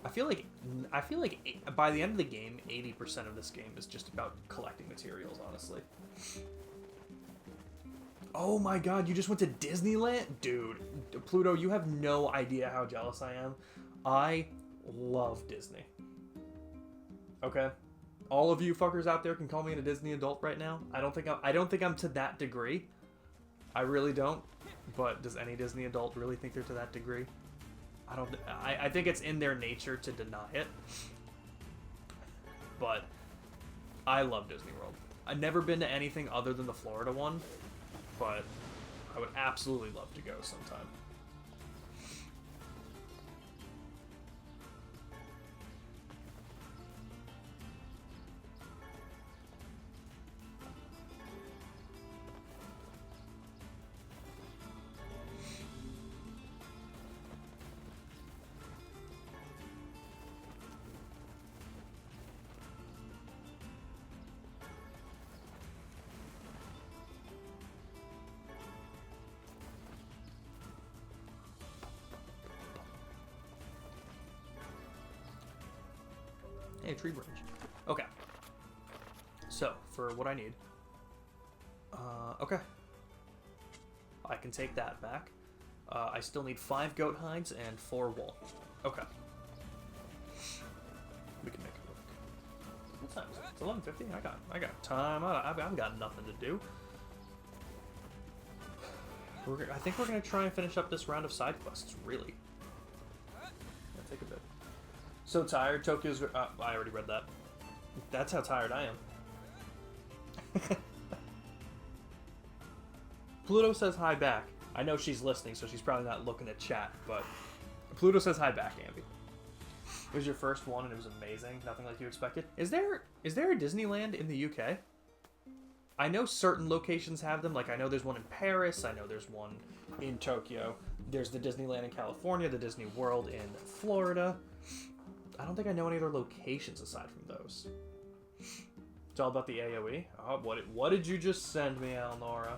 I feel like by the end of the game, 80% of this game is just about collecting materials, honestly. Oh my god, you just went to Disneyland? Dude, Pluto, you have no idea how jealous I am. I love Disney. Okay? All of you fuckers out there can call me a Disney adult right now. I don't think I'm to that degree. I really don't. But does any Disney adult really think they're to that degree? I think it's in their nature to deny it. But I love Disney World. I've never been to anything other than the Florida one, but I would absolutely love to go sometime. Hey, tree branch. Okay. So, for what I need. Okay. I can take that back. I still need 5 goat hides and 4 wool. Okay. We can make it work. What time is it? It's 11:50. I got time. I've got nothing to do. I think we're gonna try and finish up this round of side quests. Really. Gonna take a bit. So tired. Tokyo's... I already read that. That's how tired I am. Pluto says hi back. I know she's listening, so she's probably not looking at chat, but... Pluto says hi back, Ambi. It was your first one, and it was amazing. Nothing like you expected. Is there a Disneyland in the UK? I know certain locations have them. Like, I know there's one in Paris. I know there's one in Tokyo. There's the Disneyland in California, the Disney World in Florida. I don't think I know any other locations aside from those. It's all about the AoE. Oh, what did you just send me, Alnora?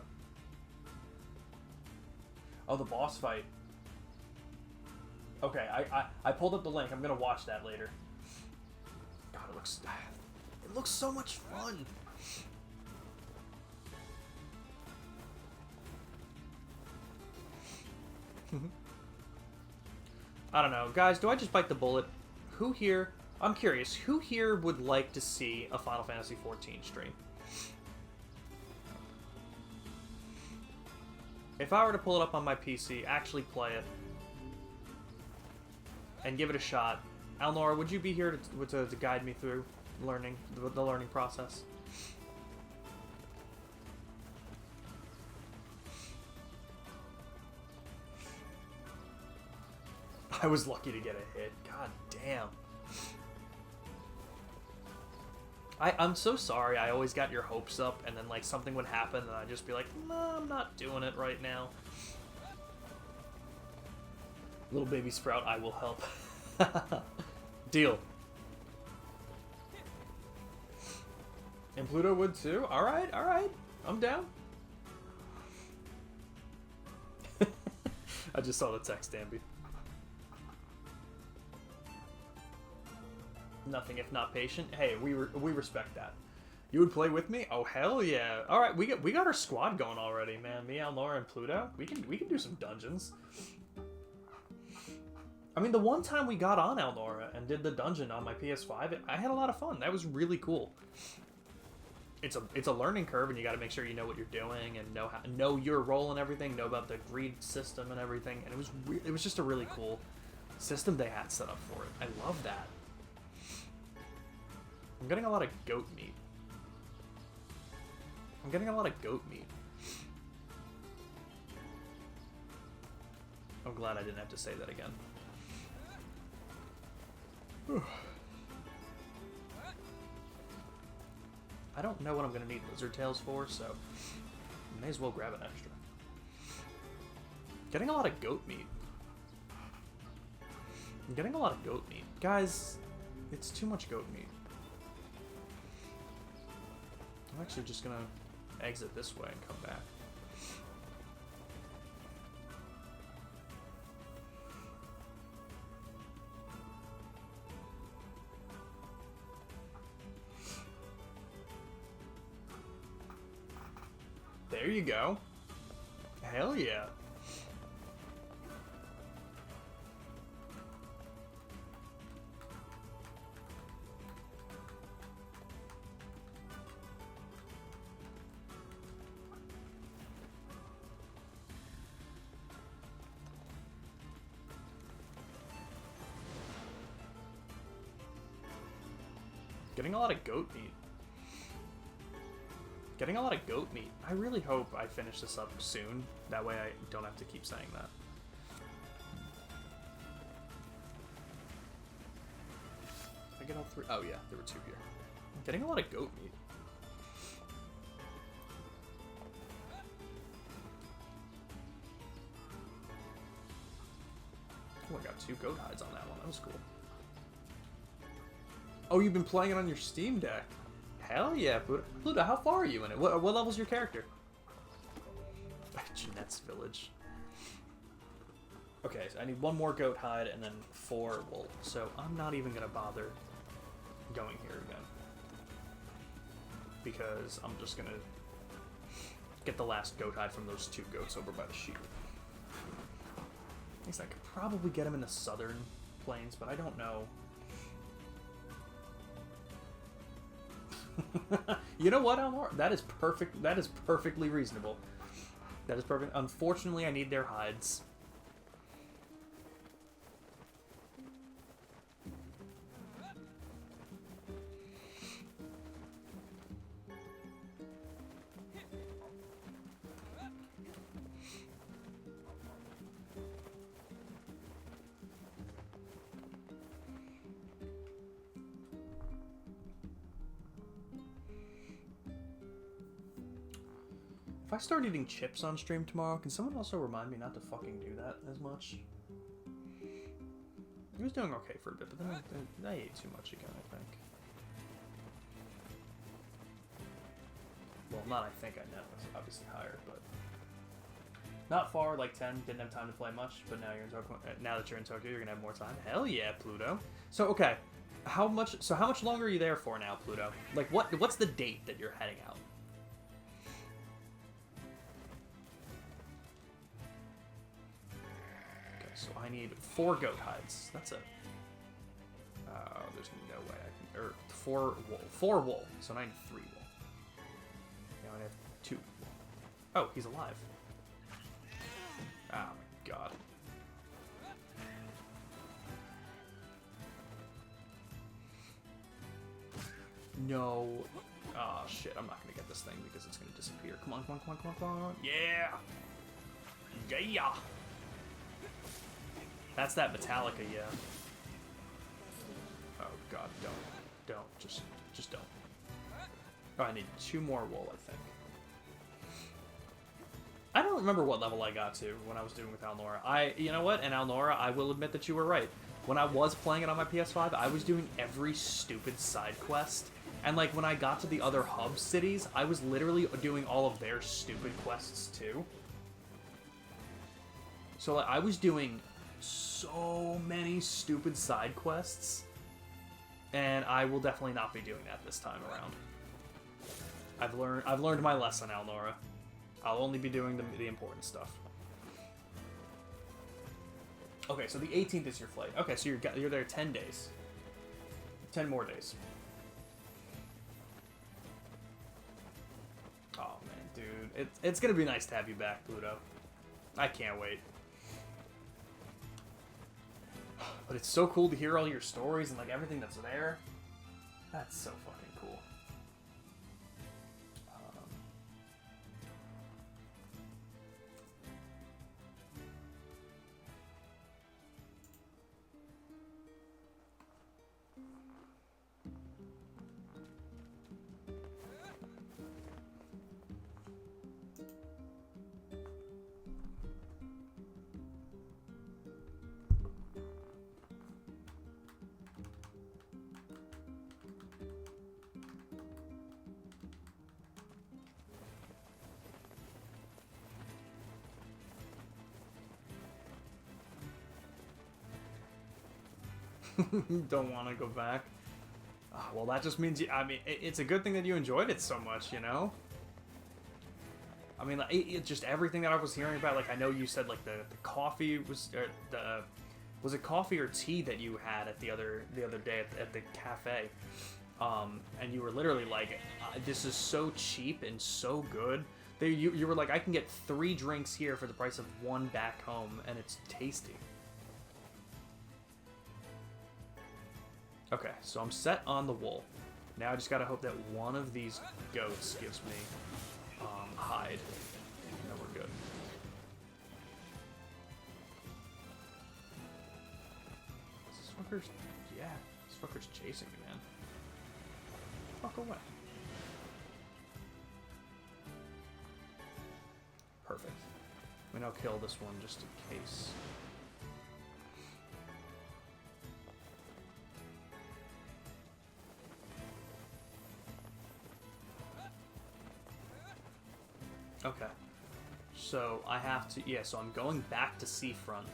Oh, the boss fight. Okay, I pulled up the link. I'm gonna watch that later. God, it looks so much fun. I don't know, guys. Do I just bite the bullet? Who here, I'm curious, who here would like to see a Final Fantasy XIV stream? If I were to pull it up on my PC, actually play it, and give it a shot, Alnora, would you be here to guide me through learning, the learning process? I was lucky to get a hit. God damn. I'm so sorry. I always got your hopes up, and then like something would happen, and I'd just be like, no, I'm not doing it right now. Little baby Sprout, I will help. Deal. And Pluto would too? Alright, alright. I'm down. I just saw the text, Ambi. Nothing if not patient. Hey, we respect that. You would play with me? Oh hell yeah! All right, we got our squad going already, man. Me, Alnora, and Pluto. We can do some dungeons. I mean, the one time we got on Alnora and did the dungeon on my PS5, I had a lot of fun. That was really cool. It's a learning curve, and you got to make sure you know what you're doing and know your role and everything. Know about the greed system and everything. And it was just a really cool system they had set up for it. I love that. I'm getting a lot of goat meat. I'm glad I didn't have to say that again. I don't know what I'm going to need lizard tails for, so I may as well grab an extra. Getting a lot of goat meat. I'm getting a lot of goat meat. Guys, it's too much goat meat. I'm actually just gonna exit this way and come back. There you go. Hell yeah. Getting a lot of goat meat. Getting a lot of goat meat. I really hope I finish this up soon. That way I don't have to keep saying that. Did I get all three? Oh yeah, there were two here. I'm getting a lot of goat meat. Oh, I got 2 goat hides on that one. That was cool. Oh, you've been playing it on your Steam Deck. Hell yeah, Pluto. Pluto, how far are you in it? What level's your character? Jeanette's village. Okay, so I need 1 more goat hide and then 4 wool. So I'm not even gonna bother going here again. Because I'm just gonna get the last goat hide from those 2 goats over by the sheep. I guess I could probably get them in the southern plains, but I don't know. You know what, Elmore? That is perfect. That is perfectly reasonable. That is perfect. Unfortunately, I need their hides. If I start eating chips on stream tomorrow, can someone also remind me not to fucking do that as much? He was doing okay for a bit, but then I ate too much again, I think. Well, not I think, I know. It's obviously higher, but... Not far, like 10. Didn't have time to play much, but now you're in Tokyo. Now that you're in Tokyo, you're gonna have more time. Hell yeah, Pluto. So, okay. How much longer are you there for now, Pluto? Like, what's the date that you're heading out? So I need 4 goat hides. That's it. There's no way I can... Or 4 wool. 4 wool. So I need 3 wool. Now I have 2 wool. Oh, he's alive. Oh my god. No. Oh shit, I'm not gonna get this thing because it's gonna disappear. Come on, come on, come on, come on, come on. Yeah! Yeah! That's that Metallica, yeah. Oh god, don't. Just don't. Oh, I need 2 more wool, I think. I don't remember what level I got to when I was doing with Alnora. You know what? And Alnora, I will admit that you were right. When I was playing it on my PS5, I was doing every stupid side quest. And like when I got to the other hub cities, I was literally doing all of their stupid quests too. So like, I was doing so many stupid side quests, and I will definitely not be doing that this time around. I've learned my lesson, Alnora. I'll only be doing the important stuff. Okay, so the 18th is your flight. Okay, so you're there 10 days. 10 more days. Oh man, dude, it's gonna be nice to have you back, Pluto. I can't wait. But it's so cool to hear all your stories and like everything that's there. That's so fucking cool. Don't want to go back. Oh, well, that just means you... I mean, it's a good thing that you enjoyed it so much, you know? I mean, like, just everything that I was hearing about. Like, I know you said like the coffee was was it coffee or tea that you had at the other day at the cafe, and you were literally like, this is so cheap and so good. You were like, I can get 3 drinks here for the price of 1 back home, and it's tasty. Okay, so I'm set on the wool. Now I just gotta hope that one of these goats gives me hide. And then we're good. This fucker's... Yeah, this fucker's chasing me, man. Fuck away. Perfect. I mean, I'll kill this one just in case. Okay. So I have to... Yeah, so I'm going back to Seafront.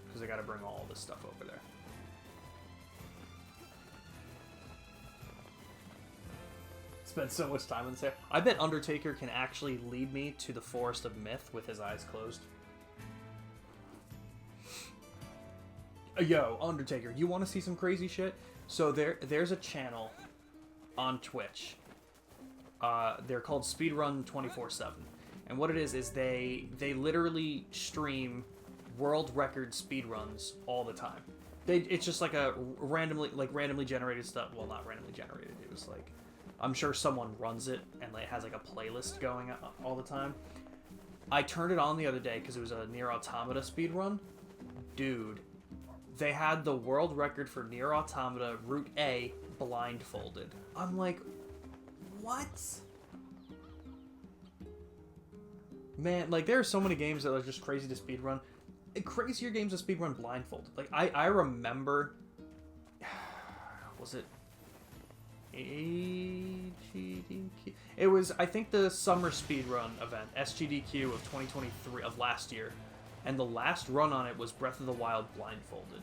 Because I gotta bring all this stuff over there. Spent so much time in this area. I bet Undertaker can actually lead me to the Forest of Myth with his eyes closed. Yo, Undertaker, you want to see some crazy shit? So there's a channel on Twitch. They're called Speedrun 24/7, and what it is they literally stream world record speedruns all the time. It's just like a randomly generated stuff. Well, not randomly generated. It was like, I'm sure someone runs it and it has like a playlist going all the time. I turned it on the other day because it was a Nier Automata speedrun. Dude, they had the world record for Nier Automata Route A blindfolded. I'm like, what? Man, like, there are so many games that are just crazy to speedrun. Crazier games to speedrun blindfolded. Like, I remember... Was it... AGDQ? It was, I think, the summer speedrun event, SGDQ of 2023, of last year. And the last run on it was Breath of the Wild blindfolded.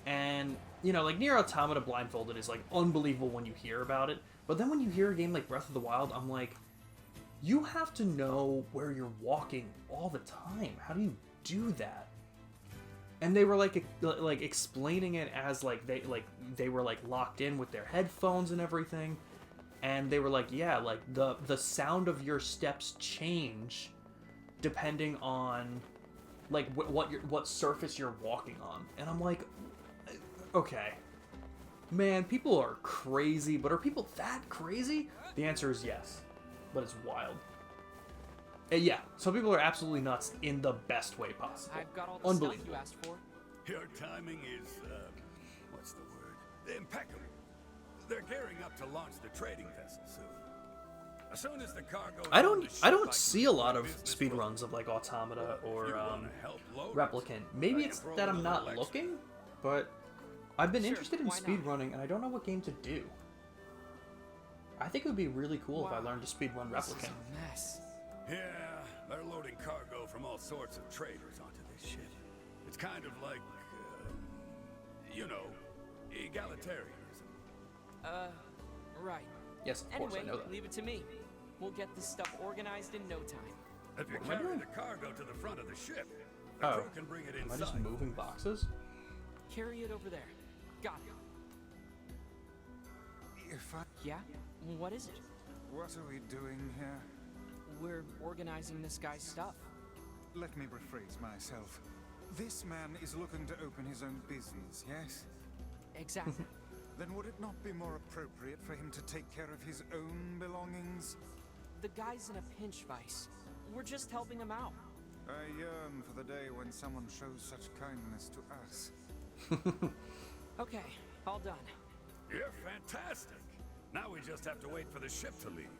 And, you know, like, Nier Automata blindfolded is, like, unbelievable when you hear about it. But then when you hear a game like Breath of the Wild, I'm like, you have to know where you're walking all the time. How do you do that? And they were like explaining it as like they were like locked in with their headphones and everything. And they were like, yeah, like the sound of your steps change depending on like what surface you're walking on. And I'm like, okay. Man, people are crazy, but are people that crazy? The answer is yes, but it's wild. And yeah, some people are absolutely nuts in the best way possible. I've got all the stuff you asked for. Your timing is, what's the word? Impeccable. They're gearing up to launch the trading vessel soon. As soon as the cargo... I don't see a lot of speedruns of like Automata or Replicant. Maybe it's that I'm not looking, but I've been interested in speedrunning and I don't know what game to do. I think it would be really cool if I learned to speedrun Replicant. This is a mess. Yeah, they're loading cargo from all sorts of traders onto this ship. It's kind of like, you know, egalitarianism. Right. Yes, of course, anyway, I know that. Leave it to me. We'll get this stuff organized in no time. If you carry the cargo to the front of the ship, the crew can bring it inside. Am I just moving boxes? Carry it over there. Got it. Yeah? What is it? What are we doing here? We're organizing this guy's stuff. Let me rephrase myself. This man is looking to open his own business, yes? Exactly. Then would it not be more appropriate for him to take care of his own belongings? The guy's in a pinch, Vice. We're just helping him out. I yearn for the day when someone shows such kindness to us. Okay, all done. You're fantastic. Now we just have to wait for the ship to leave.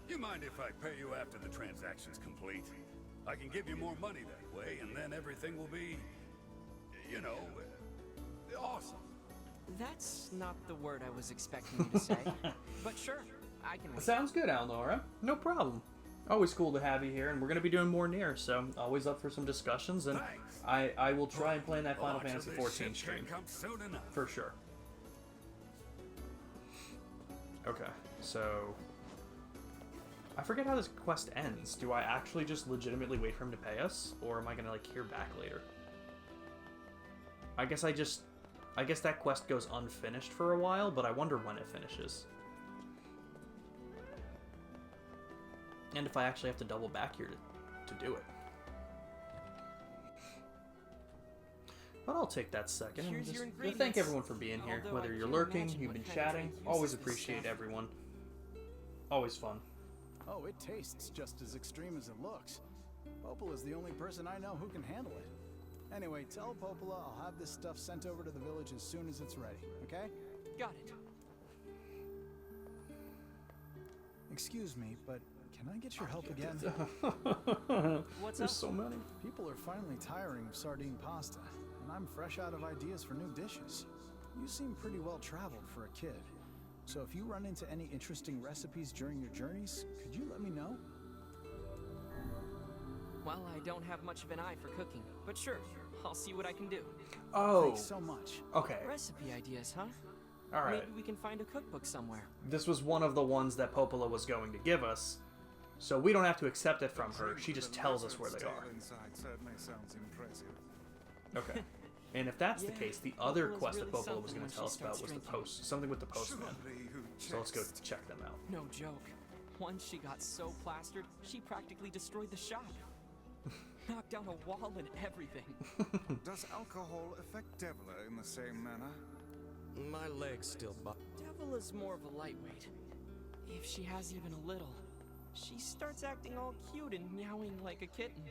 You mind if I pay you after the transaction's complete? I can give you more money that way, and then everything will be, you know, awesome. That's not the word I was expecting you to say. But sure, I can wait. Sounds good, Alnora. No problem. Always cool to have you here, and we're going to be doing more Nier, so always up for some discussions, and I will try and plan that Final Fantasy XIV stream. For sure. Okay, so I forget how this quest ends. Do I actually just legitimately wait for him to pay us? Or am I gonna, like, hear back later? I guess that quest goes unfinished for a while, but I wonder when it finishes. And if I actually have to double back here to do it. But I'll take that second. Here's And your just ingredients. thank everyone for being here. Although Whether I you're can't lurking, imagine you've what been kind of chatting, drink always uses this appreciate stuff. everyone. Always fun. Oh, it tastes just as extreme as it looks. Popola's the only person I know who can handle it. Anyway, tell Popola I'll have this stuff sent over to the village as soon as it's ready, okay? Got it. Excuse me, but can I get your help again? What's There's up? so many. People are finally tiring of sardine pasta, and I'm fresh out of ideas for new dishes. You seem pretty well traveled for a kid. So if you run into any interesting recipes during your journeys, could you let me know? Well, I don't have much of an eye for cooking, but sure, I'll see what I can do. Oh. Thanks so much. Okay. Recipe ideas, huh? Alright. Maybe we can find a cookbook somewhere. This was one of the ones that Popola was going to give us. So we don't have to accept it from her. She just tells us where they are. Inside certainly sounds impressive. Okay. And if that's the Yeah, case, the other Popola's quest that really Popola was something going when to tell she us about starts was the drinking. post. Something with the postman. Surely you So let's go jest. check them out. No joke. Once she got so plastered, she practically destroyed the shop. Knocked down a wall and everything. Does alcohol affect Devila in the same manner? My leg's still Devil is more of a lightweight. If she has even a little, she starts acting all cute and meowing like a kitten.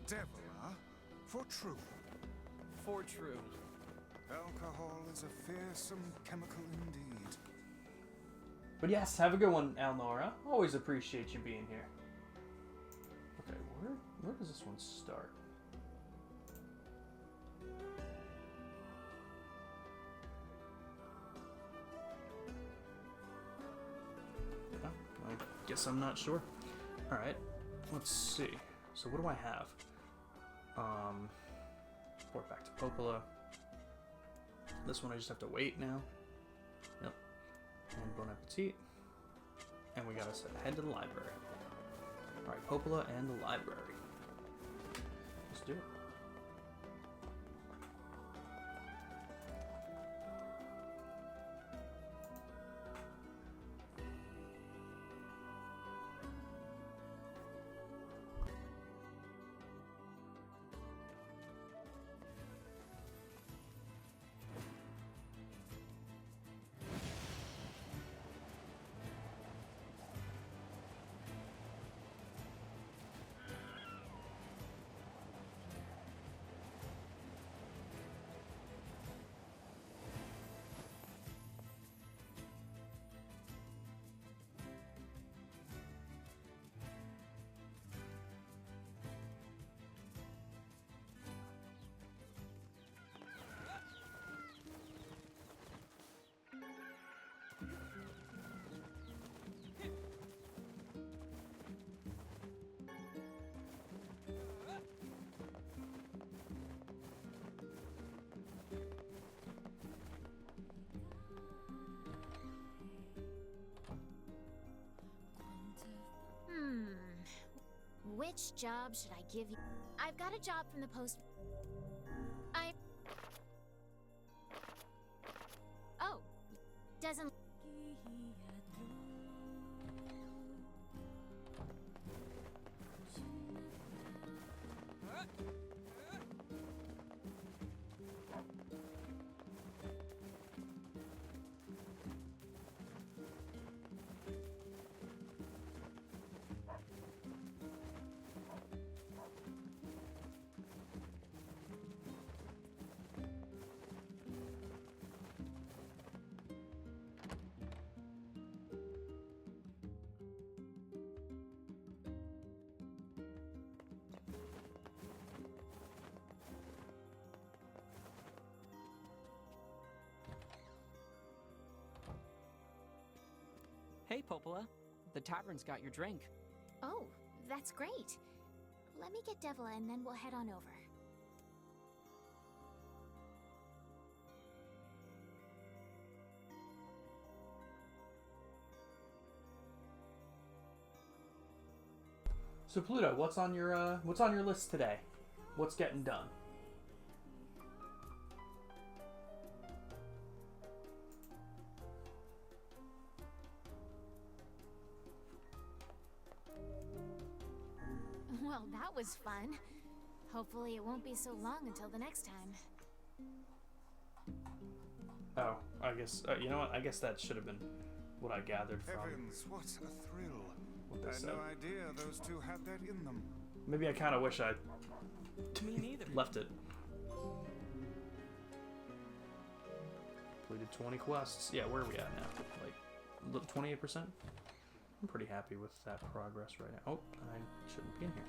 Devila? For true. For true. Alcohol is a fearsome chemical indeed. But yes, have a good one, Alnora. Always appreciate you being here. Okay, where does this one start? Oh, I guess I'm not sure. Alright, let's see. So what do I have? Report back to Popola. This one I just have to wait now. Yep. And Bon Appetit. And we gotta head to the library. Alright, Popola and the library. Let's do it. Which job should I give you? I've got a job from the post. Oh, doesn't. Hey, Popola. The tavern's got your drink. Oh, that's great. Let me get Devila and then we'll head on over. So Pluto, what's on your list today? What's getting done? Well, that was fun. Hopefully it won't be so long until the next time. Oh, I guess you know what? I guess that should have been what I gathered from Heavens, what a thrill. what they I had said. no idea those two had that in them. Maybe I kind of wish I Me neither. left it. Completed 20 quests. Yeah, where are we at now? Like 28%? I'm pretty happy with that progress right now. Oh, I shouldn't be in here.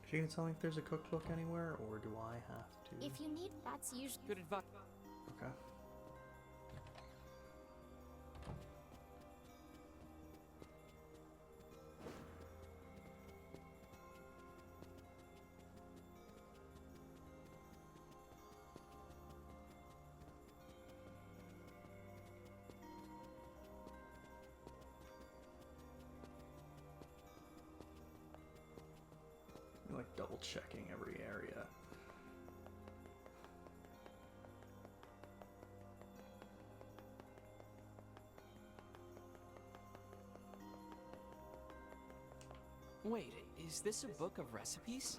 Are you gonna tell me if there's a cookbook anywhere, or do I have to? If you need, that's usually Good advice. Okay. Like double checking every area. Wait, is this a book of recipes?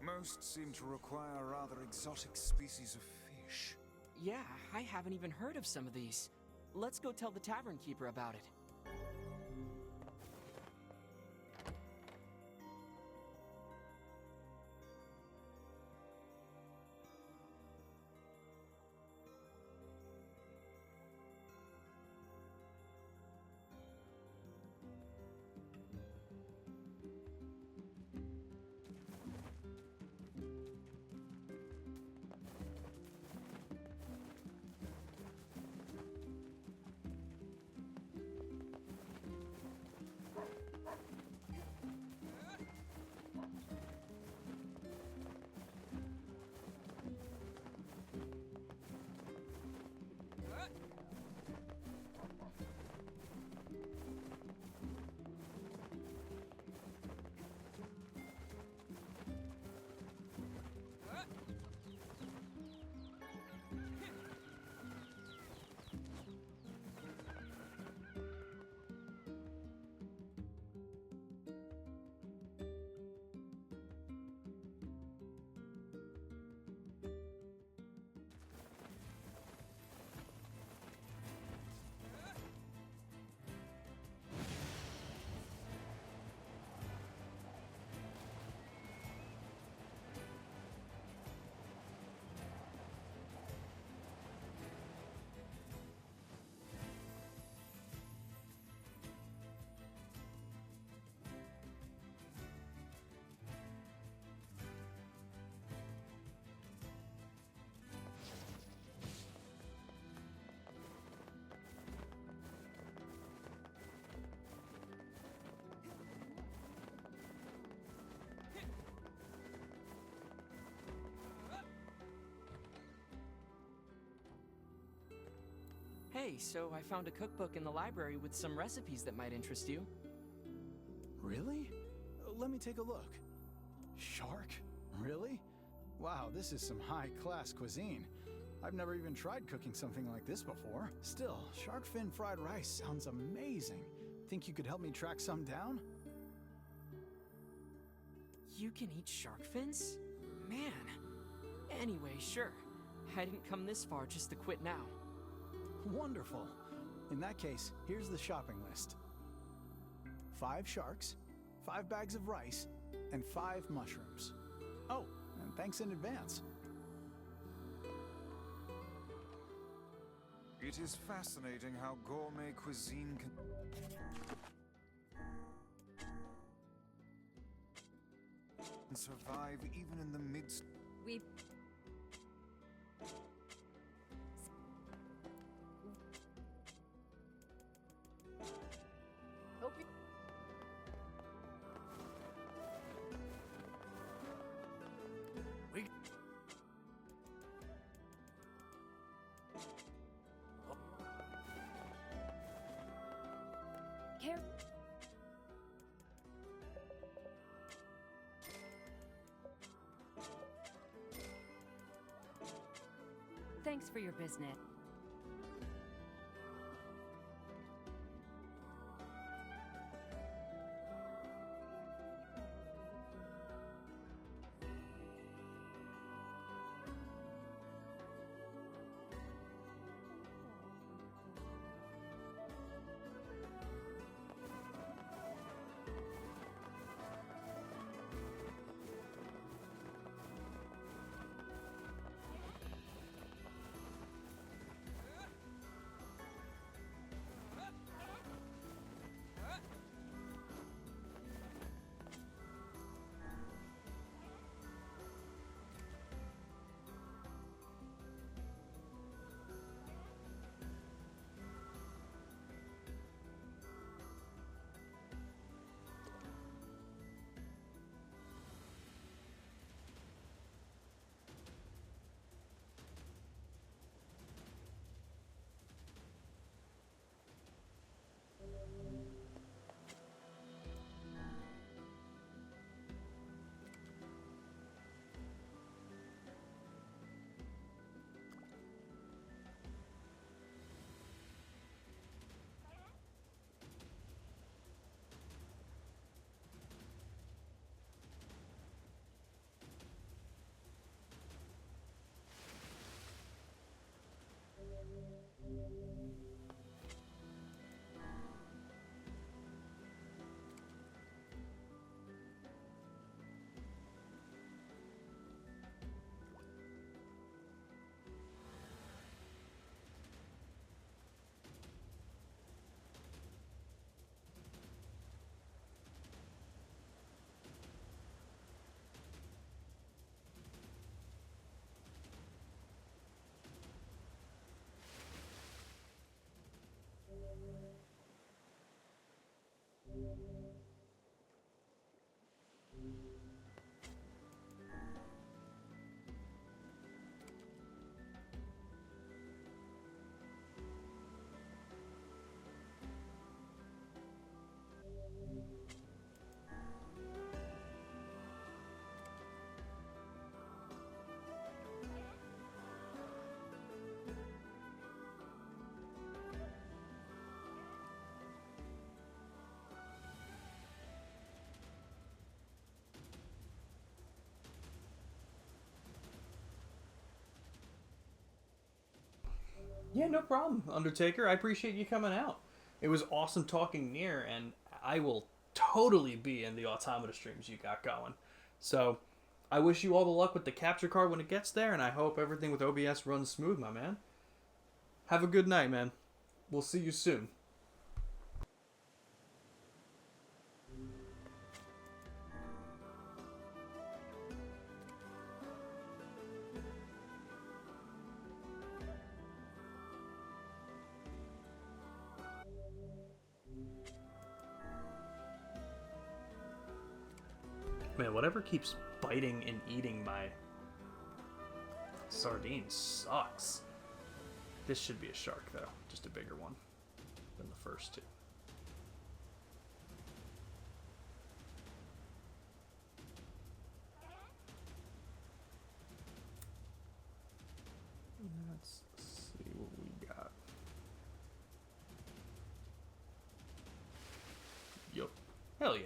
Most seem to require rather exotic species of fish. Yeah, I haven't even heard of some of these. Let's go tell the tavern keeper about it. Hey, so I found a cookbook in the library with some recipes that might interest you. Really? Let me take a look. Shark? Really? Wow, this is some high-class cuisine. I've never even tried cooking something like this before. Still, shark fin fried rice sounds amazing. Think you could help me track some down? You can eat shark fins? Man. Anyway, sure. I didn't come this far just to quit now. Wonderful. In that case, here's the shopping list. 5 sharks, 5 bags of rice, and 5 mushrooms. Oh, and Thanks in advance. It is fascinating how gourmet cuisine can survive even in the midst. We hope you care. Thanks for your business. Yeah, no problem, Undertaker. I appreciate you coming out. It was awesome talking Nier, and I will totally be in the Automata streams you got going. So, I wish you all the luck with the capture card when it gets there, and I hope everything with OBS runs smooth, my man. Have a good night, man. We'll see you soon. Man, whatever keeps biting and eating my sardines sucks. This should be a shark, though. Just a bigger one than the first two. Let's see what we got. Yup. Hell yeah.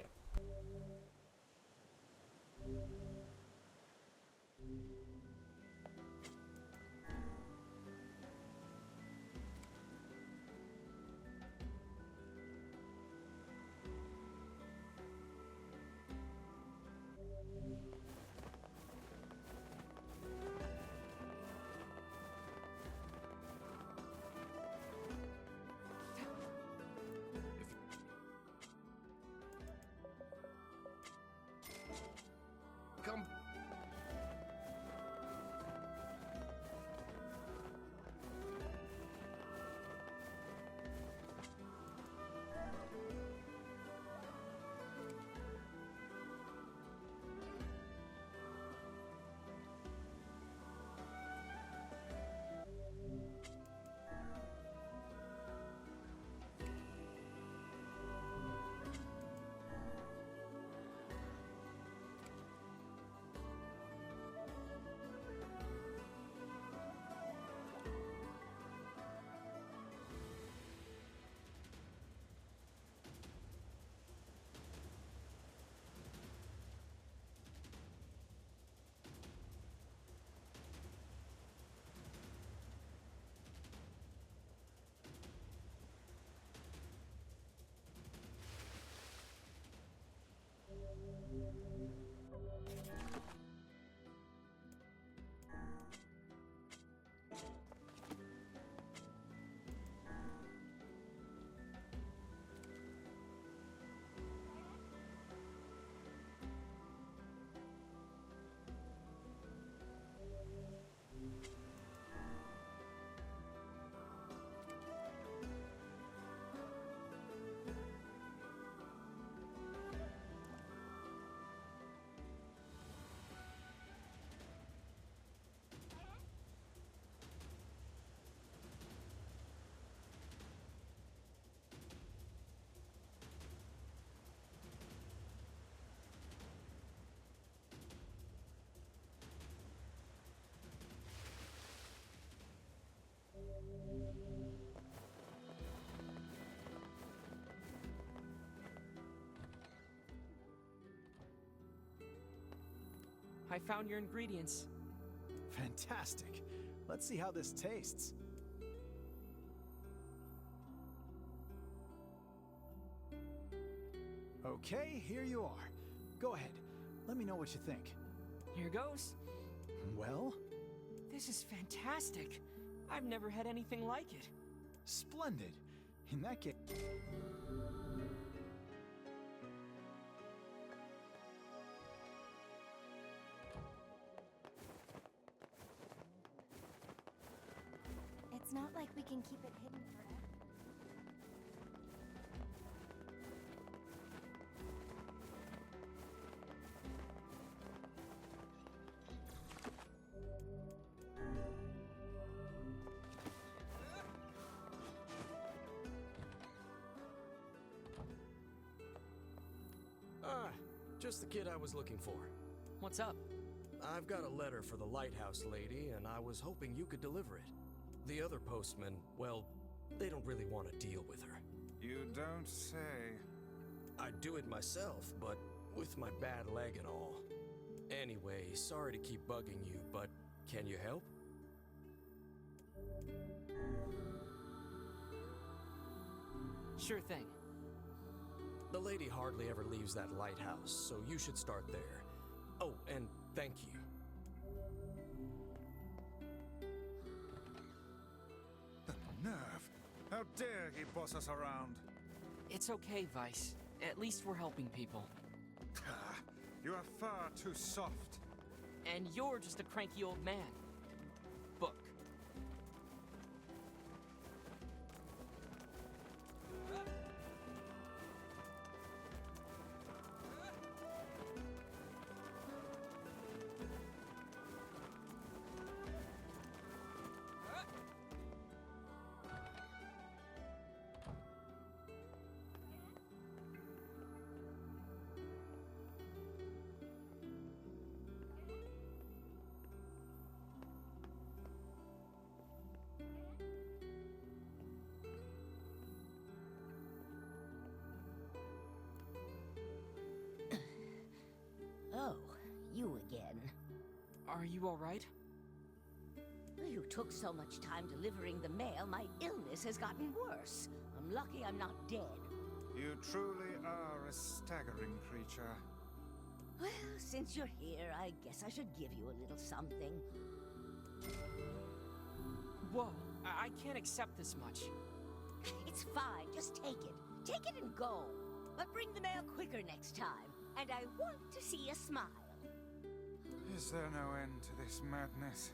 I found your ingredients. Fantastic. Let's see how this tastes. Okay, here you are. Go ahead. Let me know what you think. Here goes. Well? This is fantastic. I've never had anything like it. Splendid. In that case... It's not like we can keep it hidden forever. Ah, just the kid I was looking for. What's up? I've got a letter for the lighthouse lady, and I was hoping you could deliver it. The other postmen, well, they don't really want to deal with her. You don't say. I'd do it myself, but with my bad leg and all. Anyway, sorry to keep bugging you, but can you help? Sure thing. The lady hardly ever leaves that lighthouse, so you should start there. Oh, and thank you. The nerve! How dare he boss us around? It's okay, Vice. At least we're helping people. Ah, you are far too soft. And you're just a cranky old man. Book. Oh, you again. Are you alright? You took so much time delivering the mail, my illness has gotten worse. I'm lucky I'm not dead. You truly are a staggering creature. Well, since you're here, I guess I should give you a little something. Whoa, I can't accept this much. It's fine, just take it. Take it and go. But bring the mail quicker next time. And I want to see a smile. Is there no end to this madness?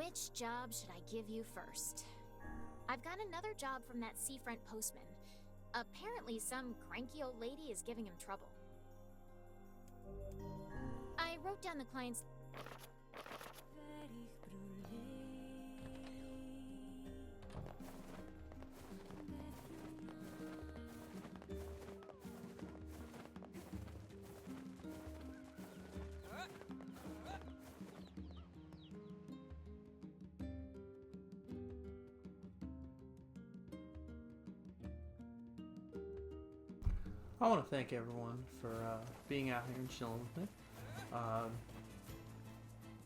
Which job should I give you first? I've got another job from that seafront postman. Apparently some cranky old lady is giving him trouble. I wrote down the client's... I want to thank everyone for being out here and chilling with me.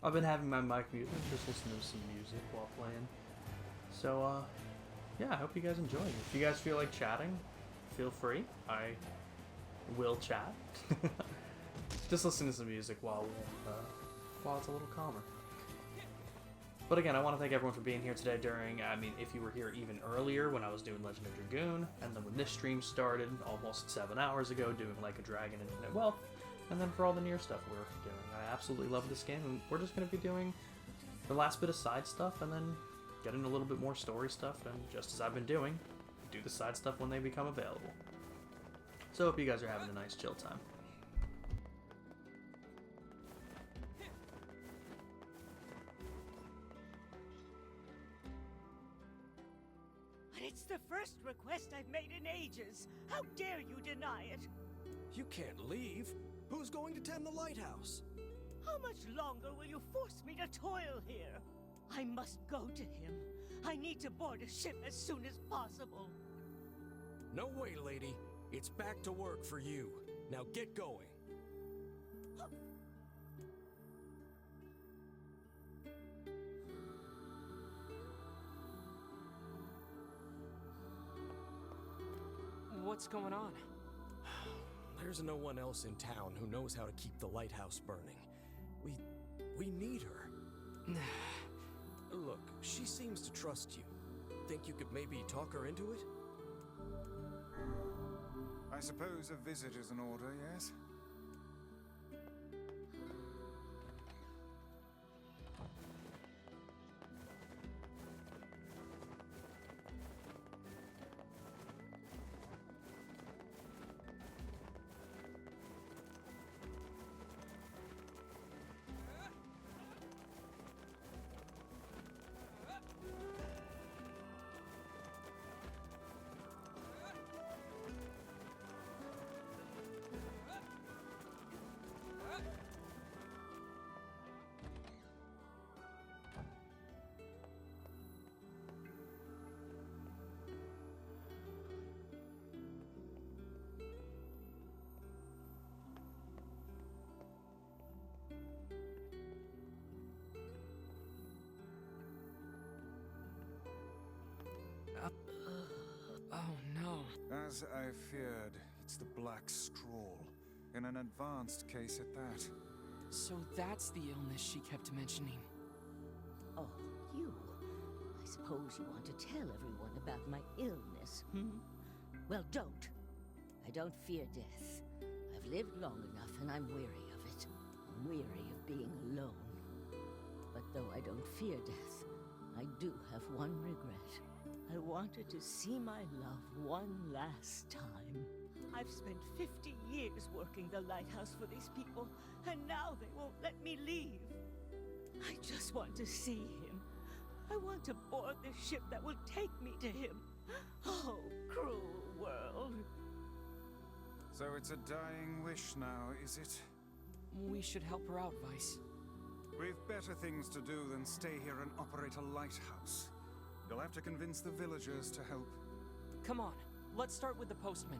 I've been having my mic muted, just listening to some music while playing. So, yeah, I hope you guys enjoy it. If you guys feel like chatting, feel free. I will chat. Just listen to some music while it's a little calmer. But again, I want to thank everyone for being here today during, I mean, if you were here even earlier when I was doing Legend of Dragoon, and then when this stream started almost 7 hours ago doing Like a Dragon Infinite Wealth, and then for all the Nier stuff we're doing. I absolutely love this game, and we're just going to be doing the last bit of side stuff, and then get into a little bit more story stuff, and just as I've been doing, do the side stuff when they become available. So hope you guys are having a nice chill time. But it's the first request I've made in ages. How dare you deny it? You can't leave. Who's going to tend the lighthouse? How much longer will you force me to toil here? I must go to him. I need to board a ship as soon as possible. No way, lady. It's back to work for you. Now get going. What's going on? There's no one else in town who knows how to keep the lighthouse burning. We need her. Look, she seems to trust you. Think you could maybe talk her into it? I suppose a visit is in order, yes? Oh no. As I feared, it's the Black Scrawl. In an advanced case at that. So that's the illness she kept mentioning. Oh, you. I suppose you want to tell everyone about my illness, hmm? Well, don't. I don't fear death. I've lived long enough and I'm weary of it. I'm weary of being alone. But though I don't fear death, I do have one regret. I wanted to see my love one last time. I've spent 50 years working the lighthouse for these people, and now they won't let me leave. I just want to see him. I want to board the ship that will take me to him. Oh, cruel world. So it's a dying wish now, is it? We should help her out, Vice. We've better things to do than stay here and operate a lighthouse. You'll have to convince the villagers to help. Come on, let's start with the postman.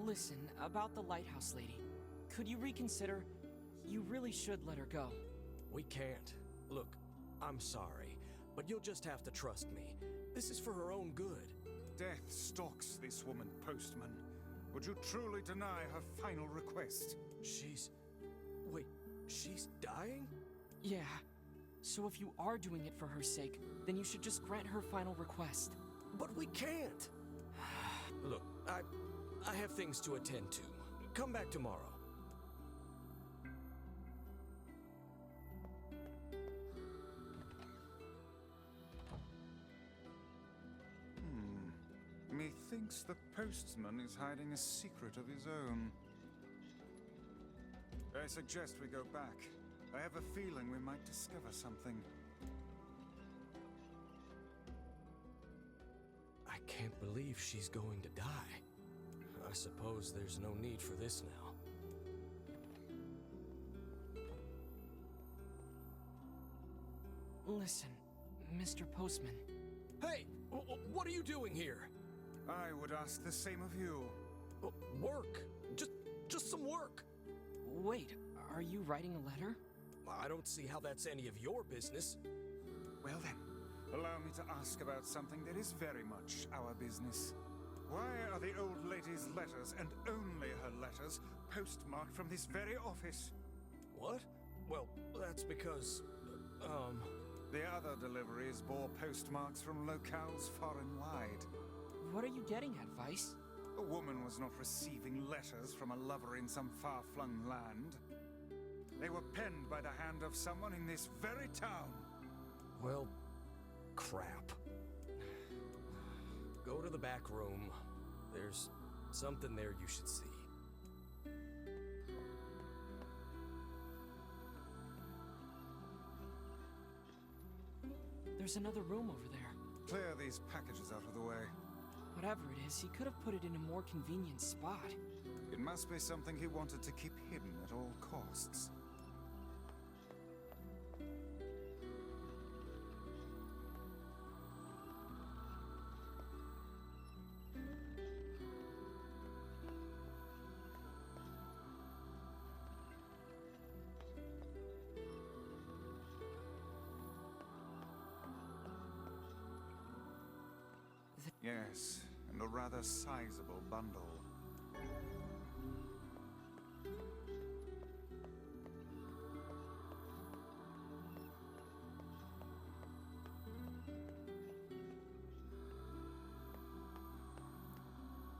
Listen, about the lighthouse lady. Could you reconsider? You really should let her go. We can't. Look, I'm sorry, but you'll just have to trust me. This is for her own good. Death stalks this woman, Postman. Would you truly deny her final request? Wait, she's dying? Yeah. So if you are doing it for her sake, then you should just grant her final request. But we can't! Look, I have things to attend to. Come back tomorrow. Methinks the postman is hiding a secret of his own. I suggest we go back. I have a feeling we might discover something. I can't believe she's going to die. I suppose there's no need for this now. Listen, Mr. Postman. Hey! What are you doing here? I would ask the same of you. Work. Just some work. Wait, are you writing a letter? I don't see how that's any of your business. Well then, allow me to ask about something that is very much our business. Why are the old lady's letters, and only her letters, postmarked from this very office? What? Well, that's because, The other deliveries bore postmarks from locales far and wide. What are you getting at, Vice? The woman was not receiving letters from a lover in some far-flung land. They were penned by the hand of someone in this very town. Well, crap. Go to the back room. There's something there you should see. There's another room over there. Clear these packages out of the way. Whatever it is, he could have put it in a more convenient spot. It must be something he wanted to keep hidden at all costs. Yes, and a rather sizable bundle.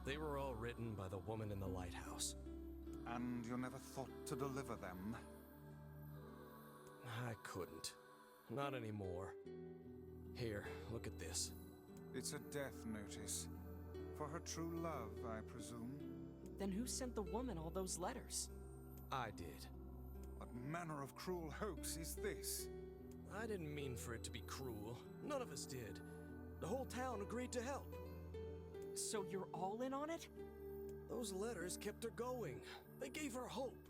They were all written by the woman in the lighthouse. And you never thought to deliver them? I couldn't. Not anymore. Here, look at this. It's a death notice. For her true love, I presume? Then who sent the woman all those letters? I did. What manner of cruel hoax is this? I didn't mean for it to be cruel. None of us did. The whole town agreed to help. So you're all in on it? Those letters kept her going. They gave her hope.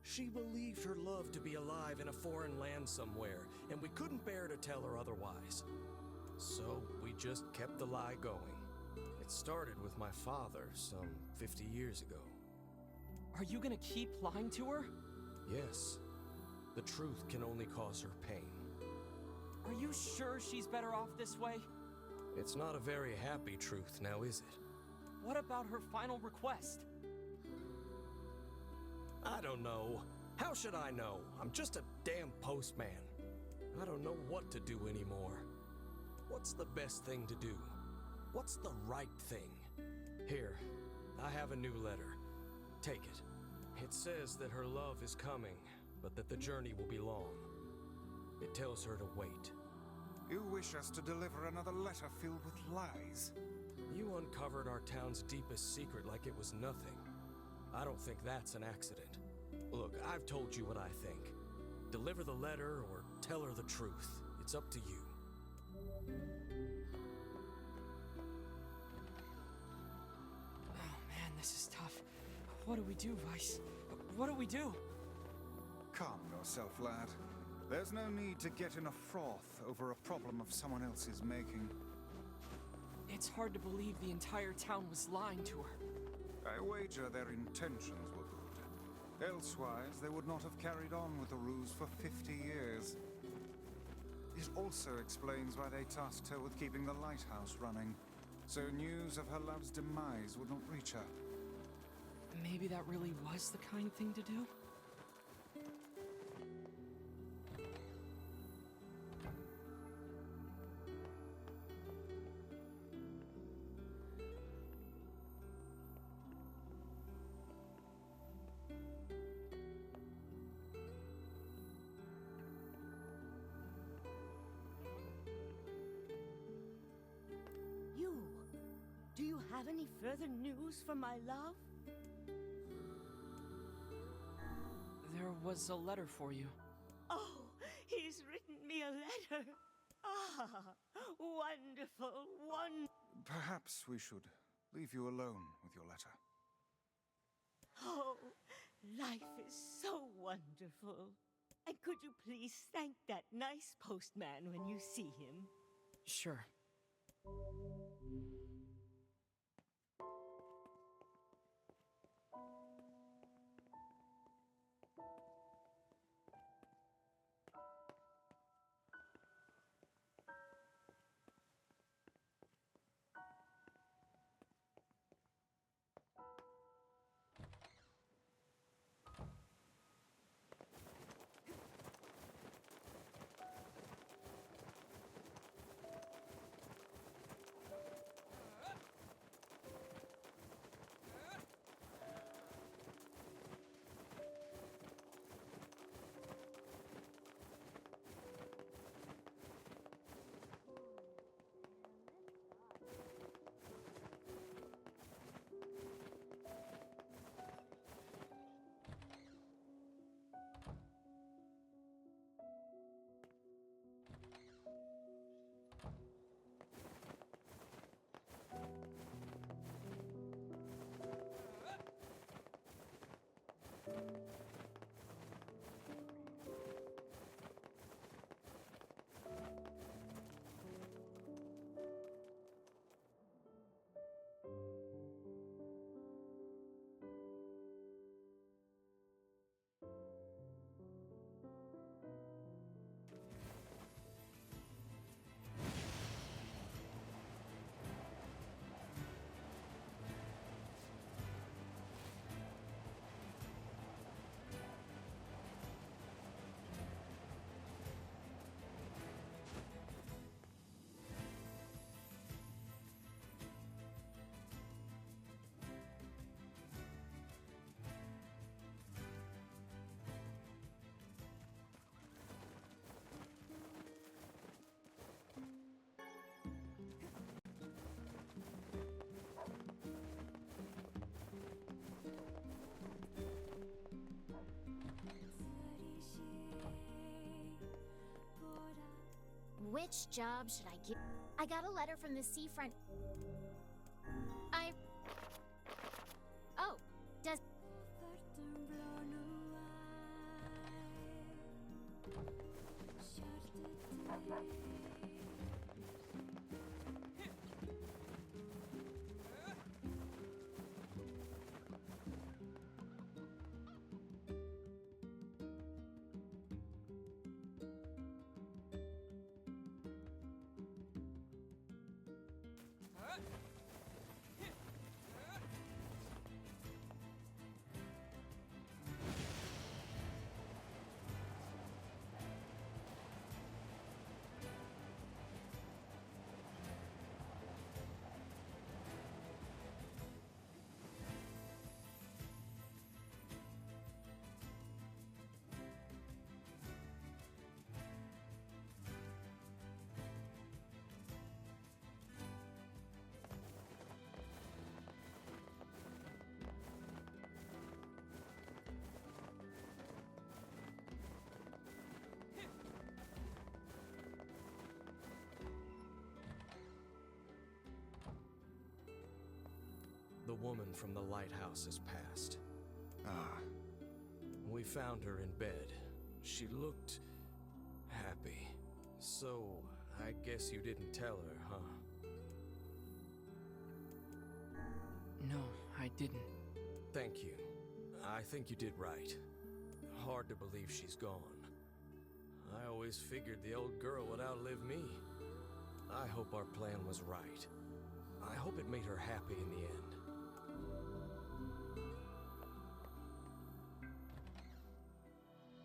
She believed her love to be alive in a foreign land somewhere, and we couldn't bear to tell her otherwise. So we just kept the lie going. It started with my father some 50 years ago. Are you gonna keep lying to her? Yes. The truth can only cause her pain. Are you sure she's better off this way? It's not a very happy truth, now is it? What about her final request? I don't know. How should I know? I'm just a damn postman. I don't know what to do anymore. What's the best thing to do? What's the right thing? Here, I have a new letter. Take it. It says that her love is coming, but that the journey will be long. It tells her to wait. You wish us to deliver another letter filled with lies? You uncovered our town's deepest secret like it was nothing. I don't think that's an accident. Look, I've told you what I think. Deliver the letter or tell her the truth. It's up to you. Oh man, this is tough. What do we do, Vice? What do we do? Calm yourself, lad. There's no need to get in a froth over a problem of someone else's making. It's hard to believe the entire town was lying to her. I I wager their intentions were good. Elsewise, they would not have carried on with the ruse for 50 years. It also explains why they tasked her with keeping the lighthouse running, so news of her love's demise would not reach her. Maybe that really was the kind thing to do? Do you have any further news from my love? There was a letter for you. Oh, he's written me a letter. Ah, wonderful, Perhaps we should leave you alone with your letter. Oh, life is so wonderful. And could you please thank that nice postman when you see him? Sure. Which job should I give? I got a letter from the seafront. Oh, does... The woman from the lighthouse has passed. Ah. We found her in bed. She looked happy. So, I guess you didn't tell her, huh? No, I I didn't. Thank you. I think you did right. Hard to believe she's gone. I always figured the old girl would outlive me. I hope our plan was right. I hope it made her happy in the end.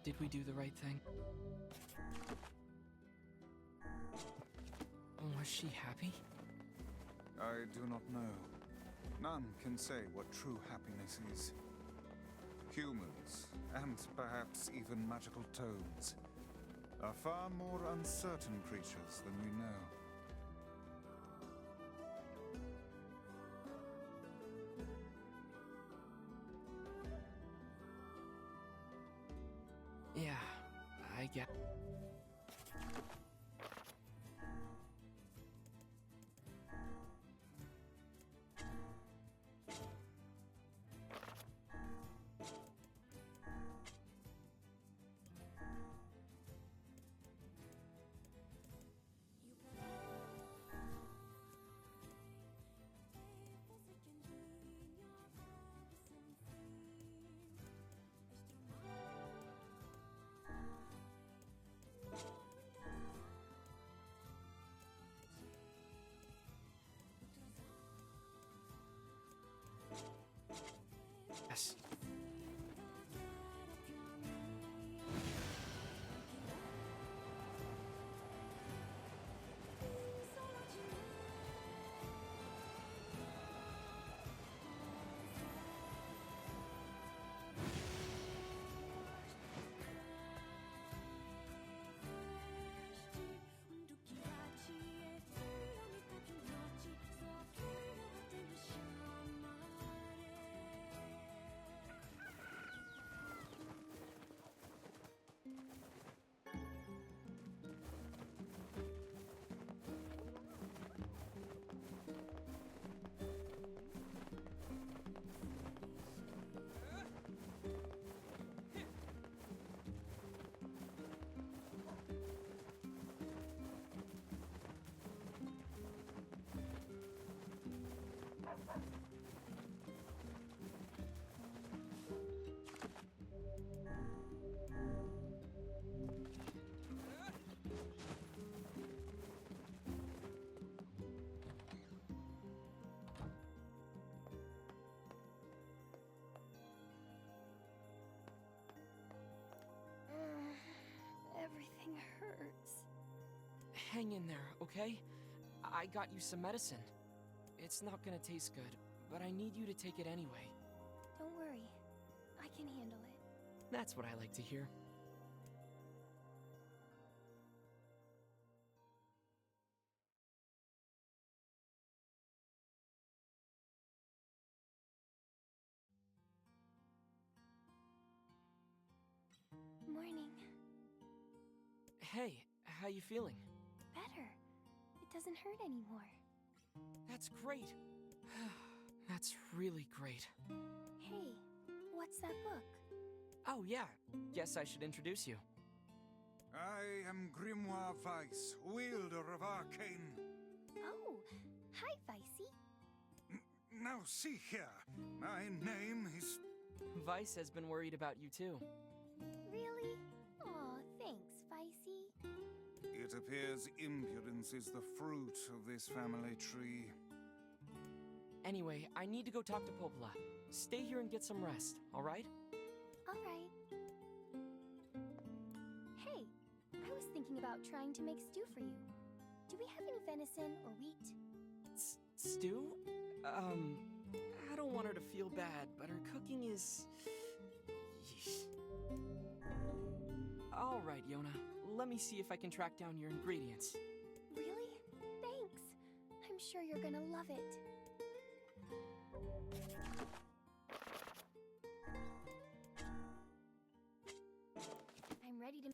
Did we do the right thing? Was she happy? I do not know. None can say what true happiness is. Humans, and perhaps even magical toads, are far more uncertain creatures than we know. Yeah, I get. Yes. Everything hurts. Hang in there, okay? I got you some medicine. It's not gonna taste good, but I need you to take it anyway. Don't worry. I can handle it. That's what I like to hear. Morning. Hey, how you feeling? Better. It doesn't hurt anymore. That's great. That's really great. Hey, what's that book? Oh yeah, guess I should introduce you. I am Grimoire Weiss, wielder of arcane. Oh, hi, Vicey. Now see here, my name is... Vice has been worried about you too. Really? Aw, thanks, Vicey. It appears impudence is the fruit of this family tree. Anyway, I need to go talk to Popola. Stay here and get some rest, alright? Alright. Hey, I was thinking about trying to make stew for you. Do we have any venison or wheat? Stew? I don't want her to feel bad, but her cooking is... Alright, Yona. Let me see if I can track down your ingredients. Really? Thanks. I'm sure you're gonna love it. I'm ready to...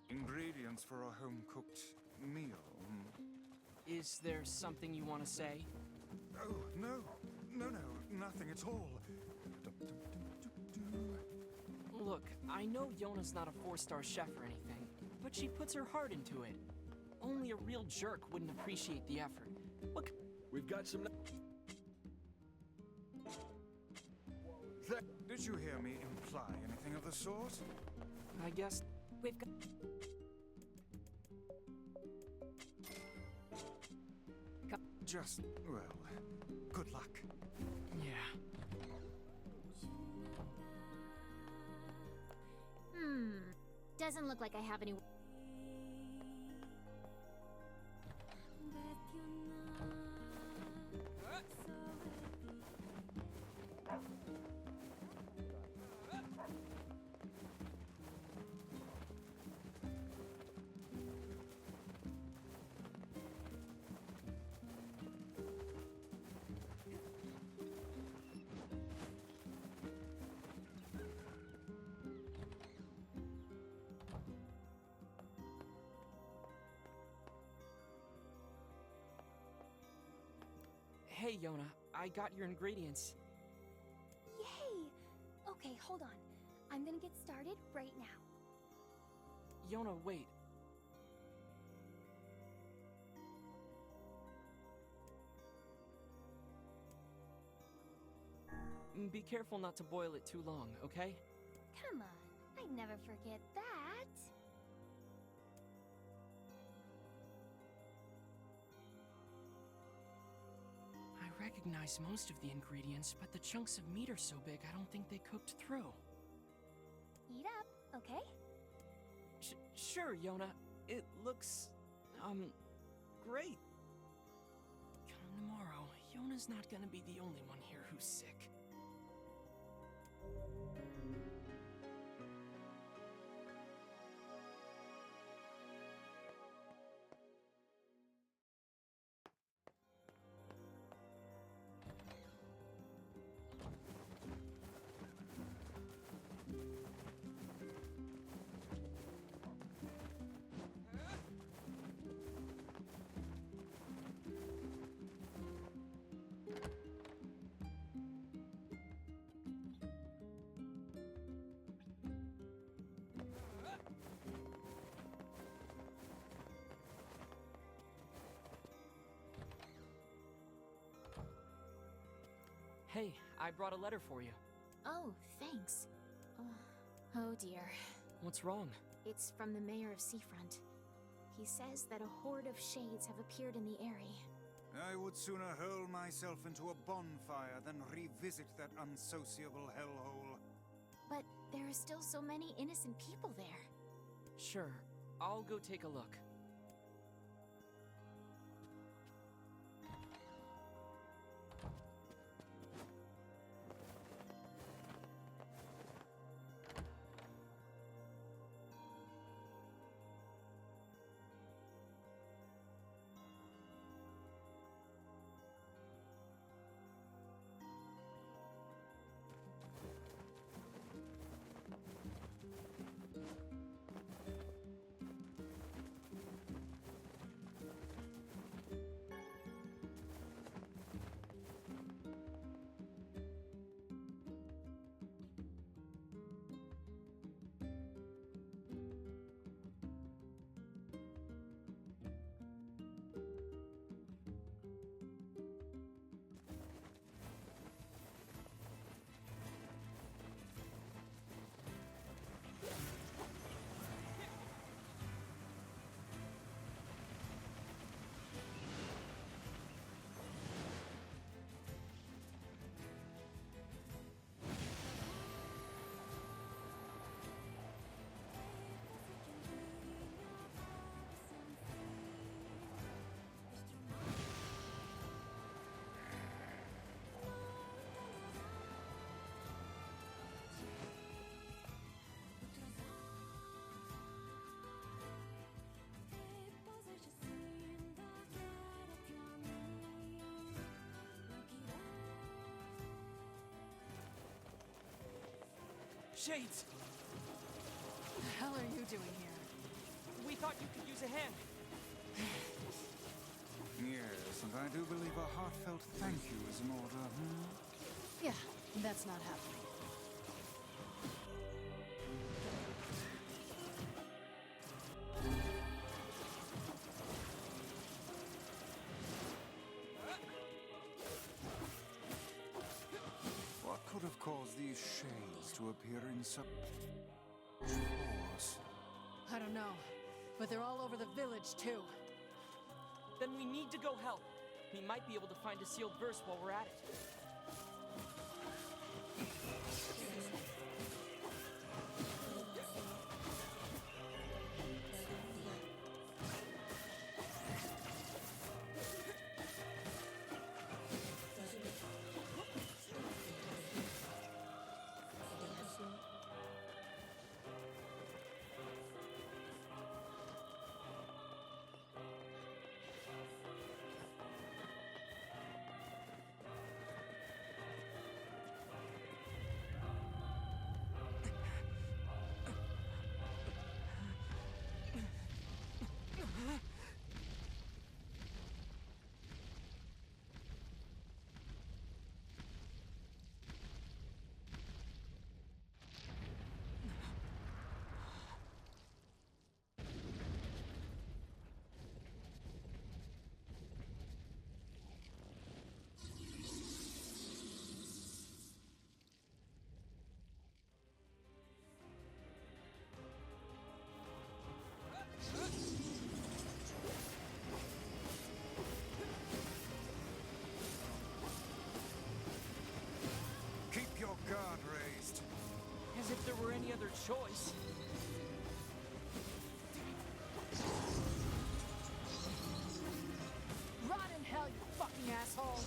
Ingredients for a home-cooked meal. Is there something you want to say? Oh, no, nothing at all. Look, I know Yona's not a 4-star chef or anything, but she puts her heart into it. Only a real jerk wouldn't appreciate the effort. Look, We've got some... Did you hear me imply anything of the sort? I guess we've got... Just, well, good luck. Yeah. Doesn't look like I have any. Hey, Yona, I got your ingredients. Yay! Okay, hold on. I'm gonna get started right now. Yona, wait. Be careful not to boil it too long, okay? Come on, I'd never forget that. I recognize most of the ingredients, but the chunks of meat are so big I don't think they cooked through. Eat up, okay? Sure, Yona. It looks, great. Come tomorrow, Yona's not gonna be the only one here who's sick. Hey, I brought a letter for you. Oh, thanks. Oh dear. What's wrong? It's from the mayor of Seafront. He says that a horde of shades have appeared in the area. I would sooner hurl myself into a bonfire than revisit that unsociable hellhole. But there are still so many innocent people there. Sure, I'll go take a look. Shades! What the hell are you doing here? We thought you could use a hand. Yes, and I do believe a heartfelt thank you is in order, Yeah, that's not happening. these shades to appear in such force? I don't know, but they're all over the village, too. Then we need to go help. We might be able to find a sealed verse while we're at it. Keep your guard raised. As if there were any other choice. Rot in hell, you fucking asshole!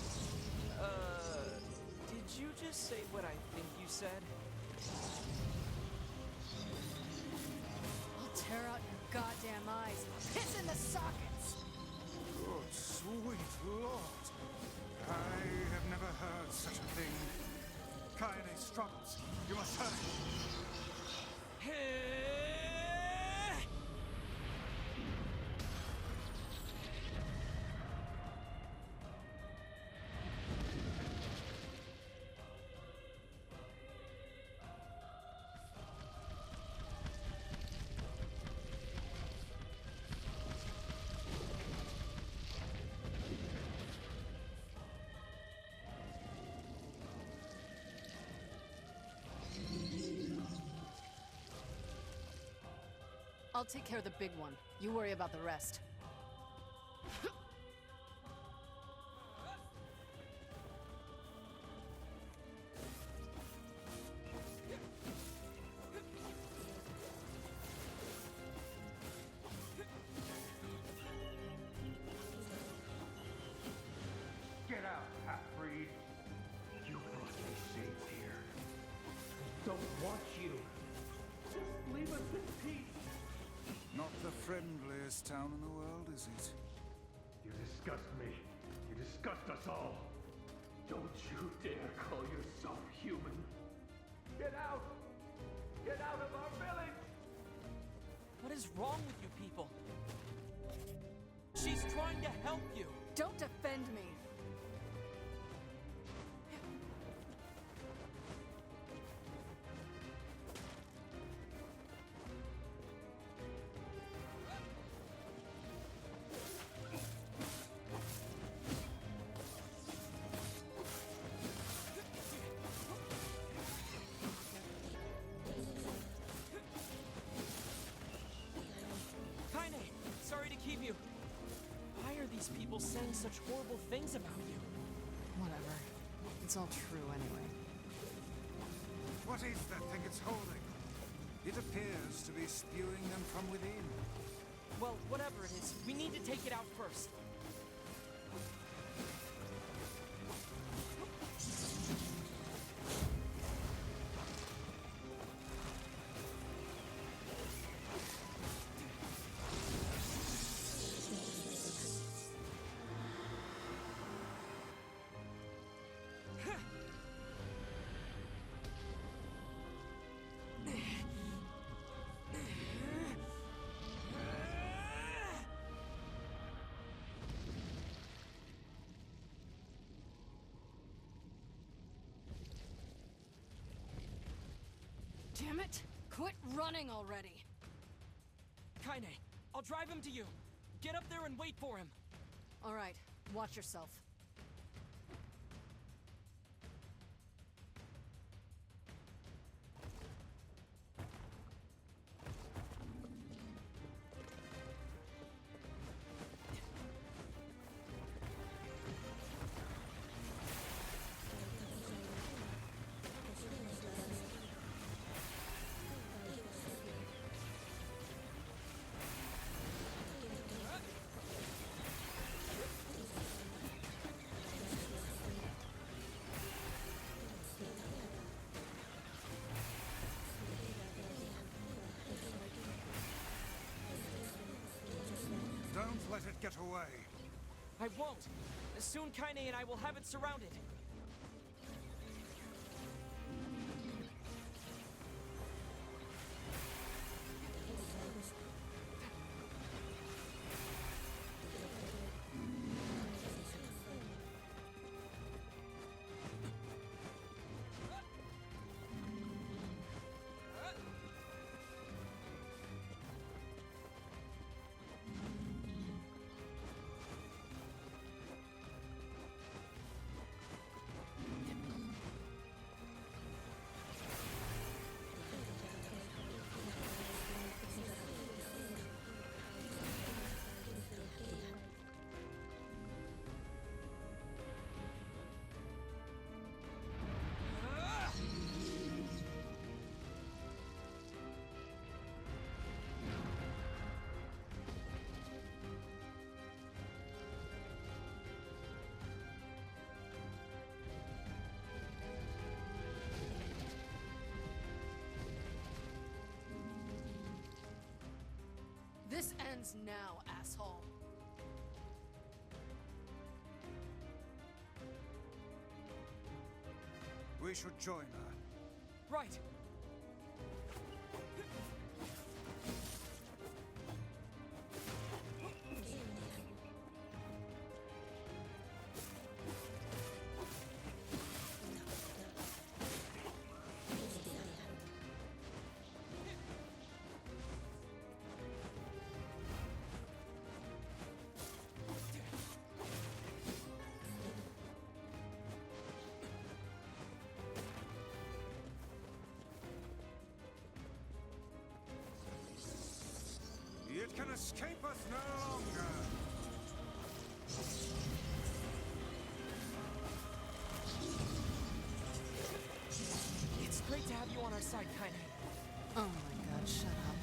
Did you just say what I think you said? I'll tear out your goddamn eyes. Piss in the sockets! Good sweet lord. I have never heard such a thing. Kaine struggles. You must hurry. I'll take care of the big one. You worry about the rest. Get out, half-breed. You brought me safe here. Don't want you. Just leave us in peace. Not the friendliest town in the world, is it? You disgust me. You disgust us all. Don't you dare call yourself human. Get out! Get out of our village! What is wrong with you people? She's trying to help you. Don't defend me. Sorry to keep you. Why are these people saying such horrible things about you? Whatever. It's all true anyway. What is that thing it's holding? It appears to be spewing them from within. Well, whatever it is, we need to take it out first. Damn it! Quit running already! Kaine, I'll drive him to you. Get up there and wait for him. Alright, watch yourself. let it get away. I won't. Soon Kaine and I will have it surrounded. This ends now, asshole. We should join her. Right. It can escape us no longer. It's great to have you on our side, Kaine. Oh my god, shut up.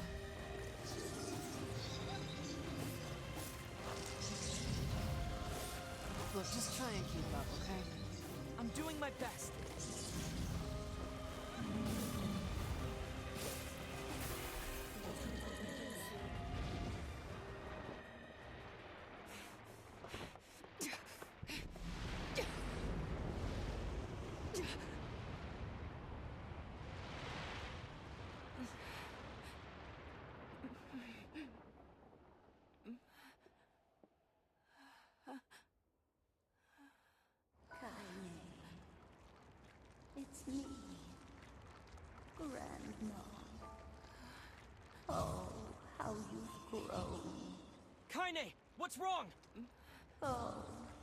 Look, just try and keep up, okay? I'm doing my best. It's me, Grandma. Oh, how you've grown. Kaine, what's wrong? Oh,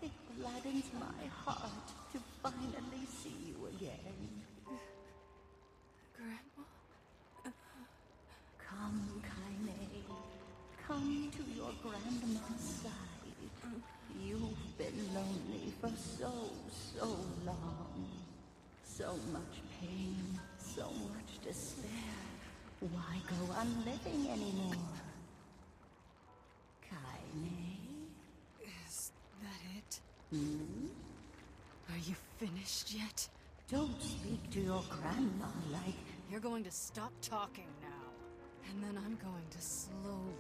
it gladdens my heart to finally see you again. Grandma? Come, Kaine. Come to your grandma's side. You've been lonely for so long. So much pain, so much despair. Why go on living anymore? Kaine? Is that it? Hmm? Are you finished yet? Don't speak to your grandma like... You're going to stop talking now. And then I'm going to slowly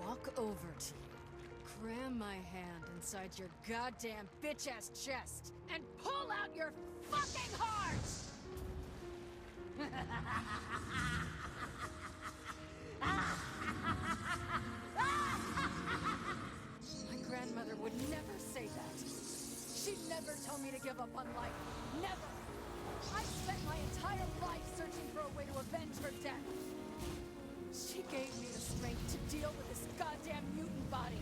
walk over to you, cram my hand inside your goddamn bitch-ass chest, and pull out your fucking heart! My grandmother would never say that. She'd never tell me to give up on life. Never! I spent my entire life searching for a way to avenge her death. She gave me the strength to deal with this goddamn mutant body.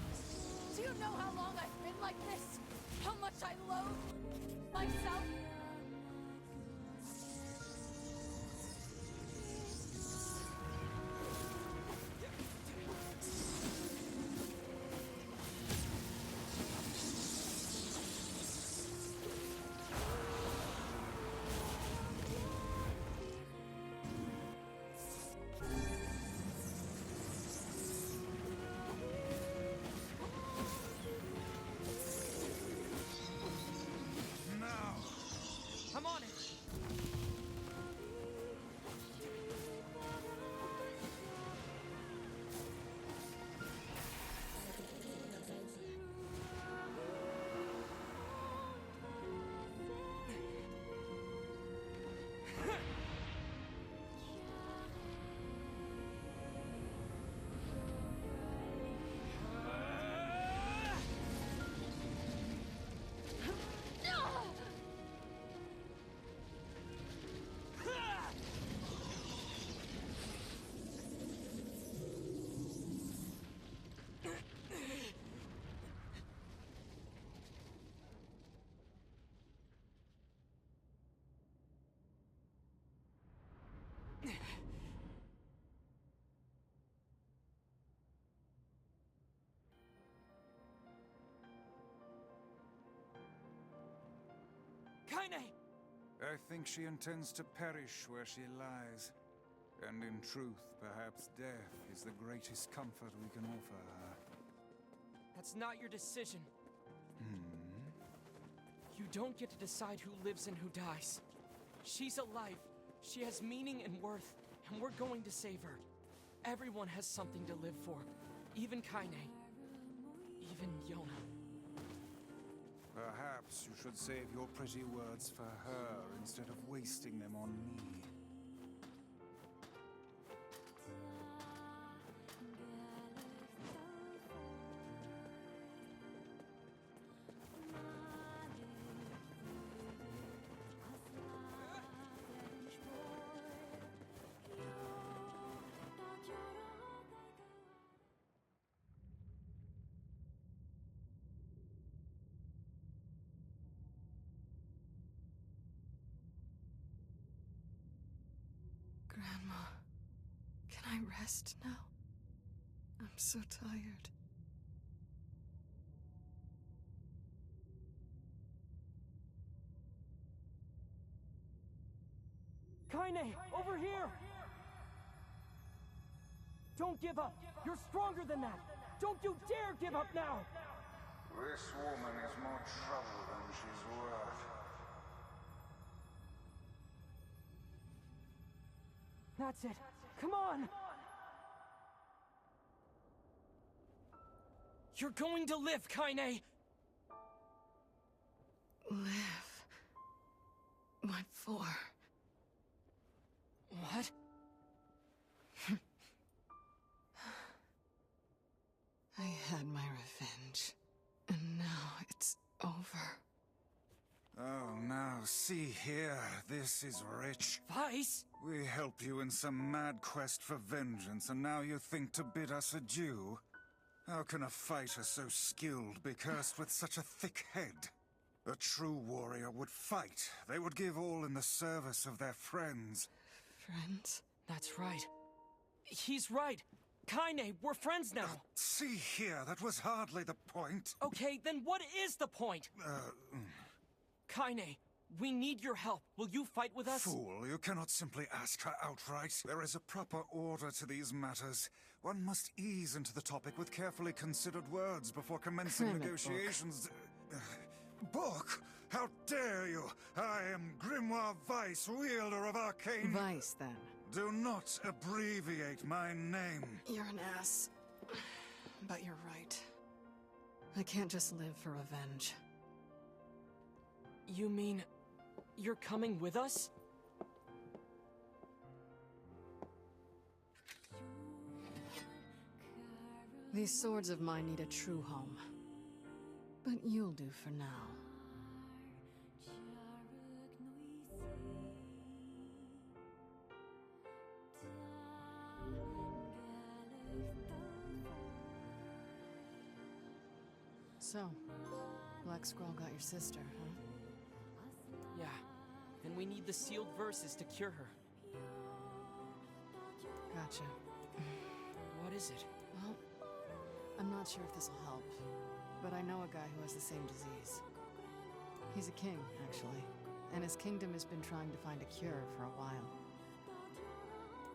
Do you know how long I've been like this? How much I loathe myself? Kaine! I think she intends to perish where she lies. And in truth, perhaps death is the greatest comfort we can offer her. That's not your decision. You don't get to decide who lives and who dies. She's alive. She has meaning and worth, and we're going to save her. Everyone has something to live for. Even Kaine. Even Yona. Perhaps you should save your pretty words for her instead of wasting them on me. Grandma, can I rest now? I'm so tired. Kaine, over here! Don't give up! You're stronger than that! Don't you dare give up now! This woman is more trouble than she's worth. That's it. Come on! You're going to live, Kaine! Live? What for? What? I had my revenge, and now it's over. Oh, now, see here, this is rich. Vice? We helped you in some mad quest for vengeance, and now you think to bid us adieu? How can a fighter so skilled be cursed with such a thick head? A true warrior would fight. They would give all in the service of their friends. Friends? That's right. He's right. Kaine, we're friends now. See here, that was hardly the point. Okay, then what is the point? Kaine, we need your help. Will you fight with us? Fool, you cannot simply ask her outright. There is a proper order to these matters. One must ease into the topic with carefully considered words before commencing negotiations. Book? How dare you? I am Grimoire Vice, wielder of arcane... Vice, then. Do not abbreviate my name. You're an ass. But you're right. I can't just live for revenge. You mean... you're coming with us? These swords of mine need a true home. But you'll do for now. So, Black Scroll got your sister, huh? Yeah, and we need the sealed verses to cure her. Gotcha. What is it? Well, I'm not sure if this will help, but I know a guy who has the same disease. He's a king, actually, and his kingdom has been trying to find a cure for a while.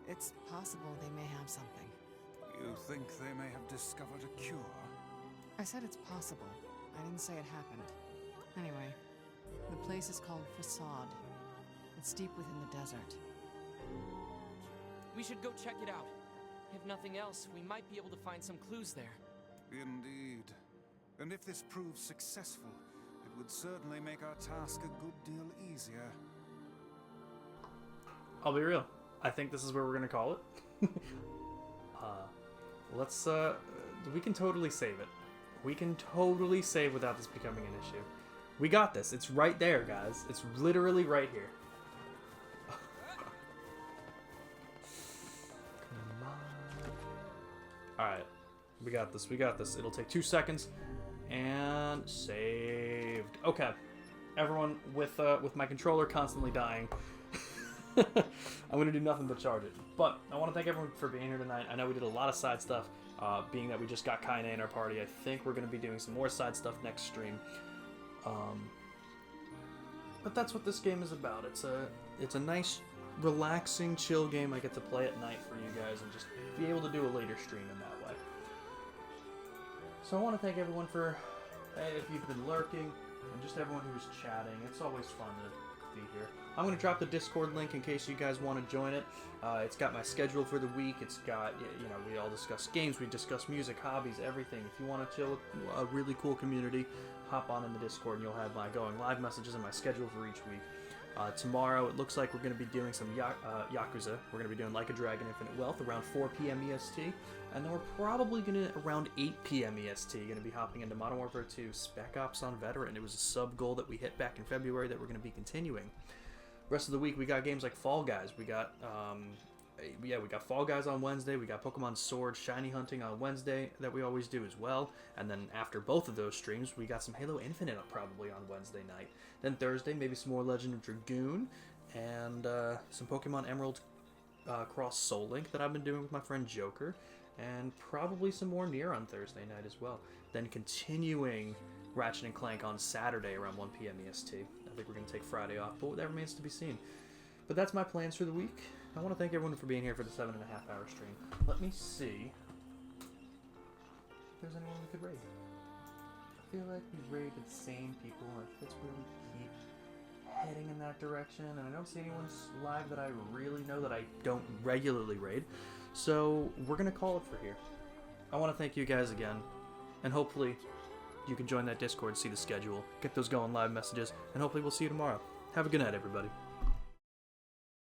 It's possible they may have something. You think they may have discovered a cure? I said it's possible. I didn't say it happened. Anyway, the place is called Facade. It's deep within the desert. We should go check it out. If nothing else, we might be able to find some clues there. Indeed. And if this proves successful, it would certainly make our task a good deal easier. I'll be real. I think this is where we're gonna call it. Let's we can totally save it. We can totally save without this becoming an issue. We got this. It's right there, guys. It's literally right here. Come on. Alright. We got this. We got this. It'll take 2 seconds. And saved. Okay. Everyone, with my controller constantly dying, I'm going to do nothing but charge it. But I want to thank everyone for being here tonight. I know we did a lot of side stuff. Being that we just got Kaine in our party, I think we're going to be doing some more side stuff next stream. But that's what this game is about. It's a nice, relaxing, chill game I get to play at night for you guys and just be able to do a later stream in that way. So I want to thank everyone for, if you've been lurking, and just everyone who's chatting. It's always fun to be here. I'm going to drop the Discord link in case you guys want to join it. It's got my schedule for the week. It's got, you know, we all discuss games, we discuss music, hobbies, everything. If you want to chill with a really cool community, hop on in the Discord and you'll have my going live messages and my schedule for each week. Tomorrow, it looks like we're going to be doing some Yakuza. We're going to be doing Like a Dragon Infinite Wealth around 4 p.m. EST. And then we're probably going to, around 8 p.m. EST, going to be hopping into Modern Warfare 2 Spec Ops on Veteran. It was a sub goal that we hit back in February that we're going to be continuing. Rest of the week, we got games like Fall Guys. We got, we got Fall Guys on Wednesday. We got Pokemon Sword Shiny Hunting on Wednesday that we always do as well. And then after both of those streams, we got some Halo Infinite up probably on Wednesday night. Then Thursday, maybe some more Legend of Dragoon and some Pokemon Emerald Cross Soul Link that I've been doing with my friend Joker. And probably some more Nier on Thursday night as well. Then continuing Ratchet & Clank on Saturday around 1 p.m. EST. I think we're going to take Friday off, but that remains to be seen. But that's my plans for the week. I want to thank everyone for being here for the 7.5 hour stream. Let me see if there's anyone we could raid. I feel like we raided the same people, and that's where we keep heading in that direction. And I don't see anyone live that I really know that I don't regularly raid. So we're going to call it for here. I want to thank you guys again, and hopefully you can join that Discord, see the schedule, get those going live messages, and hopefully we'll see you tomorrow. Have a good night, everybody.